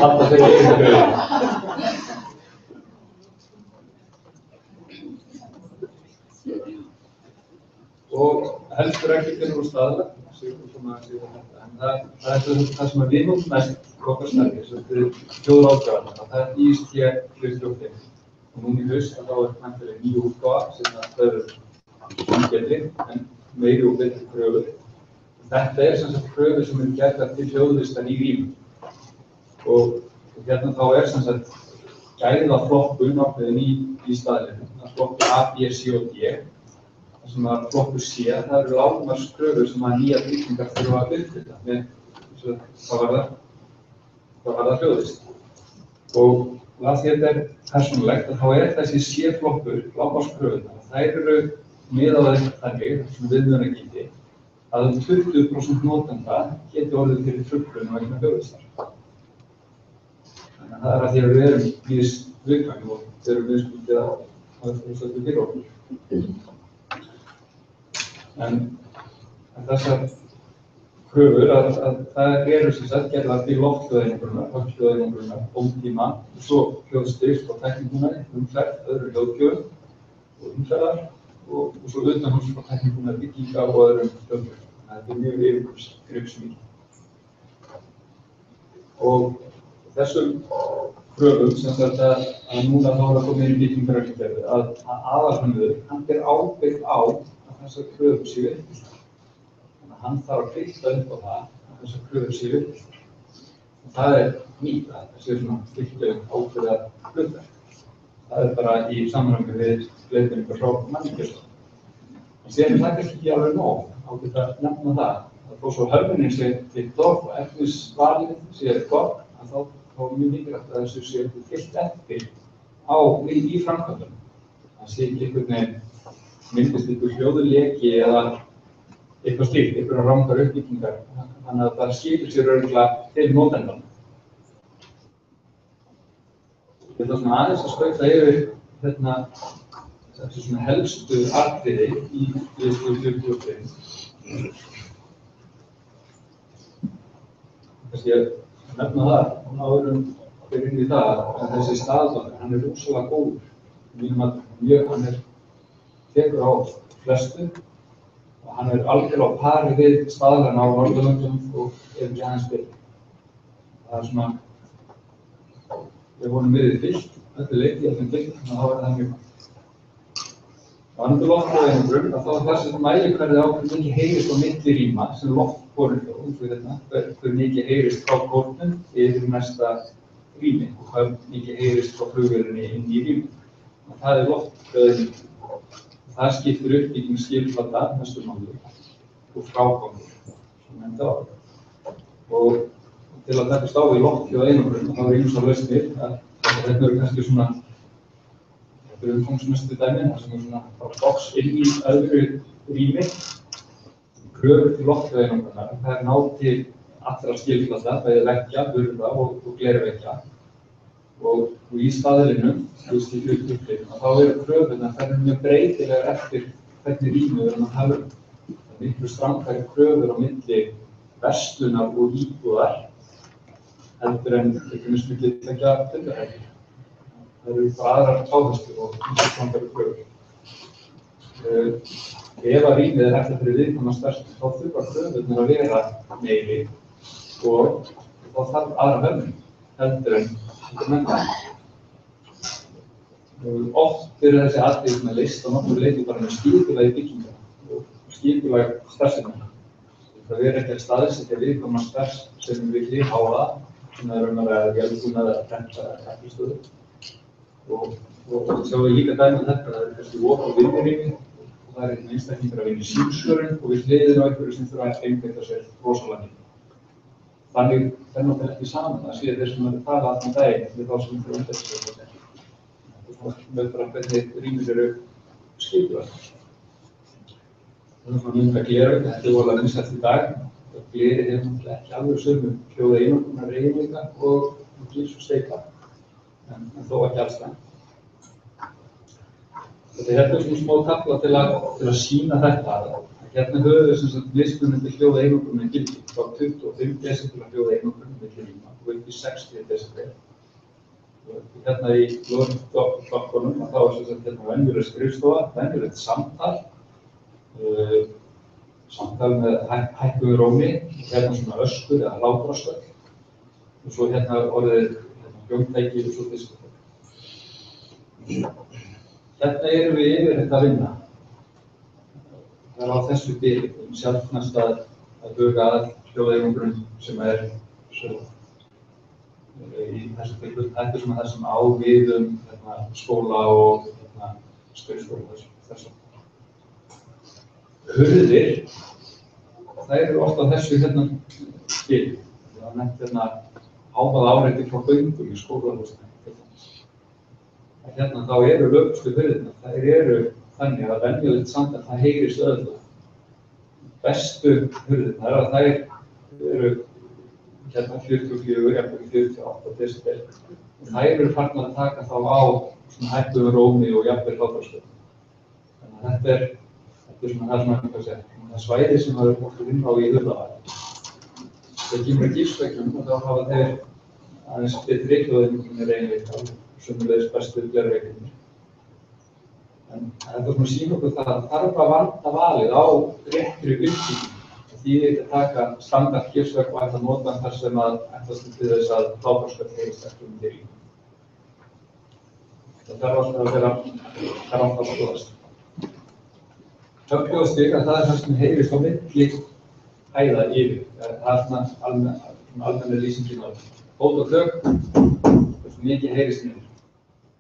halda þeirra einu gröðu. Og helstu reglur úr staðla, en það er það sem við notum mest okkar starfi, þetta er hljóðráðgjafar, það er IST-335 og núna í haust þá er mæntilega nýju útgáfa sem það eru samgerðir en meiri og betri kröfur. Þetta er sem sagt kröfur sem eru gerðar til hljóðlistan í rýmum og hérna þá er sem sagt gæðaflokkun ákveðin í staðlinum, flokkur A, B, C og D. Það sem að flokkur C, það eru lágmarkskröfur sem að nýjar byggingar þurfa að uppfylla með hvað var það hljóðlist. Og að því þetta er persónulegt að þá er þessi C-flokkur lágmarkskröfurnar. Þær eru miðaðar þannig, sem viðmiðunargildi, að 20% notenda geti orðið fyrir truflun vegna hljóðlistar. Þannig að það er að því að við erum viðkvæmum og við erum viðskildið að það er fyrir okkur. En þessar kröfur að það eru sem sagt gerðar til lofthljóðeinangrunar, högghljóðeinangrunar, ómtíma, og svo hljóðstyrks og tæknibúnaði, umferð, öðru hljóðgjöfum og umferðar og svo utanhús frá tæknibúnaði bygginga og öðrum hljóðgjöfum. Þetta er mjög yfirgripsmikið. Og þessum kröfum sem sagt að núna þá er að koma inn í byggingarreglugerð að aðalhönnuður, hann ber ábyrgð á að þessar kröfur séu uppfylltar. Þannig að hann þarf að kvitta upp á það að þessar kröfur séu uppfylltar. Og það nýtt að það séu svona fylgja ákveðar hlutverk. Það bara í samræmi við leiðbeiningar frá Mannréttindastofnun. En síðan það kannski ekki alveg nóg ágætt að nefna það að þó svo hörmunin sé gott og efnisvalið sé gott, að þá er mjög mikilvægt að þessu sé fylgt eftir í framkvæmdunum. Það sé ekki einhvern veginn myndist einhver hljóðuleki eða eitthvað slíkt, einhverjar rangar uppbyggingar, þannig að það skipur sér örugglega til notendanna. Ég ætla svona aðeins að skauta yfir þessi svona helstu atriði í Niðurstöðu 43. Kannski að nefna það, áðurum fyrir inn í það að þessi staðlangur, hann rosalega góður. Mínum að hann tekur á flestu og hann algjörlega á pari við staðlana á Norðurlöndum og ekki aðeins fyrir. Það svona, við vonum við fyllt, öllu leiti fyllt, þannig að það mjög gott. Varðandi loftborðeinangrun, þá þessi mælikvarði á hversu mikið heyrist á milli rýma sem loftborðeinangrun, hversu mikið heyrist frá kórnum yfir næsta rými og hversu mikið heyrist frá flugvélinni inn í rýmið. Það loftborðeinangrun. Það skiptir uppbygging skipulagða mestu máli og frágangur, sem nefndi áður. Og til að takast á við loftborðeinangrun, þá ýmsar lausnir að þetta kannski svona umfangsmestu dæmin, þar sem svona box inn í öðru rými, kröfur til loftborðeinangrunar, það ná til allra skipulagða, bæði veggja, hurða og glerveggja. Og í staðlinum, í hlutum, þá kröfurnar, það mjög breytilegar eftir hvernig rými við erum að hafa. Það miklu strangari kröfur á milli verslunar og íbúðar, heldur en milli tveggja fundarherbergja. Það eru bara aðrar áherslur og miklu strangari kröfur. Ef að rýmið eftir fyrir viðkvæma stærst, þá þurfa kröfurnar að vera meiri og þá þarf aðra hönnun, heldur en oft eru þessi atriði leyst á nokkur leyti bara með skipulagi byggingar og skipulagi starfseminnar. Það ekki að staðsetja viðkvæma starfs sem við hafa, sem er vélbúnað eða prenta eða tæknistöðu. Og sjáum við líka dæmi þetta, það kannski opið á vinnurými og það einstaklingar að vinna í símsvörun og við hliðin á einhverju sem þurfa að einbeita sér rosalega mikið. Þannig náttúrulega ekki saman að séu þeir sem eru að tala allan daginn við þá sem fyrir umhverfis og þetta. Með bara hvernig rýmið eru skipulagðar. Það svona mynd að gleraug, þetta vorulega vinsælt í dag. Glerið náttúrulega ekki alveg sömu hljóðeinangrunar eiginleika og gils og steika, en þó ekki alls það. Þetta svona smá tafla til að sýna þetta. Hérna höfum við mismunandi til hljóðeinangrunar gildi frá 25 desibel hljóðeinangrunar milli rýma og upp í 60 desibel. Hérna í loftflokkunum þá hérna venjuleg skrifstofa, venjulegt samtal, samtal með hækkuðu rómi, hérna svona öskur eða hlátrasköll og svo hérna orðið hljómtæki og svo diskotæki. Hérna erum við yfir þetta að vinna. Það á þessu bili, sjálfnast að huga að hljóðeinangrun sem í þessu tilfelli, þetta svona það sem á við skóla og skrifstofu þessum. Hurðir, það eru oft á þessu bili. Það var nefnt hávaða áreiti frá göngum í skólahúsinu. Hérna þá eru lögustu hurðirnar, þær eru þannig að venjulegt samtal, það heyrist öðru. Bestu hurðirnar að þær eru hérna 44, jafnvel 48 desibel. Þær eru farnar að taka þá á svona hækkuðu rómi og jafnvel hlátrasköll. Þannig að þetta er það svæði sem það eru oft að vinna á í hurðavæði. Þegar kemur að gifsveggjum og þá hafa þeir aðeins betri hljóðeinangrunar eiginleika og sömuleiðis bestu glerveggjum. En þetta svona sýna okkur það að það þarf að vanda valið á réttri uppbyggingu. Það þýðir ekki að taka standard gifsvegg og ætla að nota hann þar sem að ætlast til þess að hlátrasköll heyrist ekki undir í. Það þarf alltaf að vera að skoðast. Högghljóðstig, það það sem heyrist á milli hæða yfir. Það svona almenna lýsingin á því. Fót og tök, hversu mikið heyrist niður.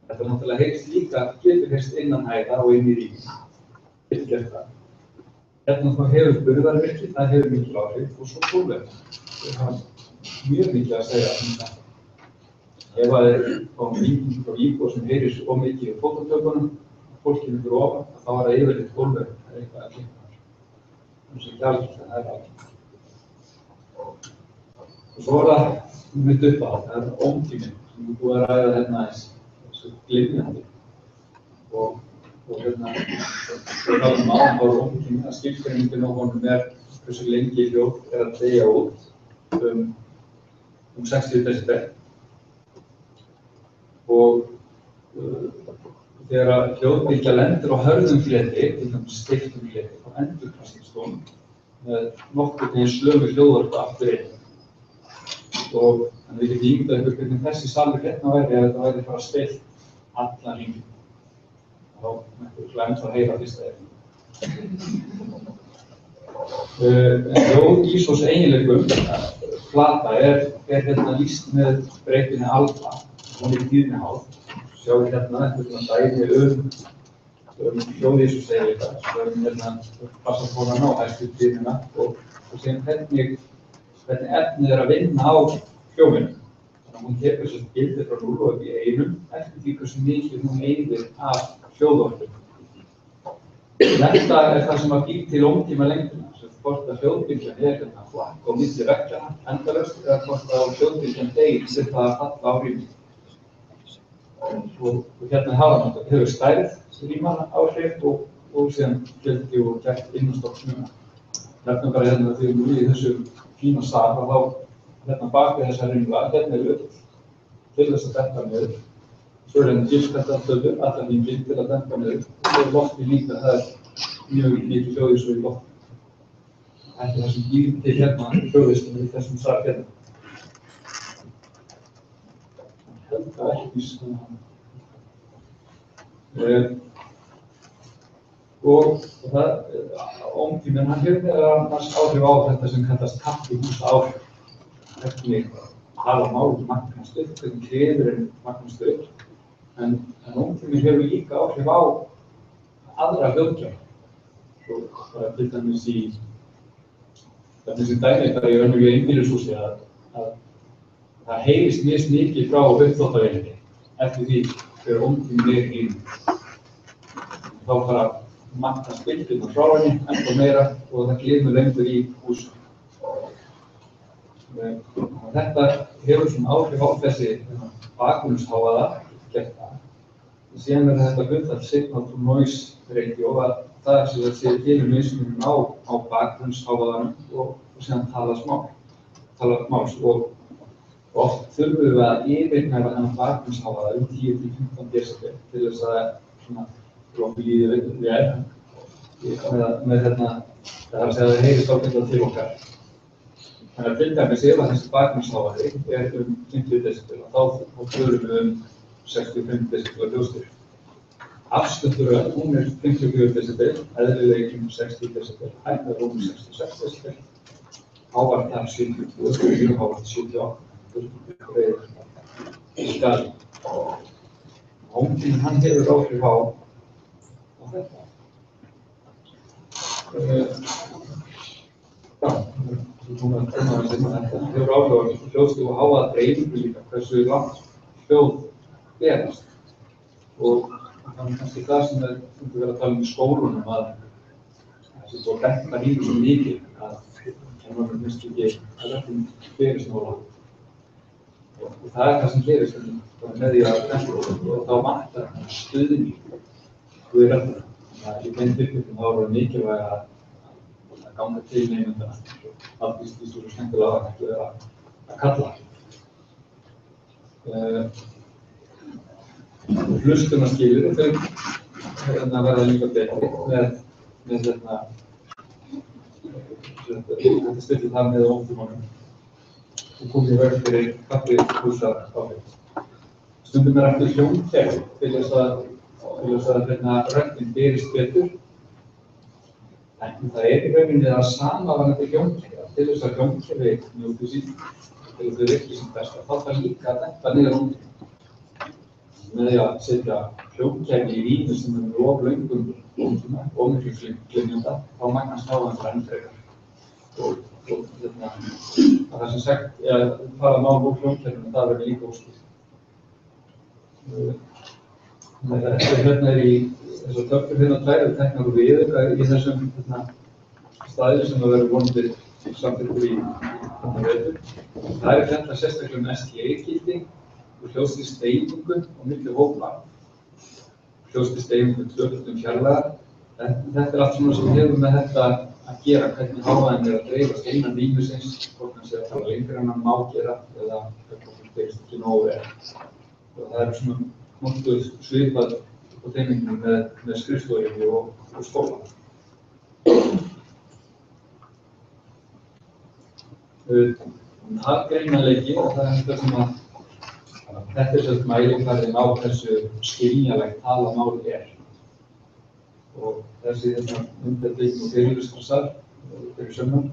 Þetta náttúrulega heyrist líka, getur heyrist innan hæða og inn í ríkinn. Getur gert það. Hérna þá hefur burðarvirki, það hefur mikil áhrif og svo gólfið. Það er mjög mikið að segja um þetta. Ef það hringing frá íbúa sem heyrir of mikið í fótatökunum, fólkinu fyrir ofan, þá það yfirleitt gólfið. Það eitthvað að kynna. Það ekki alveg, það alveg. Og svo það mitt upp á, það ómtíminn sem við búum að ræða hérna aðeins, þessu glimjandi. Og hérna, við talum áðan á ómtíminn að skilgreiningin á honum hversu lengi hljóð að deyja út 60 decibel. Og þegar hljóðbylgja lendir á hörðum fleti, til dæmis steyptum fleti, þá endurkastast hún með nokkurn veginn slömu hljóðvarpa aftur inn. Og þannig við getum ímyndað ykkur hvernig þessi salur hérna væri ef þetta væri bara stillt allan hringinn. Þá mættum við ennþá heyra fyrsta efni. Hljóð í svo eiginleikum plata er hérna lýst með breytinni alfa. Hún er tíðniháð. Sjáum hérna einhvern dæmi hljóð í svo eiginleika. Svo hérna passafónan á hæstu tíðnina og síðan hvernig efnið er að vinna á hljóminu. Þannig að hún tekur þessi bildir frá 0 og upp í 1 eftir því hversu mikið hún eyðir af hljóðorku. Þetta er það sem að býr til ómtíma lengdina. Hvort að hljóðbylgjan hérna flakk á milli veggjanna endalaust eða hvort að hljóðbylgjan deyr sem það að falla á rýmið. Og hérna hafa náttúrulega hefur stærð rýmanna áhrif og síðan fjöldi og gert innanstokksmuna. Nefnum bara hérna þegar við erum í þessu fína sal og þá hérna bak við þessa ringla, hérna er öll til þess að dempa niður. Svo er hérna gilskattartöður, allar hringir til að dempa niður og svo er lofti líka, það er mjög mikið hljóðis og í lofti. Þetta er það sem býr til hérna hljóðistum í þessum sal hérna. Þetta er ekki svona. Og það, ómtíminn, hann hefur annars áhrif á þetta sem kallast kaffihúsa áhrif. Hvernig tala mál magnast upp, hvernig klefurinn magnast upp. En ómtíminn hefur líka áhrif á aðra hljóðgjafa. Svo það til dæmis í þessi dæmi bara í önnulegu einbýlishúsi að það heyrist mjög mikið frá uppþvottavélinni eftir því þegar ómtíminn er í rýminu. Þá fara magnast bylgjurnar frá henni ennþá meira og það glymur lengur í húsinu. Þetta hefur svona áhrif á þessi bakgrunnshávaða gert það. Síðan er þetta hlutfall signal to noise ratio að það er sem það sé til mismunum á bakgrunnshávaðanum og síðan talamáls og oft þurfum við að yfirgnæfa þennan bakgrunnshávaða 10–15 decibel til þess að svona okkur líði vel með hérna, það er að segja að það heyrist ákveðlega til okkar. Þannig að til dæmis ef að þessi bakgrunnshávaði er 50 decibel og þá förum við 65 decibel hljóðstyrk. Afslátturöð, hún er 54 decibel, eðlilegin 60 decibel, hægðar hún 66 decibel, hávært þar 72, hávært 78, breiður skali. Ómtíminn, hann hefur áhrif á þetta. Þetta hefur áhrif á hljóðstig og hávaða dreifingu líka, hversu langt hljóð berast. Og það er kannski það sem við verðum að tala um í skólunum að þessi svo dempa rýmur svo mikið að það minnst ekki að verðum fyrirsnóla. Og það er það sem gerist með því að dempa og þá vantar stuðning við röddina. Þannig að í þeim tilfellum þá er það mikilvæg að ganga til nemendana. Alltist í svo skemmtilega að ekki vera að kalla. Hlustunarskilur og þau verða líka betri með þetta stillir það með ómtímanum og komið í veg fyrir kaffihúsa áhrif. Stundum er eftir hljómkerfi til þess að röddin berist betur En það í rauninni það sama varðandi hljómkerfi. Til þess að hljómkerfi njóti sín, til þess að þau virki sem best, þá þarf líka að dempa niður ómtíma. Með því að setja hljómkerfi í rými sem er of löngum ómtíma, ómiklu glymjanda, þá magnast hávaðinn enn frekar. Og það sem sagt er að fara að ná úr hljómkerfinu, það verður líka óskýrt. Hérna er í þessar töflur hérna tvær teknar úr viðauka í þessum staðir sem það verður vonandi samþykkur í vetur. Það er fjallað sérstaklega um STA-gildi og hljóðstýrð steyfingu á milli hópa. Hljóðstýrð steyfingu tvöföldum fjarlægðar. Þetta er allt svona sem hefur með þetta að gera, hvernig hávaðinn er að dreifast innan rýmisins, hvort hann sé að fara lengra en hann má gera eða hvort hann dreifast ekki nógu vel. Og það er svona nokkuð svipað á teiminginu með skrifstofurými og skóla. Talgreinanleiki, og það er þetta sem að þetta er svolítið mælikvarðinn á hversu skiljanlegt talamál er. Og þessi undirbygging og fyrirlestra fyrir sömman.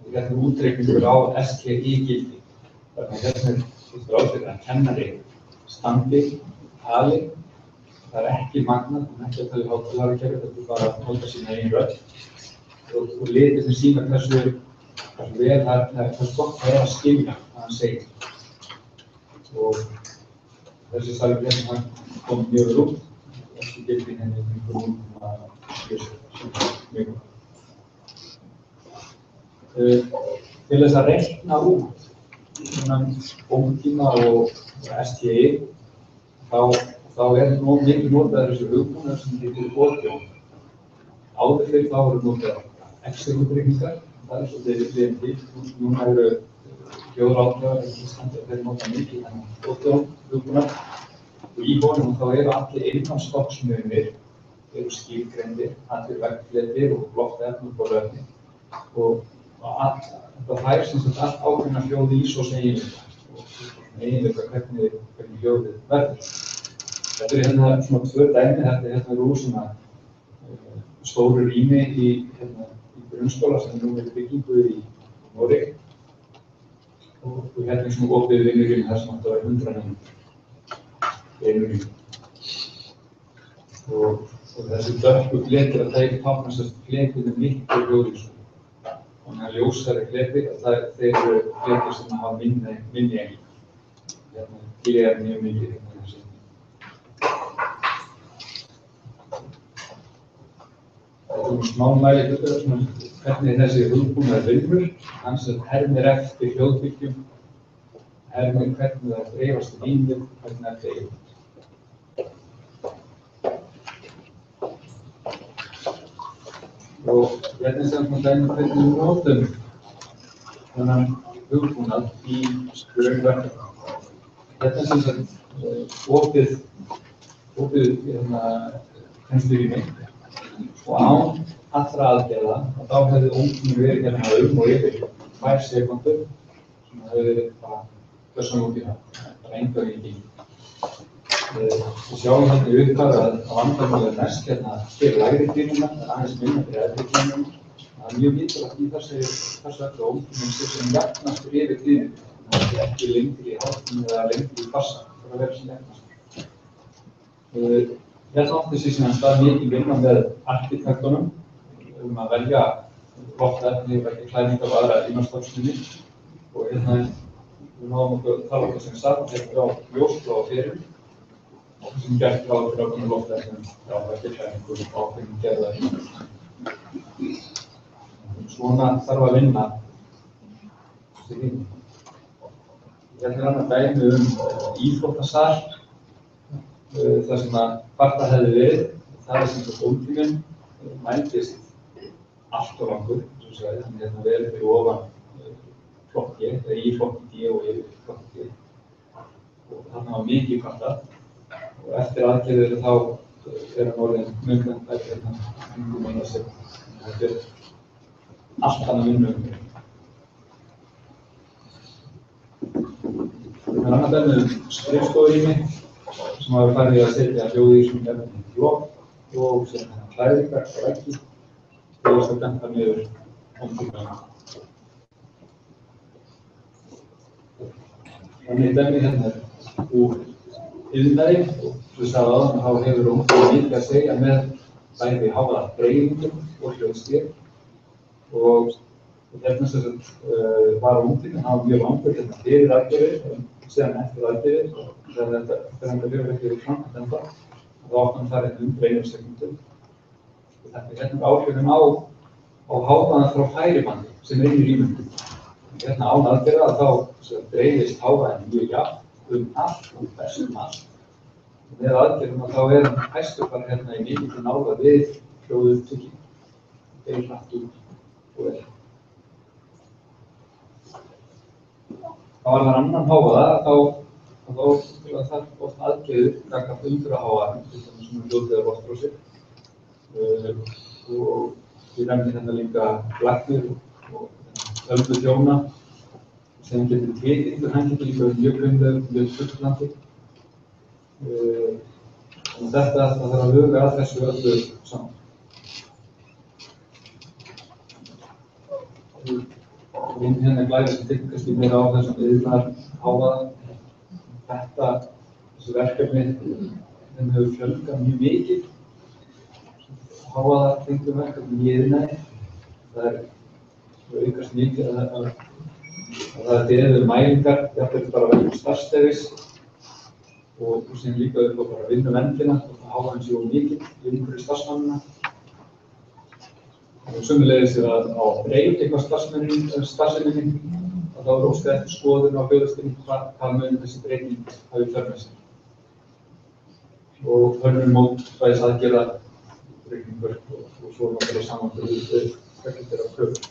Þetta er útreikningur á STI-gildi. Þannig að hérna er ráðfyrir að kennari standi, tali. Það er ekki magnað, hann er ekki að tala í hátalarakerfi, þetta er bara að nota sína eigin rödd. Og litir sem sýna hversu vel hversu gott það er að skilja hvað hann segir. Og þessi salur hérna kom mjög vel út. Þessi gildi henni kom mjög gott. Til þess að reikna út ómtíma og STI, þá er mikið notaður þessu hugbúnaður sem heitir orðjón. Áður fyrir þá eru notaðar Excel-útreikningar, það er svolítið liðin til. Núna eru hljóðráttöfar í Íslandi að þeir nota mikið þennan orðjón hugbúnað. Og í honum þá eru allir innanstokksmunir, eru skilgreindir, allir veggfletir og loftefni upp á röðni. Og þetta fær sem sagt allt ákveðna hljóð í svo eiginleika og eiginleika hvernig hljóðið verður. Þetta er hérna svona tvö dæmi, þetta er hérna úr svona stóru rými í grunnskóla sem nú er byggingu í Noregi. Og hérna er svona opið vinnurrými þar sem átti að vera 100 nemendur. Einu rými. Og þessi dökku fletir að þeir tákna sem fletir með miklu hljóðlýsum. Þannig að ljósari fletir, þeir eru fletir sem hafa minni eiginleika. Hérna er mjög mikið hérna þessi. Þetta er smá mælikvarði hvernig þessi hugbúnaður vinnur. Hann sem hermir eftir hljóðbylgjum, hermir hvernig það dreifast í rýmið, hvernig það dreifast. Og hérna er sem dæmi hvernig við notum þennan hugbúnað í grunnverkefni. Þetta er sem sagt opið kennslurými og án allra aðgerða og þá hefði ómtími verið hérna og yfir 2 sekúndur sem hefði verið bara hversan út í það, bara einhverjum í tíma. Við sjáum hérna í upphafi að vandamálið er mest hérna fyrir lægri tímuna, það er aðeins minna fyrir eldri tímuna. Það er mjög mikilvægt í þessu öllu ómtímum sem jafnast yfir tímuna. Það er ekki lengri í hálftími eða lengri í bassa, það er að vera sem jafnast. Hérna átti sig sem stað mikið vinna með arkitektunum að velja loftefni, velja klæðningar og aðra innanstokksmuni. Og hérna við náðum okkur þar sem satt hérna á ljósblá fyrir. Sem gert ráð fyrir ákveðnum loftefnum, veggjaklæðningu og ákveðnum gerðar. Svona þarf að vinna þessi vinnu. Hérna er annað dæmi íþróttasal, þar sem að kvartað hefði verið. Það er sem sagt ómtíminn mældist allt of langur, eins og sagði, þannig hérna vel fyrir ofan flokki, eða í flokki D og yfir flokki D. Og þarna var mikið kvartað. Og eftir aðgerðir þá er hann orðinn mjög hérna meina sig. Þetta er allt annað vinnu. Það er annað dæmi skrifstofurými sem hafa farið að setja hljóð í svona efni í loft og setja klæðningar á veggi og þess að dempa niður omtímaðina. Þannig dæmi hérna úr iðnaði og svo sagði áðan þá hefur ómtíma mikið að segja með bæði hávaðadreifingum og hljóðstig og hérna sem sagt var ómtíminn, hann var mjög langur hérna fyrir aðgerðir og síðan eftir aðgerðir og þegar þetta fyrir ekki verið framkvæmt ennþá þá áttum það hérna 1 sekúndu. Þetta er hérna áhrifin á hávaðann frá færibandi sem er inni í rýminu. Hérna án aðgerða þá dreifist hávaðinn mjög jafnt allt og bestum allt. Með aðgerðum þá er hann hæstur bara hérna í mikilli nálægð við hljóðupptökin. Bein hratt út og vel. Það var þar annan hávaða þá þarf oft aðgerður gagnvart umferðarhávaðanum, til dæmis svona hljóðlegar loftrósir. Og við nefnum hérna líka læknir og ölduþjóna sem getur tekið, hann getur líka mjög grunlega mjög fullandi. Og þetta þarf að huga að þessu öllu saman. Við hérna glæðum sem tekið kannski meira á þessum iðnaðarhávaða. Þessu verkefni þeim hefur fjölgað mjög mikið. Hávaðatengdum verkefni í iðnaði. Það aukast mikið að það eru mælingar, jafnvel bara vegna starfsleyfis og sem líka upp á bara vinnuverndina og hávaðinn sé of mikill í umhverfi starfsmannanna. Og sömuleiðis að á breyta eitthvað starfseminni að þá er óskað eftir skoðun á hljóðastinni hvað mun þessi breyting hafi í för með sér. Og hönnun mótvægisaðgerða breytingur og svo náttúrulega samanburður við þeirra kröfur.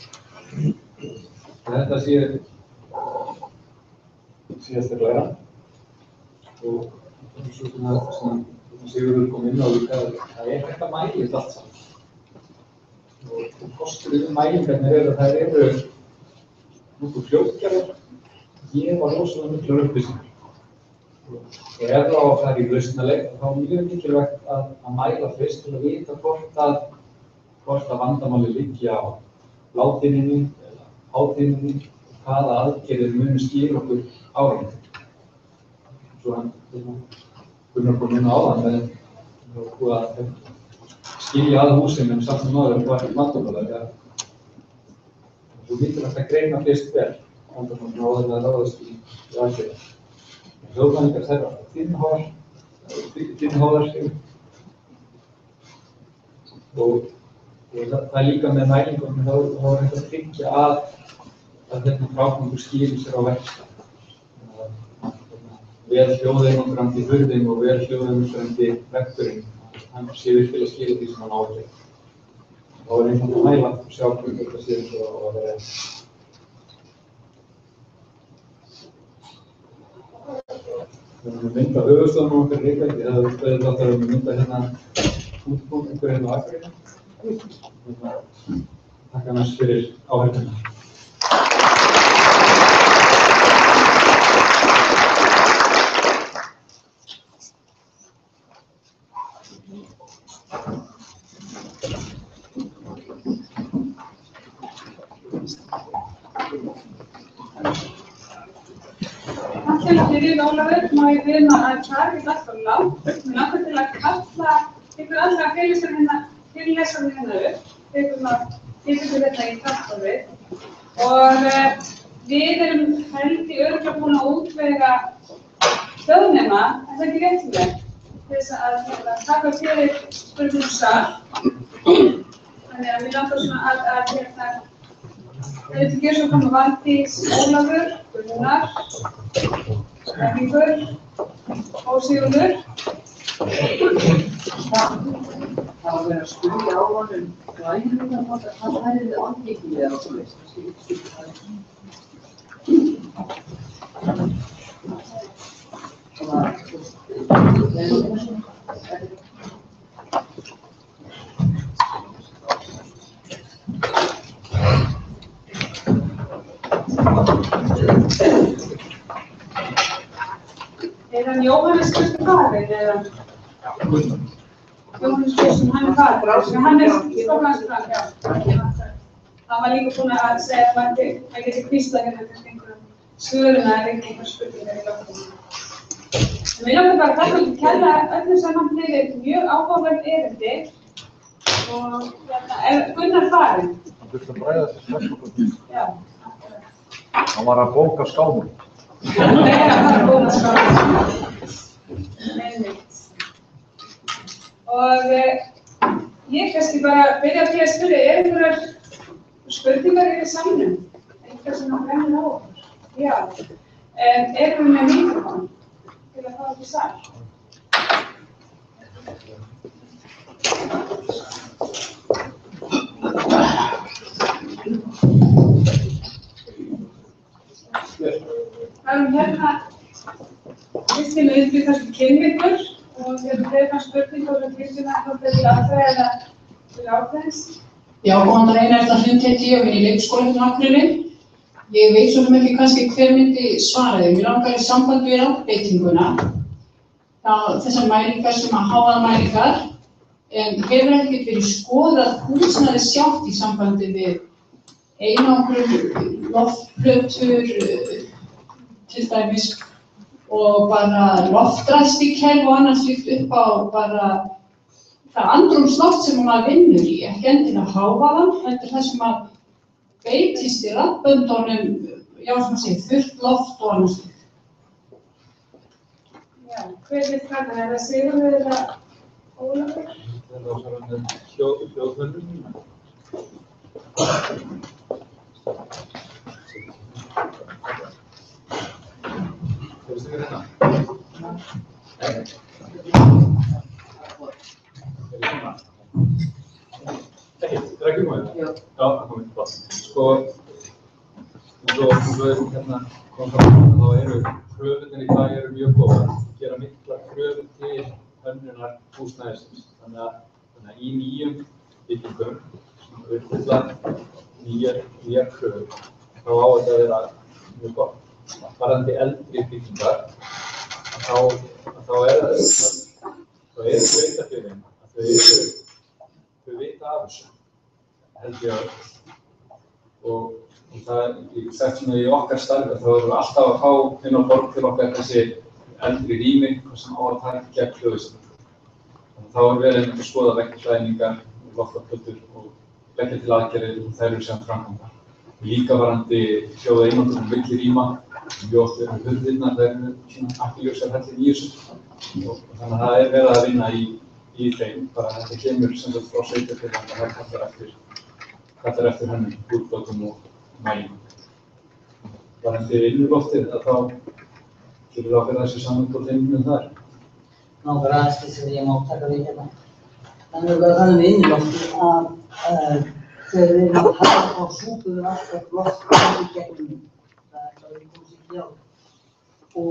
Þetta sé síðast læra og svo sem Sigurður kom inn á líka að það er hægt að mæla þetta allt saman. Og kosturinn við mælingarnir að þær eru nokkuð fljótgerðar, gefa rosalega miklar upplýsingar. Og ef þá að fara í lausnarleik þá er mjög mikilvægt að mæla fyrst til að vita hvort að vandamáli liggi á lágtíðninni eða hátíðninni og hvaða aðgerðir munu skila okkur árangri. Svo hann Gunnar kom inn á áðan með að skilja að húsinu en samt sem áður var vandamála. Svo mikilvægt að greina fyrst vel vandamála áður en að ráðast í aðgerðir. Hljóðmælingar þær var þinnháðar og það er líka með mælingum þá er hægt að tryggja að þetta frágangur skýrir sér á verkstað. Vel hljóðeinangrandi hurðin og vel hljóðeinangrandi vekturinn, hann sé virkilega að skila því sem hann áður. Þá er einfalt að mæla og sjá hvernig þetta sé eins og að vera. Við erum að mynda höfuðstofnum okkar Reykjavík, eða við áttum að mynda hérna útbúin einhver hérna á Akureyri. Takk annars fyrir áheyrnina. Ólafur, má ég vinna að það er alltaf lágt. Mér langar til að kalla ykkur allra fyrirlesarum hérna upp. Ykkur þetta í kvartálfið. Og við erum held í örugglega búin að útvega hljóðnema, en það er ekki rétt með. Til þess að taka fyrir spurningum sal. Þannig að mér langar svona að þetta gerir svo koma Valdís, Ólafur, Gunnar, Henningur og Sigurður. Það var verið að spyrja á honum glænurinn hvort að hann væri andvíkilega og svoleiðis. Er hann Jóhannes Kristinn Karvin eða? Jóhannes Björnsson, hann farinn, hann stofnlandsfræðingur, já. Hann var líka búinn að segja að maður geti hvíslað hérna kannski einhverjum svöruna eða einhverjum spurningar í loftinu. En við langar bara að kella öllum saman fyrir mjög áhugaverð erindi og Gunnar farinn. Hann þurfti að bræða sér strax okkur. Já. Hann var að bóka skálum. Hann að fara að bóka skálum. Einmitt. Og ég kannski bara byrja að spyrja, einhverjar spurningar í salnum? Eitthvað sem hann brennir á okkur? Já. Erum við með mikrofón til að fá okkur sal? Það hérna, Kristín auðvitað kannski kynni ykkur og þeir kannski spurningar og Kristín ætlaði til aðfæða eða til ákveðins. Já, góðan daginn, Erla Hrund heiti ég og vinn í leikskólanum á Akureyri. Ég veit svo ekki kannski hver myndi svara þeim. Mér langar í sambandi við rafbeitinguna. Þessar mælingar sem að hávaðamælingar, en hefur ekkert verið skoðað húsnæðið sjálft í sambandi við einangrun, loftplötur, til dæmis, og bara loftræstikerfi og annað slíkt upp á bara það andrúmsloft sem maður vinnur í, ekki endilega hávaðann, heldur það sem að beitist í raddböndunum, já, sem að segja, þurrt loft og annað slíkt. Já, hver vil taka það? Er það Sigurður eða Ólafur? Það var svona með hljóðhönnun. Fórstu ekki þetta? Er ekki komið það? Já. Já, það komið þetta. Sko, eins og hérna kom fram, þá eru kröfurnar í dag mjög góðar. Gera miklar kröfur til hönnunar húsnæðisins. Þannig að í nýjum byggingum sem uppfylla nýjar kröfur, þá á þetta að vera mjög gott. Varðandi eldri byggingar, þá eru sveitarfélögin að þau vita af þessu, held ég að. Og það er sagt svona í okkar starfi, þá erum við alltaf að fá inn á borg til okkar þessi eldri rými, hvað sem á að taka gegn hljóðistum. Þá er verið að skoða veggklæðningar, loftplötur og leggja til aðgerðir og þær eru sem framkvæmdar. Líka varðandi hljóðaeinangrun milli rýma, mjög oft eru hurðirnar, þær eru svona ekki ljósar hellir í þessu. Og þannig að það er verið að vinna í þeim, bara þetta kemur sem sagt frá sveitarfélögum að það kallar eftir hönnun, útbótum og mælingum. Varðandi innuloftið, þá gerir ákveð þessi samantól heimilum þar. Nákvæmlega aðeins sem ég má taka við hérna. Þannig að það með inniloftið að þegar við erum að hafa þá súpum við alltaf loftið í gegnum. Það er það við komum sér hjá. Og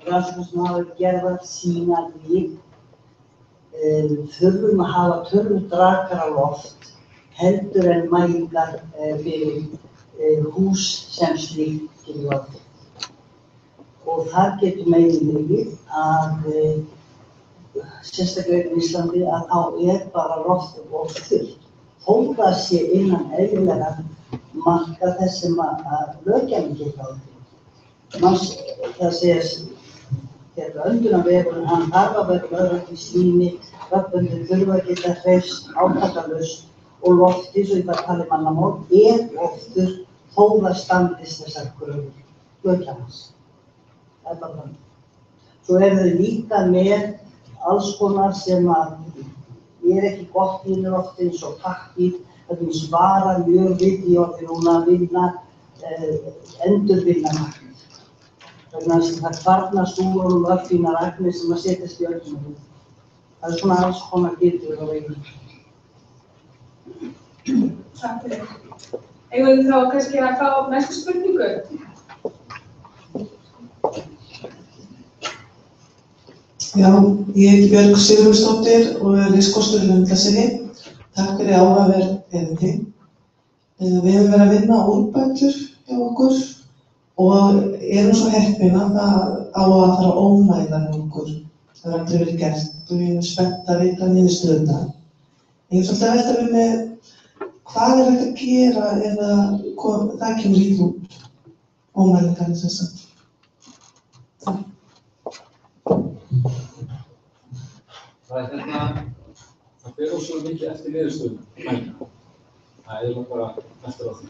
rannsóknir sem hafa gerðar sýna að við þurfum að hafa tölvudrakara loft heldur en mælingar fyrir hús sem slíkt fyrir loftið. Og þar getur megin verið að sérstaklega í Íslandi að þá bara loftið of þurrt. Þó það sé innan eðlilega marka þess sem að löggjafinn geta á því. Það segja þegar öndunarvegurinn, hann þarf að vera lögrætt í slími, raddböndin þurfa að geta hreyfst átakalaust og loftið, svo ég bara tala mannamál, of þurrt þó það standist þessar kröfur löggjafans. Það er bara þannig. Svo eru þau líka með alls konar sem að ekki gott í innloftið eins og pakkið, það er svara mjög við í orðið núna að vinna, endurvinna markmið. Þannig að það kvarnast úr honum örfínar agnir sem að setjast í öllum. Það er svona alls konar hlutir á veginn. Takk fyrir. Eigum við þá kannski að fá næstu spurningu? Já, ég heiti Björg Sigurðsdóttir og er ritskostur í Lundarseli. Takk fyrir áhugaverð erindi. Við höfum verið að vinna úrbætur hjá okkur og erum svo heppin að það á að fara að ómæla okkur Það hefur aldrei verið gert og ég er spennt að vita niðurstöðuna. Ég er svolítið að velta mér með hvað er hægt að gera ef það kemur illa út, ómælingarnir sem sagt. Það fer ósvöld mikið eftir niðurstöðuna, mælinga. Það er bara eftir á því.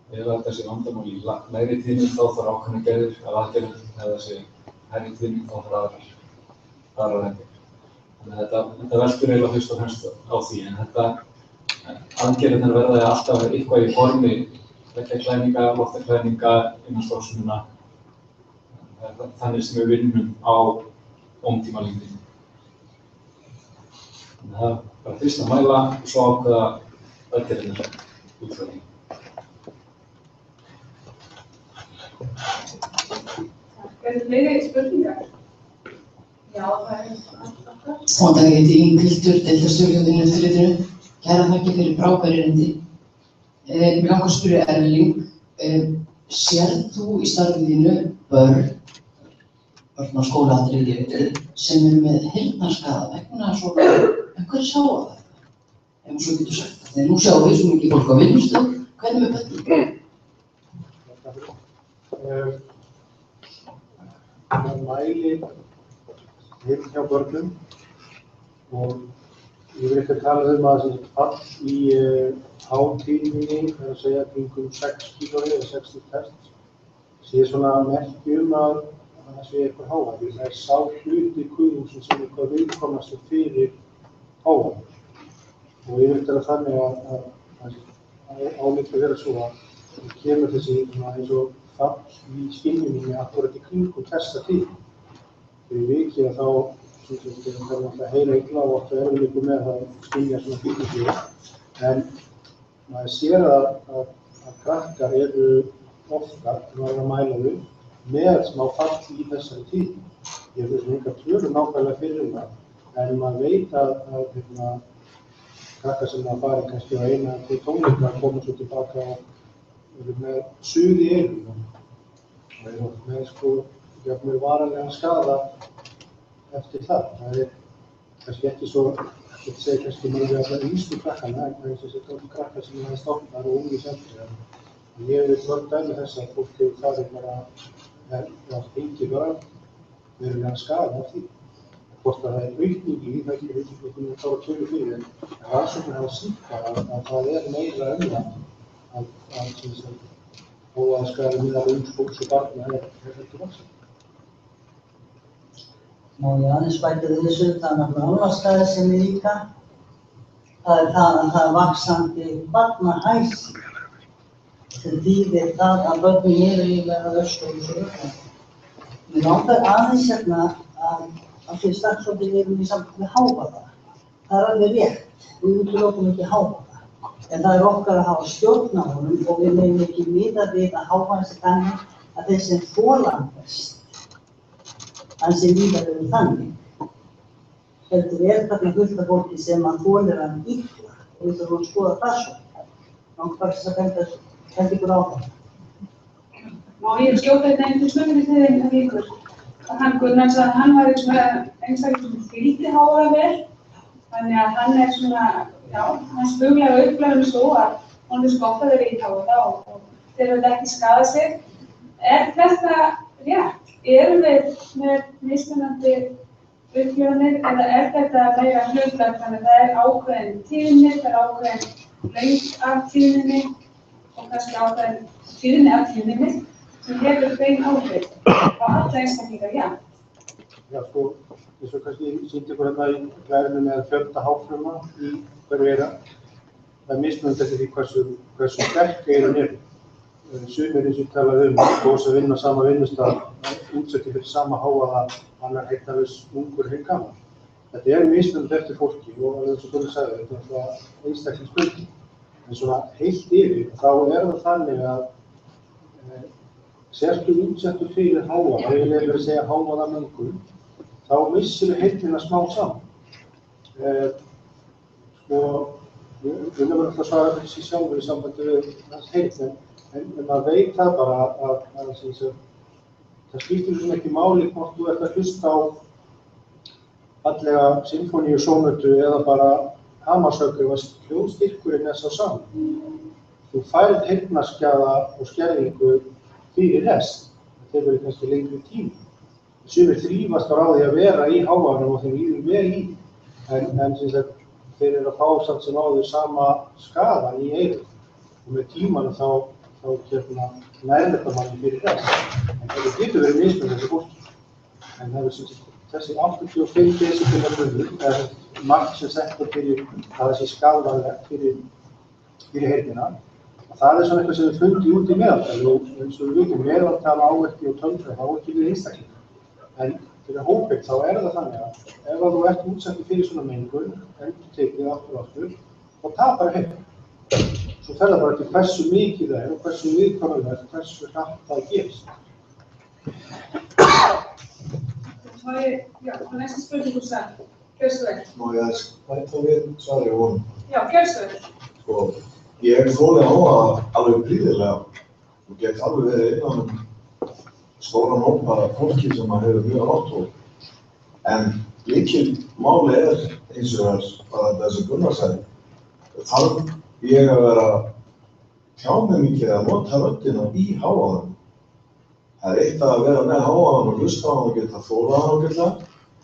Ef þessi vandamál í lægri tíðni þá þarf ákveðnar gerðir af aðgerðum, ef þessi hærri tíðni þá þarf aðrar hendur. Þannig að þetta veltur eiginlega fyrst og fremst á því, en aðgerðirnar verða alltaf eitthvað í formi veggjaklæðninga, loftaklæðninga, innanstokksmuna. Þannig sem við vinnum á ómtímalengdinni. Þannig að það er bara fyrst að mæla og svo ákveða aðgerðirnar út frá því. Er það fleiri spurningar? Já, það er alltaf. Góðan dag, ég heiti Inghildur, deildarstjóri hjá Vinnueftirlitinu. Kærar þakkir fyrir frábær erindi. Mig langar að spyrja Erling, sérð þú í starfinu þínu börn á skólaaldri sem eru með heyrnarskaða vegna svona einhverju sjá á þetta? Ef maður svo getur sagt það. Þegar nú sjáum við svo mikið fólk á vinnustöð, hvernig með börnin? Það mæli heyrn hjá börnum og ég vil ekki tala að fall í hátíðninni, það er að segja kringum 60 eða 60 test, sé svona merki að það sé eitthvað hávaði. Það er sá hluti kuðungsins sem eitthvað viðkomnastur fyrir hávaði. Og ég vil tala þannig að álíka vera svo að það kemur þessi eins og fall í skynjuninni akkurat í kringum testatíð. Fyrir vikið að þá það er að heyra illa og oft erfiðleikum með að skynja svona bíluflug. En maður sér að krakkar eru oftar, maður að mæla þau, með smá fall í þessari tíð. Ég hef engar tölur nákvæmlega fyrir það, en maður veit að krakkar sem fara kannski á 1-2 tónleika koma svo tilbaka og eru með suð í eyrunum. Það er oft með jafnvel varanlegan skaða eftir það. Það er kannski ekki svo, ég get segja kannski mjög alltaf yngstu krakkana, en það er þessi krakkar sem er stofnar og ungi sjálfur. Ég veit mörg dæmi þess að fólk hefur farið bara fengið bara verulegan skaða af því. Hvort það er aukning í, það er ekki aukning að fara tölu fyrir, en rannsóknir hafa sýnt að það er meira að hávaðaskaði meðal ungs fólks og barna er heldur vaxandi. Má ég aðeins bæta þessu, það er náttúrulega álfaskaði sem er líka. Það er það að það er vaxandi barnahæsi. Sem þýðir það að börnin eru yfirlega að öskra og svo öllum. Mér langar aðeins að því starfsfólkið erum í samband með hávaða. Það er alveg rétt, við útilokum ekki hávaða. En það er okkar að hafa stjórn á honum og við megum ekki miða við að hávaðan sé þannig að þeir sem þola hann best. Hann sé lífið verið þannig. Heldur þarna fullt af fólki sem að þolir hann illa og við þurfum að skoða það svo. Langt bara þess að benda ykkur á það. Má ég skjóta einhvern spurningu til þeim að ykkur? Hann Gunnar sagði að hann væri svona einstaklega sem fylgdi hávaða vel. Þannig að hann er svona, já, hann spuglega upplæður svo að hann er gott að vera í hávaða og þeir verða ekki skaða sig. Er þetta rétt? Erum við með mismunandi upplifanir eða er þetta meira hlutlægt þannig að það er ákveðin tíðni, það er ákveðin lengd af tíðninni og kannski ákveðin tíðni af tíðninni sem hefur bein áhrif á alla einstaklinga jafnt? Já, sko, eins og kannski sýndi ykkur hérna í glærinu með fjölda háfruma í hverju eira. Það er mismunandi eftir því hversu sterk eyrun eru. Sumir eins og talaði góðs að vinna sama vinnustað, útsetti fyrir sama hávaða, annar heyrnarlaus ungur hinn gamall. Þetta er mismunandi eftir fólki og eins og Gunnar sagði, þetta er alltaf einstaklingsbundið. En svona heilt yfir, þá er það þannig að sértu útsettur fyrir hávaða, ég vil verið að segja hávaðamengun, þá missir við heyrnina smá saman. Við viljum alltaf svara fyrir sig sjálfur í sambandi við hans heyrn, en maður veit það bara að Það skiptir svo ekki máli hvort þú ert að hlusta á fallega sinfóníusónötu eða bara hamarshögg ef hljóðstyrkurinn sá sami. Þú færð heyrnarskaða og skerðingu fyrir hest. Það tekur kannski lengri tíma. Sumir þrífast á ráði að vera í hávaðanum og þeim líður vel í, en sem sagt, þeir eru að fá samt sem áður sama skaðan í eyrun. Og með tímanum þá nær þetta manni fyrir hest. En það getur verið mismunandi þessu fólki. En það sem sagt, þessi 85 decibela munur, eða mark sem settur fyrir að þessi skaðvanlegt fyrir heyrnina, það svona eitthvað sem við fundum út í meðaltali og eins og við vitum meðaltala áverki og tölfræði þá ekki við einstakling. En fyrir hópinn þá það þannig að ef þú ert útsettur fyrir svona mengun, endurtekið aftur og tapar heyrn. Svo fer það bara til hversu mikið það og hversu viðkvæmulegt, hversu hratt það gerist. Já, það næsta spurningu sem, gjörstu vel. Má ég bæta við svarið á honum? Já, gjörstu vel. Sko, ég þoli á það alveg prýðilega og get alveg verið innan stóran hópa fólki sem hefur mjög átt. En lykilmáli eins og bara þessi Gunnar sagði, þarf ég að vera tjá mig mikið að nota röddina í hávaðanum. Það eitt að vera með hávaðanum og hlusta á hann og geta þolað hann ágætlega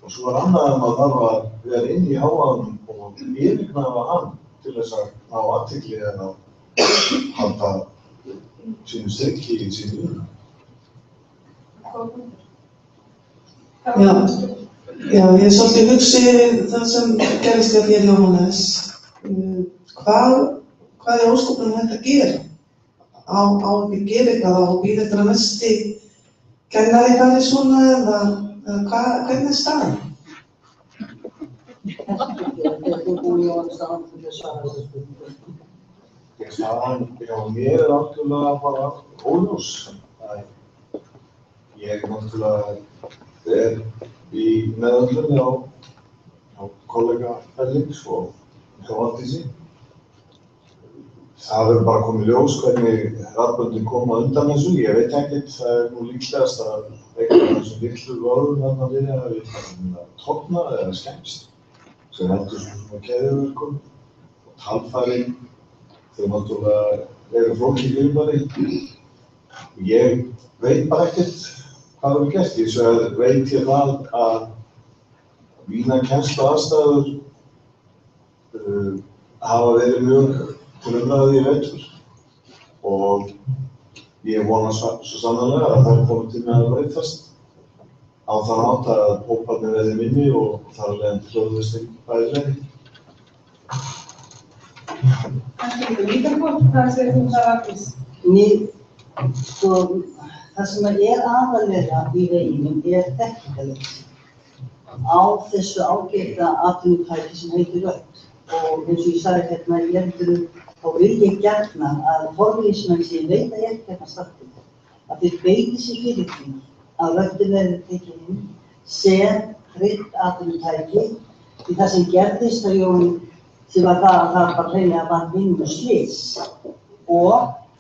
og svo annað að maður þarf að vera inn í hávaðanum og yfirgnæfa hann til þess að ná athygli en að halda sínu styrki í sínu lífi. Já, ég svolítið hugsi það sem gerist hjá þér Jóhannes. Hvað ósköpunum hægt að gera? Á ekki að gera eitthvað og bíða eftir að næsti kennari fari svona eða hvernig staðan? Staðan hjá mér náttúrulega bara óljós. Ég náttúrulega í meðöndlunni á kollega Felix og hjá Valdísi. Það verður bara komið ljós hvernig rafböndin koma undan þessu. Ég veit ekkert, það nú líklegast að eitthvað af þessum litlu vörðum þarna við hafi tognað eða skemmst sem heldur svona keðjuverkum og talfærin þau náttúrulega flókið fyrirbæri. Ég veit bara ekkert hvað hefur gert. Hins vegar veit ég það að mínar kennsluaðstæður hafa verið mjög til umræðu í vetur og ég vona svo sannarlega að það komið til með að breytast á þann hátt að hóparnir verði minni og þar af leiðandi hljóðvistin bærilegri. Kannski ekki mikrofón, hvað segir þú það Valdís? Það sem aðallega í veginum þekkingarleysi á þessu ágæta atvinnutæki sem heitir rödd. Og eins og ég sagði hérna í endurinn, þá vil ég gjarnan að forvísmenn sem veit að ég hérna startið, að þeir beiti sig fyrir því að röddin verði tekin inn sem tryggt atvinnutæki því það sem gerðist á Jón sem var það að það bara hreinlega var vinnuslys og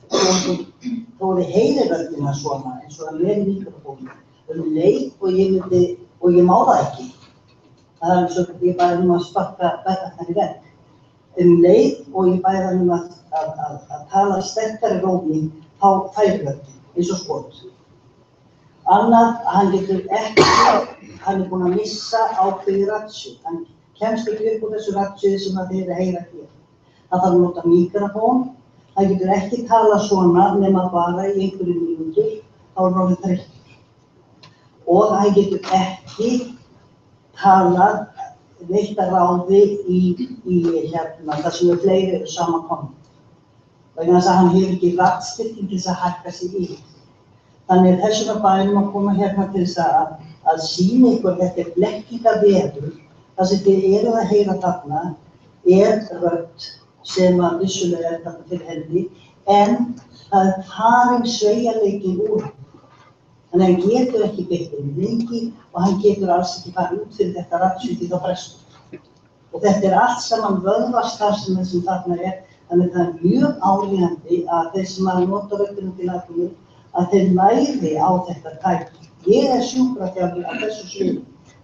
þó þið heyri röddina svona eins og það með mikrofónu leið og ég má það ekki. Það eins og ég bæði að sparka bekkar í vegg. Leið og ég bæði að tala sterkari rómi þá færi röddin, eins og skot. Annað, hann getur ekki, hann búinn að missa ákveðið ratsju. Hann kemst ekki upp úr þessu ratsju sem þeir heyra hér. Það þarf að nota mikrofón. Hann getur ekki tala svona nema bara í einhverju mínútur, þá hann þreyttur. Og hann getur ekki talað veitt að ráði í það sem fleiri eru saman komið. Vegna þess að hann hefur ekki raddstyrking til þess að hækka sig í. Þannig þess vegna bænum að koma hérna til þess að sýna ykkur þetta blekkingaveður. Það sem þið eruð að heyra þarna rödd sem að vissulega þarna fyrir hendi, en það farin sveigjanleiki úr hann. Þannig að hann getur ekki beitt lengi og hann getur alls ekki farið út fyrir þetta raddsuðið á frestur. Og þetta allt saman vöðvastarfsemi sem þarna þannig að það mjög áríðandi að þeir sem að nota röddina til atvinnu að þeir læri á þetta tæki. Ég sjúkraþjálfi á þessu sviði.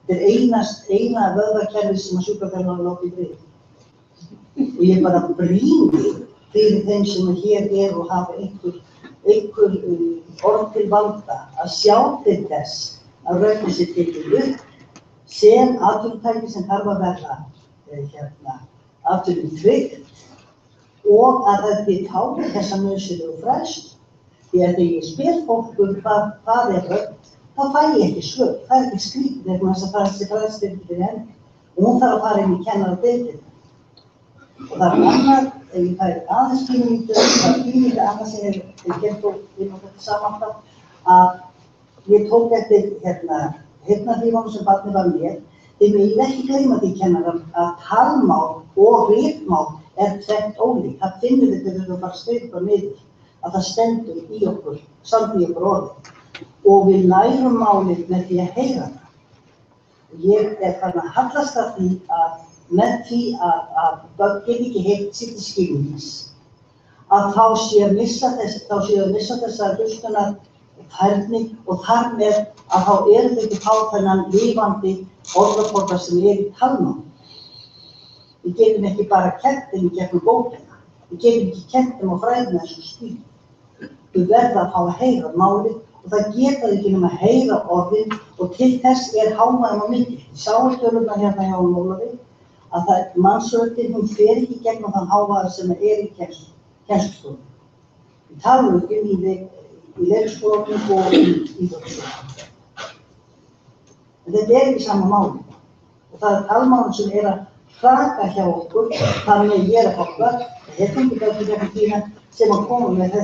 Þetta eina vöðvakerfi sem sjúkraþjálfar láti í friði. Og ég bara brýni fyrir þeim sem hér og hafa einhver orð til valda að sjá til þess að röddin sé tekin upp sem atvinnutæki sem þarf að verða atvinnum tryggt og að það fái þessa nauðsynlegu fræðslu. Því að þegar ég spyr fólk hvað rödd, þá fæ ég ekki svör. Það ekki skrítið vegna þess að þessi fræðslu ekki fyrir henni. Og hún þarf að fara inn í kennaradeildina. Og það annað, ef ég færi aðeins pínlítið annað sem ég gert inn á þetta samanstaf, að ég tók eftir heyrnarhlífunum sem barnið var mér, þegar ég ekki gleyma því kennarar að talmál og ritmál tvennt ólíkt. Það finnur þetta þegar þú bara skrifa niður, að það stendur í okkur, samt í okkur orði. Og við lærum málið með því að heyra það. Ég farin að hallast af því að með því að börn get ekki heyrt sér til skilnings, að þá séu að missa þessa hlustunar færni og þar með að þá þau ekki fá þennan lifandi orðaforða sem í talmáli. Við getum ekki bara kennt þeim í gegnum bókina, við getum ekki kennt þeim á fræðina þessum stíl. Við verðum að fá að heyra málið og það geta ekki nema að heyra orðin og til þess hávaðinn á mikil. Ég sá tölurnar hérna hjá Ólafi að mannsröddin, hún fer ekki gegnum þann hávaða sem í kennslustofunum. Við talum ekki í leikskólanum og í íþróttaskólanum. En þetta ekki sama máli. Og það talmálin sem að hraka hjá okkur, þannig að ég að fá börn, ég fengi börn í gegnum tíma sem að koma með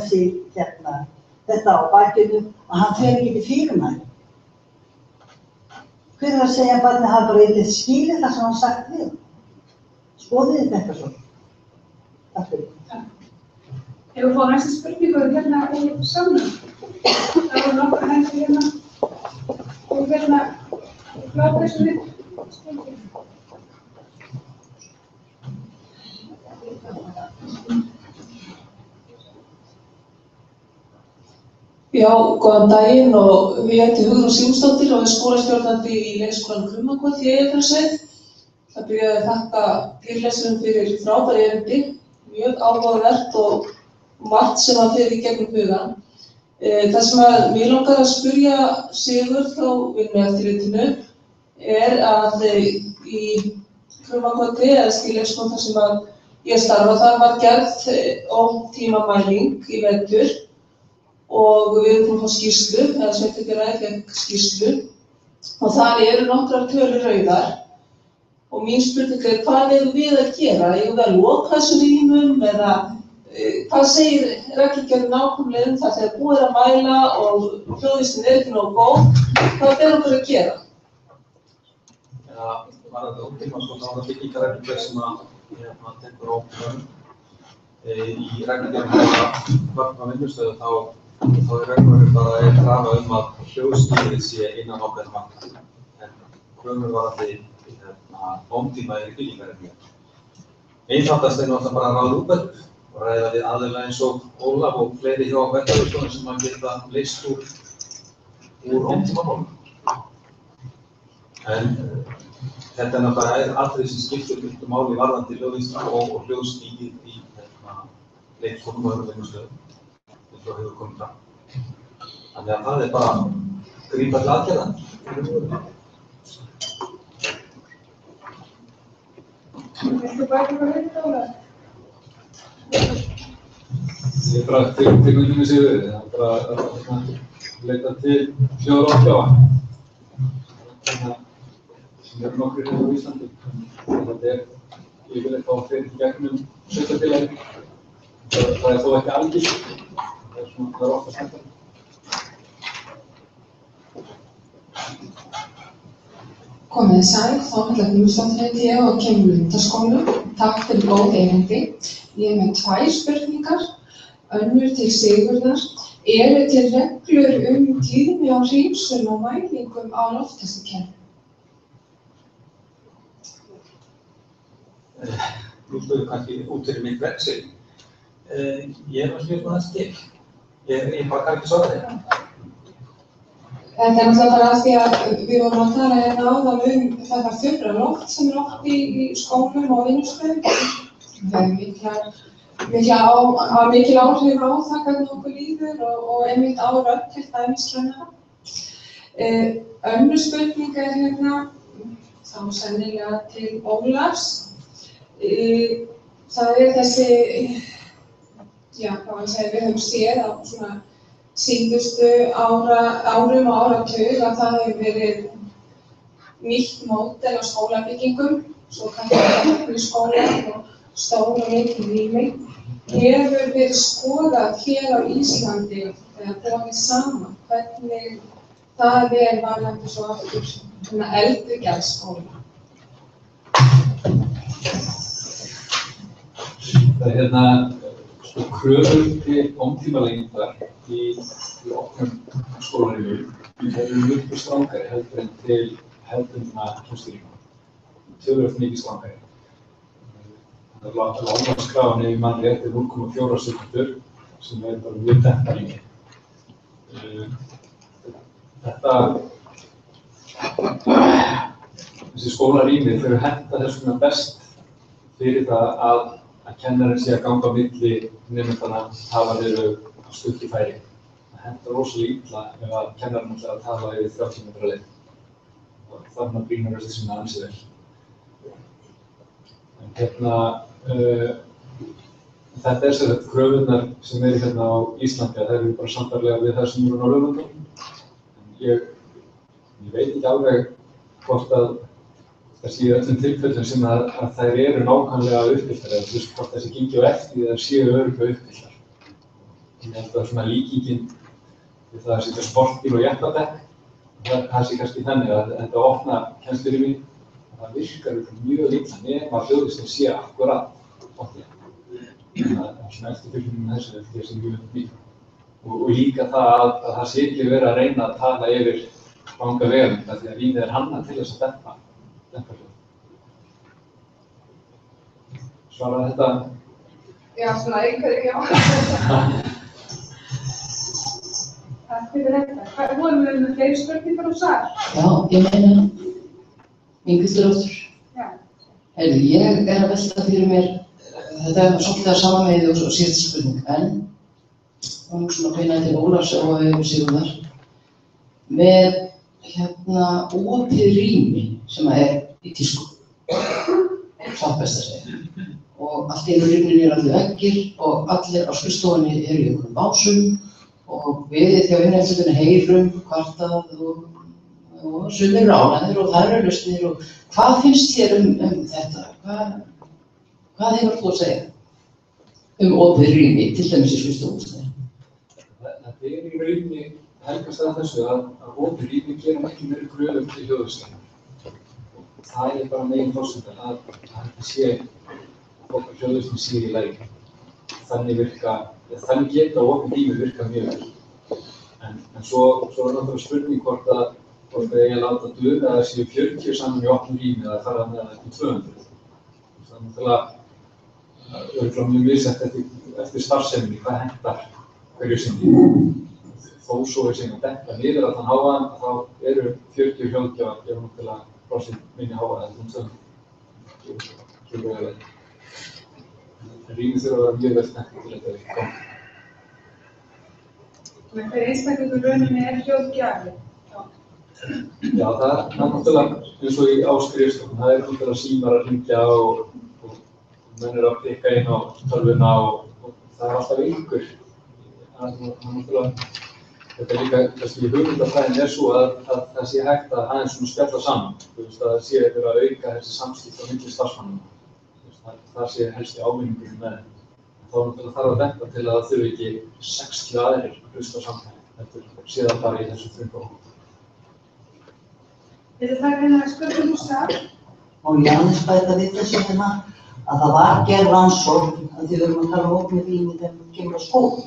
þetta á bakinu og hann fer ekki til fyrirmæli. Hver að segja að barnið hafi bara eitthvað skilið það sem hann sagt við? Skoðið þetta svona. Takk fyrir. Ef við fáum næsta spurningu hérna úr salnum. Það voru nokkur hendur hérna og frá þessu við spurningu. Já, góðan daginn og ég heiti Hugrún Sigmundsdóttir og er skólastjórnandi í leikskólanum Krummakot í Eyjafjarðarsveit. Það byrjaði að þakka fyrirlesturum fyrir frábært erindi, mjög áhugavert og margt sem að fer í gegnum hugann. Það sem að mig langar að spyrja Sigurð frá Vinnueftirlitinu að í Krummakoti, eða í leikskólanum þar sem að ég starfa, þar var gerð ótímamæling í vetur og við erum búin að fá skýrslu, eða sveitarfélagið fékk skýrslu og þar eru nokkrar tölur rauðar og mín spurning hvað eigum við að gera? Eigum við að loka þessum rýmum eða hvað segir reglugerðin nákvæmlega það þegar búið að mæla og hljóðvísinn ekki nógu góð, hvað ber okkur að gera? Já, varðandi ótíma þá er byggingarreglugerð sem að tekur ótíma í reglugerðin á vinnustöðu þá reglurinn bara krafa að hljóðstýrið sé innan ákveðins marka. En kröfur varðandi ótíma í byggingarreglugerð. Einfaldast náttúrulega bara að ráða úrbætur og ræða við aðila eins og Ólaf og fleiri hjá verkefnisstofnunum sem að geta leyst úr ótímamálum. En þetta náttúrulega atriði sem skiptir miklu máli varðandi hljóðvísinn og hljóðstýrið í leikskólum og öðrum vinnustöðum. Það hefur komið fram. Þannig að það bara grípa til aðgerða. Viltu bæta hvað við þetta, Ólaf? Ég bara tekur undir með Sigurði, það er bara að leita til hljóðar og hljóða. Sem eru nokkrir á Íslandi. Þetta yfirleitt á fyrir gegnum sveitarfélagið. Það þó ekki algilt. Það ofta skemmtilega. Komið þið sæl, Þórhalla Guðmundsdóttir heiti ég og kemur úr Lundarskólanum. Takk fyrir góð erindi. Ég er með 2 spurningar, önnur til Sigurðar. Eru til reglur tíðni á hreinsun og mælingum á lofttestukerfi? Nú spurðu kannski út fyrir mig vexil. Ég var hljóð með það stíl. Ég bara kann ekki svara þér. Þetta er náttúrulega bara af því að við vorum að tala hérna áðan þetta þurra loft sem oft í skólum og vinnustöðum. Það er mikil áhrif á það hvernig okkur líður og einmitt á rödd til dæmiskennara. Önnur spurning hérna, þá sennilega til Ólafs. Það þessi, hvað segja, við höfum séð á svona síðustu árum og áratug að það hefur verið nýtt módel á skólabyggingum, svo kallað skóla og stór og mikil rými. Hefur verið skoðað hér á Íslandi eða komið saman hvernig það varðandi svo aftur eldurgerðsskóla. Það kröfur til ómtímalengdar í opnum skólarýmum eru mjög strangari heldur en til hefðbundna kennslurýma. Töluvert mikið strangari. Það lágmarkskrafan ef ég man rétt 0,4 sekúndur sem bara mjög detta rými. Þessi skólarými þau henta þess vegna best fyrir það að kennarinn sé að ganga á milli nemendanna tala þeirra á stuttu færi. Það hentar rosalega illa ef að kennarinn ætlar að tala yfir 30 metra leið. Þarna brýnar þessi sinna ansi vel. En þetta sem sagt kröfurnar sem hérna á Íslandi að þær eru bara sambærilegar við það sem eru á Norðurlöndum. Ég veit ekki alveg hvort að það séu öllum tilfellum sem að þær eru nákvæmlega uppfylltar eða hvort þessi gengi á eftir þær séu örugglega uppfylltar. Ég held að svona líkingin við það að setja sportbíl og jeppabekk, það sé kannski þannig að þetta opna kennslurými, það virkar mjög illa nema að hljóðlistin sé akkurat opnið. Það er svona eftirfylgjum með þessu eftir þessi mjög mikið. Og líka það að það sé ekki verið að reyna að tala yfir langa vegalengd af því að rýmið hannað til þess að dempa hljóð. Svaraði þetta? Já, svona einhverju, já. Takk fyrir þetta. Vorum við með fleiri spurningar úr sal? Já, ég meina, Ingvildur. Já. Heyrðu, ég að velta fyrir mér, þetta svolítið að sama með og síðasta spurning, en hún svona beinaði til Ólafs og Sigurðar með opið rými sem í tísku, satt best að segja. Og allt í einu rýminu allir veggir og allir á skrifstofunni í einhverjum básum og við hjá innræðstöðunni heyrum kvartað og sumir ránaðir og það eru lausnir og hvað finnst þér þetta? Hvað hefur þú að segja opið rými, til dæmis í skrifstofuhúsnæði? Þetta í rauninni helgast að þessu að opið rými gerum ekki meiri kröfur til hljóðlistar. Það bara meginforsendan að þetta sé að hljóðlistin sé í lagi. Þannig geta opið rými virka mjög vel. En svo náttúrulega spurning hvort að ég láta duga að það séu 40 saman í opnu rými eða fara með það upp í 200. Það náttúrulega mjög misjafnt eftir starfseminni hvað hentar hverju sinni. Þó svo sem að detta niður að þann hávaðan þá eru 40 hljóðgjafar náttúrulega frásinn minni hávaða en 200. Rýmið þurfa að vera mjög vel stengt til þetta koma. Men hver einstaklingur rauninni hljóðgjafi? Já, það er náttúrulega eins og í áskrifstofnum, það náttúrulega símar að hringja og menn að pikka inn á tölvuna og það alltaf einhver. Þetta líka, kannski hugmyndafræðin svo að það sé hægt að aðeins svona spjalla saman. Að það sé verið að auka þessi samskipti á milli starfsmannanna. Það sé helsti ávinningurinn með þetta. Þá náttúrulega þarf að venta til að það þurfi ekki 60 aðrir að hlusta á samtali. Þetta sé það bara í þessu þröngu. Þetta hérna spurning úr stað. Og ég aðeins bæta við þessu hérna að það var gerð rannsókn, að því við erum að tala opið rými þegar við kemur á skóla,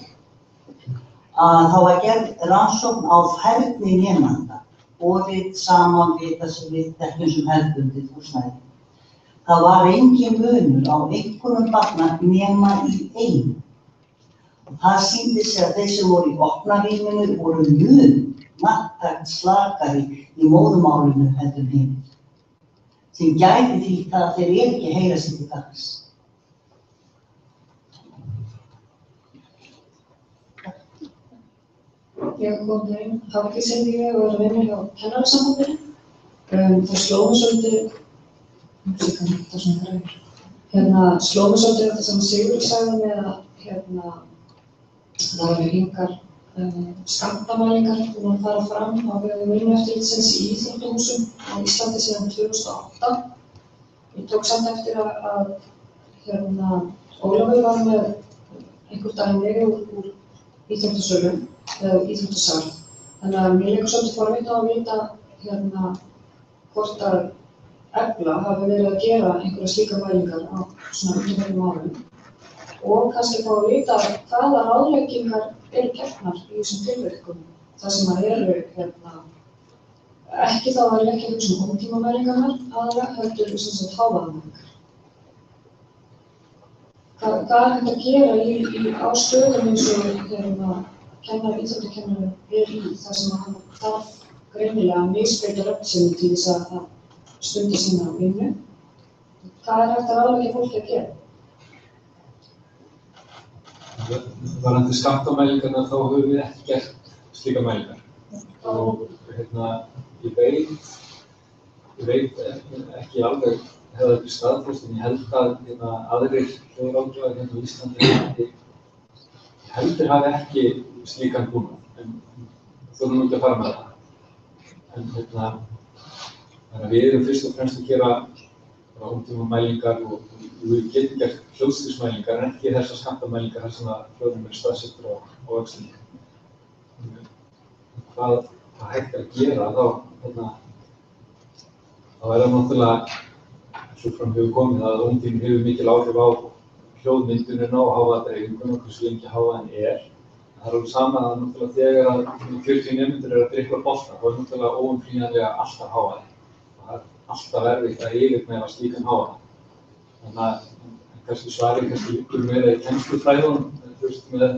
að þá var gerð rannsókn á færni nemenda, borið saman við það sem við þekkjum sem hefðbundið húsnæði. Það var engin munur á einhverjum barna nema í einu. Og það sýndi sig að þeir sem voru í opna rýminu voru mun marktækt slakari í móðurmálinu heldur hinir, sem gæti þýtt að þeir ekki heyra sér til gagns. Góðan daginn, Hafdís heiti ég og er að vinna hjá Kennarasambandinu. Það sló mig svolítið, sló mig svolítið þetta sem Sigurður sagði með að það var engar skammtamælingar búin að fara fram á vegum Vinnueftirlitsins í íþróttahúsum á Íslandi síðan 2008. Ég tók samt eftir að Ólafur var með einhver dæmi úr íþróttasölum eða íþróttasal. Þannig að mér leikur svolítið forvitið á að vita hvort að Efla hafi verið að gera einhverja slíkar mælingar á svona undanfarnum árum og kannski fá að vita hvaða ráðleggingar eru gefnar í þessum tilvikum. Það sem að eru ekki þá er ekki að hugsa ómtímamælingarnar aðra heldur sem sagt hávaðamælingar. Hvað er hægt að gera á stöðum eins og íþróttakennari í þar sem hann þarf greinilega að misbeita rödd sinni til þess að stunda sína vinnu? Hvað er hægt að ráðleggja fólki að gera? Varðandi skammtamælingarnar þá höfum við ekki gert slíka mælingar. Og ég veit ekki alveg hefði ekki staðfest, en ég held að aðrir hljóðráðgjafar á Íslandi heldur hafi ekki slíkan búnað, en þurfum ekki að fara með það. En við erum fyrst og fremst að gera ómtímamælingar og við getum gert hljóðstýrsmælingar en ekki þessar skammtamælingar þar sem að hljóðum staðsettur á öxlinni. Hvað hægt er að gera þá er það náttúrulega svo fram hefur komið að ómtíminn hefur mikil áhrif á hljóðmyndunina og hávaðadreifinguna, hversu lengi hávaðinn er. Það er alveg sama að náttúrulega þegar að 40 nemendur eru að drykla bolta, þá er náttúrulega óumflýjanlega alltaf hávaði. Það er alltaf erfitt að yfirgnæfa slíkan hávaða. Þannig að kannski svarið liggur meira í kennslufræðunum, með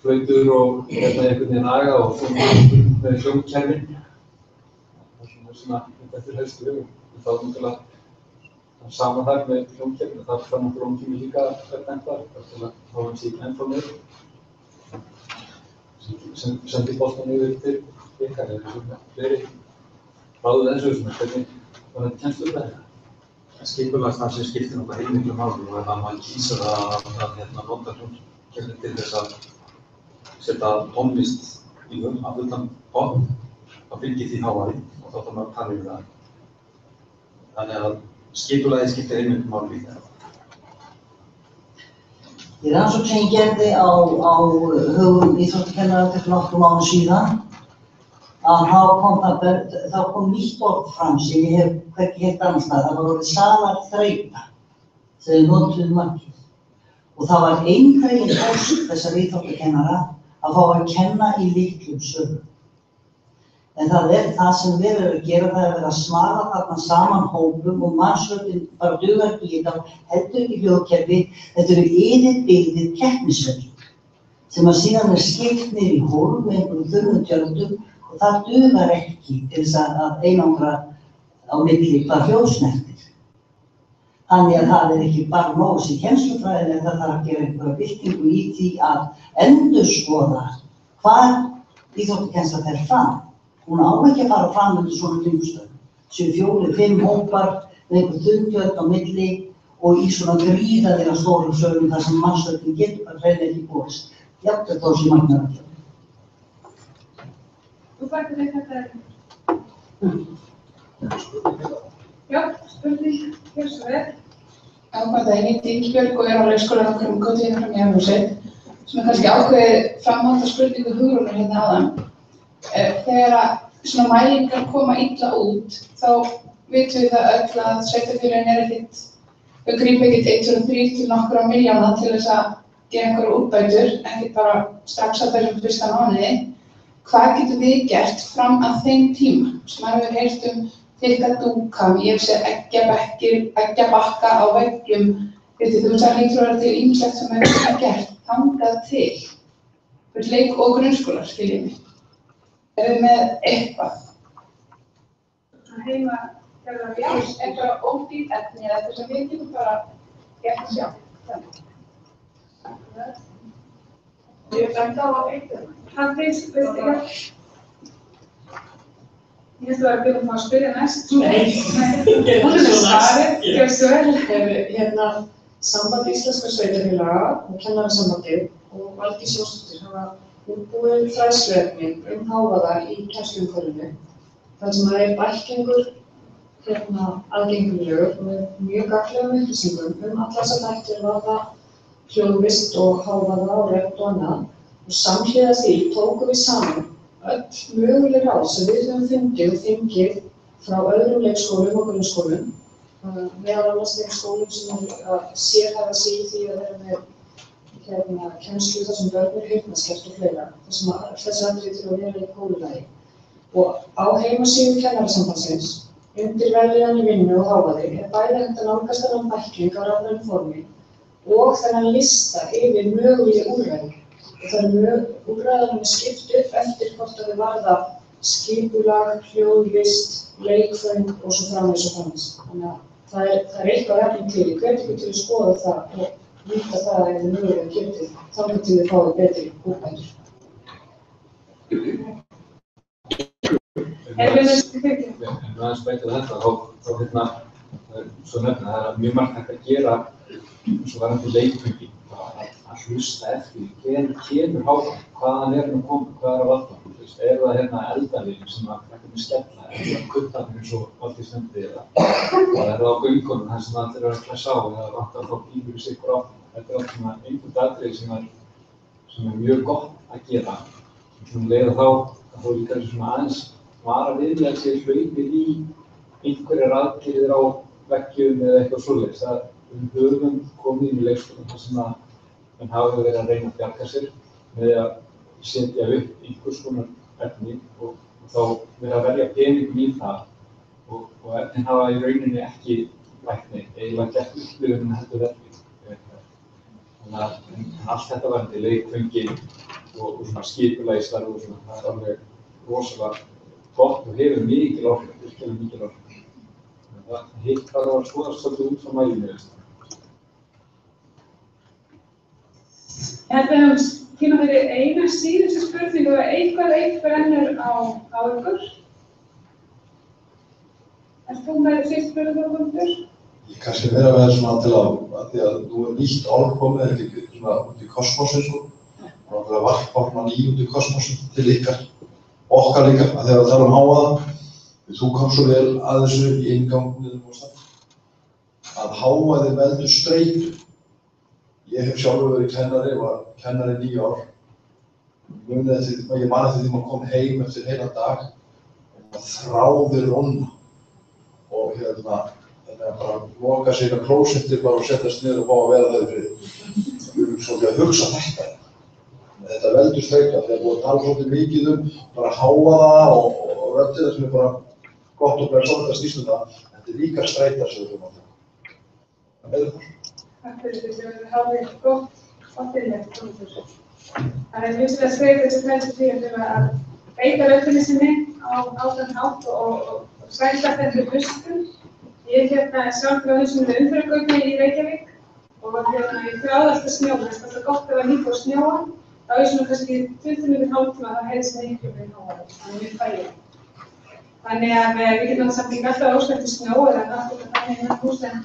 flautur og einhvern veginn aga og svo með hljómkerfin. Það er svona þetta er helstu hugum. Það er náttúrulega sama þar með hljómkerfinu, það er náttúrulega ómtími líka verðnefndar, til að fá hann síðan ennþá meira. Sendi boltan yfir til ykkar, eða fleiri ráðið þessu, hvernig var þetta kennslufræði? Skipulagsstarf sem skiptir náttúrulega heilmiklu máli og ef maður kýsur að nota hljómkerfið til þess að setja tónlist í að fullan pott, þá fylgir því hávaði og þá þarf maður að tala yfir það. Þannig að skipulagið skiptir heilmiklu máli líka. Í rannsókn sem ég gerði á högum íþróttakennara fyrir nokkrum árum síðan, að þá kom nýtt orð fram sem ég hef hvergi heyrt annars staðar. Það var orðið salarþreyta sem við notuðum margir. Og það var eindregin ósk þessara íþróttakennara að fá að kenna í litlum sögum. En það er það sem við erum að gera, það er að vera að smala þarna saman hópum og mannsröddin bara dugar ekki í þetta, heldur ekki hljóðkerfi, þetta eru yfirbyggðir keppnisvellir sem að síðan er skipt niður í hólf með einhverjum þurrum tjöldum og það dugar ekki til þess að einangra á milli hvað hljóð snertir. Þannig að það er ekki bara nóg í kennslufræðinni, það þarf að gera einhverja byltingu í því að endurskoða hvað íþróttakennsla fer fram. Hún á ekki að fara fram undir svona kringumstæðum. 4-5 hópar með einhver þunntjöld á milli og í svona gríðarlega stórum sölum þar sem mannsröddin getur bara hreinlega ekki borist. Jafnvel þó sem magnar að gera. Þú bættir þetta Já, spurning, hér svo vel. Góðan daginn, ég heiti Ingibjörg og er á leikskólanum um Götuvík fram í Efrahúsi. Svona kannski ákveðið framhald af spurningu Hugrúnar hérna áðan. Þegar svona mælingar koma illa út, þá vitum við það öll að sveitarfélögin er ekkert, þau grípa ekkert 1, 2, 3 til nokkra milljóna til þess að gera einhverjar úrbætur, ekki bara strax að þessum fyrsta mánuði. Hvað getum við gert fram að þeim tíma? Sem maður hefur heyrt þykka dúka, ég hef séð eggjabakka á veggjum, þú veist það hlýtur að vera til ýmislegt sem hefur gert þangað til fyrir leik- og grunnskólar, skiljið mig. Erum við með eitthvað? Heima gerðar Já, einhverja ódýr efni eða eitthvað sem við getum bara gert sjálf. Ég benda á eitthvað. Hann finnst, veistu ekki? Ég held að vera að byrja að spyrja næst. Nei. Hún er með svarið, gjör svo vel. Hérna, Samband íslenskra sveitarfélaga og Kennarasambandið og Valdís Jónsdóttir hafa útbúið fræðsluefni hávaða í kennsluumhverfinu. Þar sem það bæklingur aðgengilegur og með mjög gagnlegum upplýsingum alla þessa þætti varða hljóðvist og hávaða og rödd og annað. Og samhliða því tókum við saman öll möguleg ráð sem við höfum fundið og fengið frá öðrum leikskólum og grunnskólum, meðal annars þeim skólum sem sérhæfa sig í því að vera með kennslu þar sem börn heyrnarskert og fleira, þar sem þessi atriði til að vera í góðulagi. Og á heimasíðu Kennarasambandsins, undir vellíðan í vinnu og hávaði, bæði hægt að nálgast þennan bækling á rafrænu formi og þennan lista yfir möguleg úrræði. Og það úrræðanum skipt upp eftir hvort þau varða skipulag, hljóðvist, leikföng og svo framvegis og framvegis. Þannig að það er eitthvað efni til. Ég hvet ykkur til að skoða það og nýta það ef þið mögulega getið þangað til þið fáið betri úrbætur. Aðeins bæta þetta, þá svo nefna það mjög margt hægt að gera svo varandi leikfengi að hlusta eftir hvenær kemur hávaði, hvaðan að koma, hvað að valda. Það eldavél sem að með skella, það kuttarnir eins og Valdís nefndi það á göngunum þar sem allir eru að klessa á eða vantar þá bílur í sitt átt. Þetta allt svona einhvern atriði sem mjög gott að gera. Leiða þá líka svona aðeins vara viðlega sér hlaupið í einhverjar aðgerðir á veggjum eða eitthvað svoleiðis. Við höfum komið inn í leikskólann þar sem að menn hafa verið að reyna að bjarga sér með að setja upp einhvers konar efni og þá verið að verja peningum í það og efnin hafa í rauninni ekki lækni, eiginlega gert upplifun heldur efni. Þannig að allt þetta varandi leikfengi og svona skipulagistarf og svona, það alveg rosalega gott og hefur mikil áhrif, virkilega mikil áhrif. Það hitt bara að skoðast svolítið út frá mælinu. Ég held að við höfum tíma fyrir eina síðustu spurningu og eitthvað brennur á ykkur. Ert þú með fyrst spurningu? Ég kannski vera með svona til að því að nú nýtt orð komið svona út í kosmosin sko. Og það varpa svona út í kosmosin til ykkar, okkar líka, að þegar það hávaða. Þú kom svo vel að þessu í innganginum og það. Að hávaði veldur streitu. Ég hef sjálfur verið kennari og var kennari í 9 ár. Ég man eftir því að maður kom heim eftir heilan dag og maður þráði róna. Og bara loka sér á klósettir bara og settast niður og fá að vera það í friði. Við erum svolítið að hugsa þetta. Þetta veldur streita þegar búið að tala svolítið mikið bara hávaða og röddina sem bara gott og bara svolítið að snýst það. Þetta líka streita sem við höfum að taka. Það meður það. Takk fyrir því að við hafum gott innlegg. Það vissulega streita þessi fælst því að beita röddinni sinni á þann hátt og sæta þetta hlustum. Ég sjálf var með umferðargöngu í Reykjavík og ég þráði alltaf snjóa, það var gott að vera nýtt á snjóa. Þá svona kannski 20 mínútur hálftíma þá heyrðist miklu með hávaða, þannig mjög þægilegt. Þannig að við getum samt ekki alltaf óska eftir snjó eða náttúrulega þannig innan hús en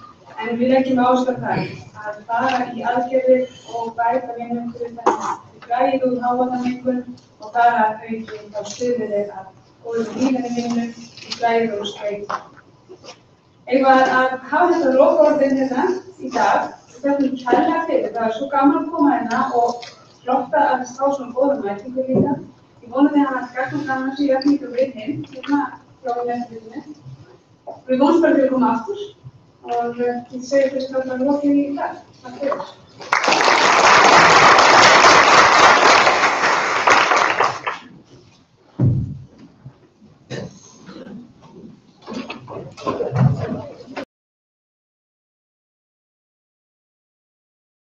við leggjum áherslu á það að fara í aðgerðir og bæta vinnuumhverfi þannig að við græðum úr hávaðamengun og þar að auki þá stuðum við að góðum lífinu vinnu og græðum úr streitu. Eitthvað að hafa þetta lokaorðin hérna í dag, þetta kærlega fyrir, það var svo gaman að koma hérna og flott að fá svona góða mætingu líka. Ég vonandi að hafa gagnast annars í jafningu við hinn, hérna hjá nefndinni. Við vonum bara til að koma aftur og ég segi fyrst að það er lokið í dag. Takk fyrir.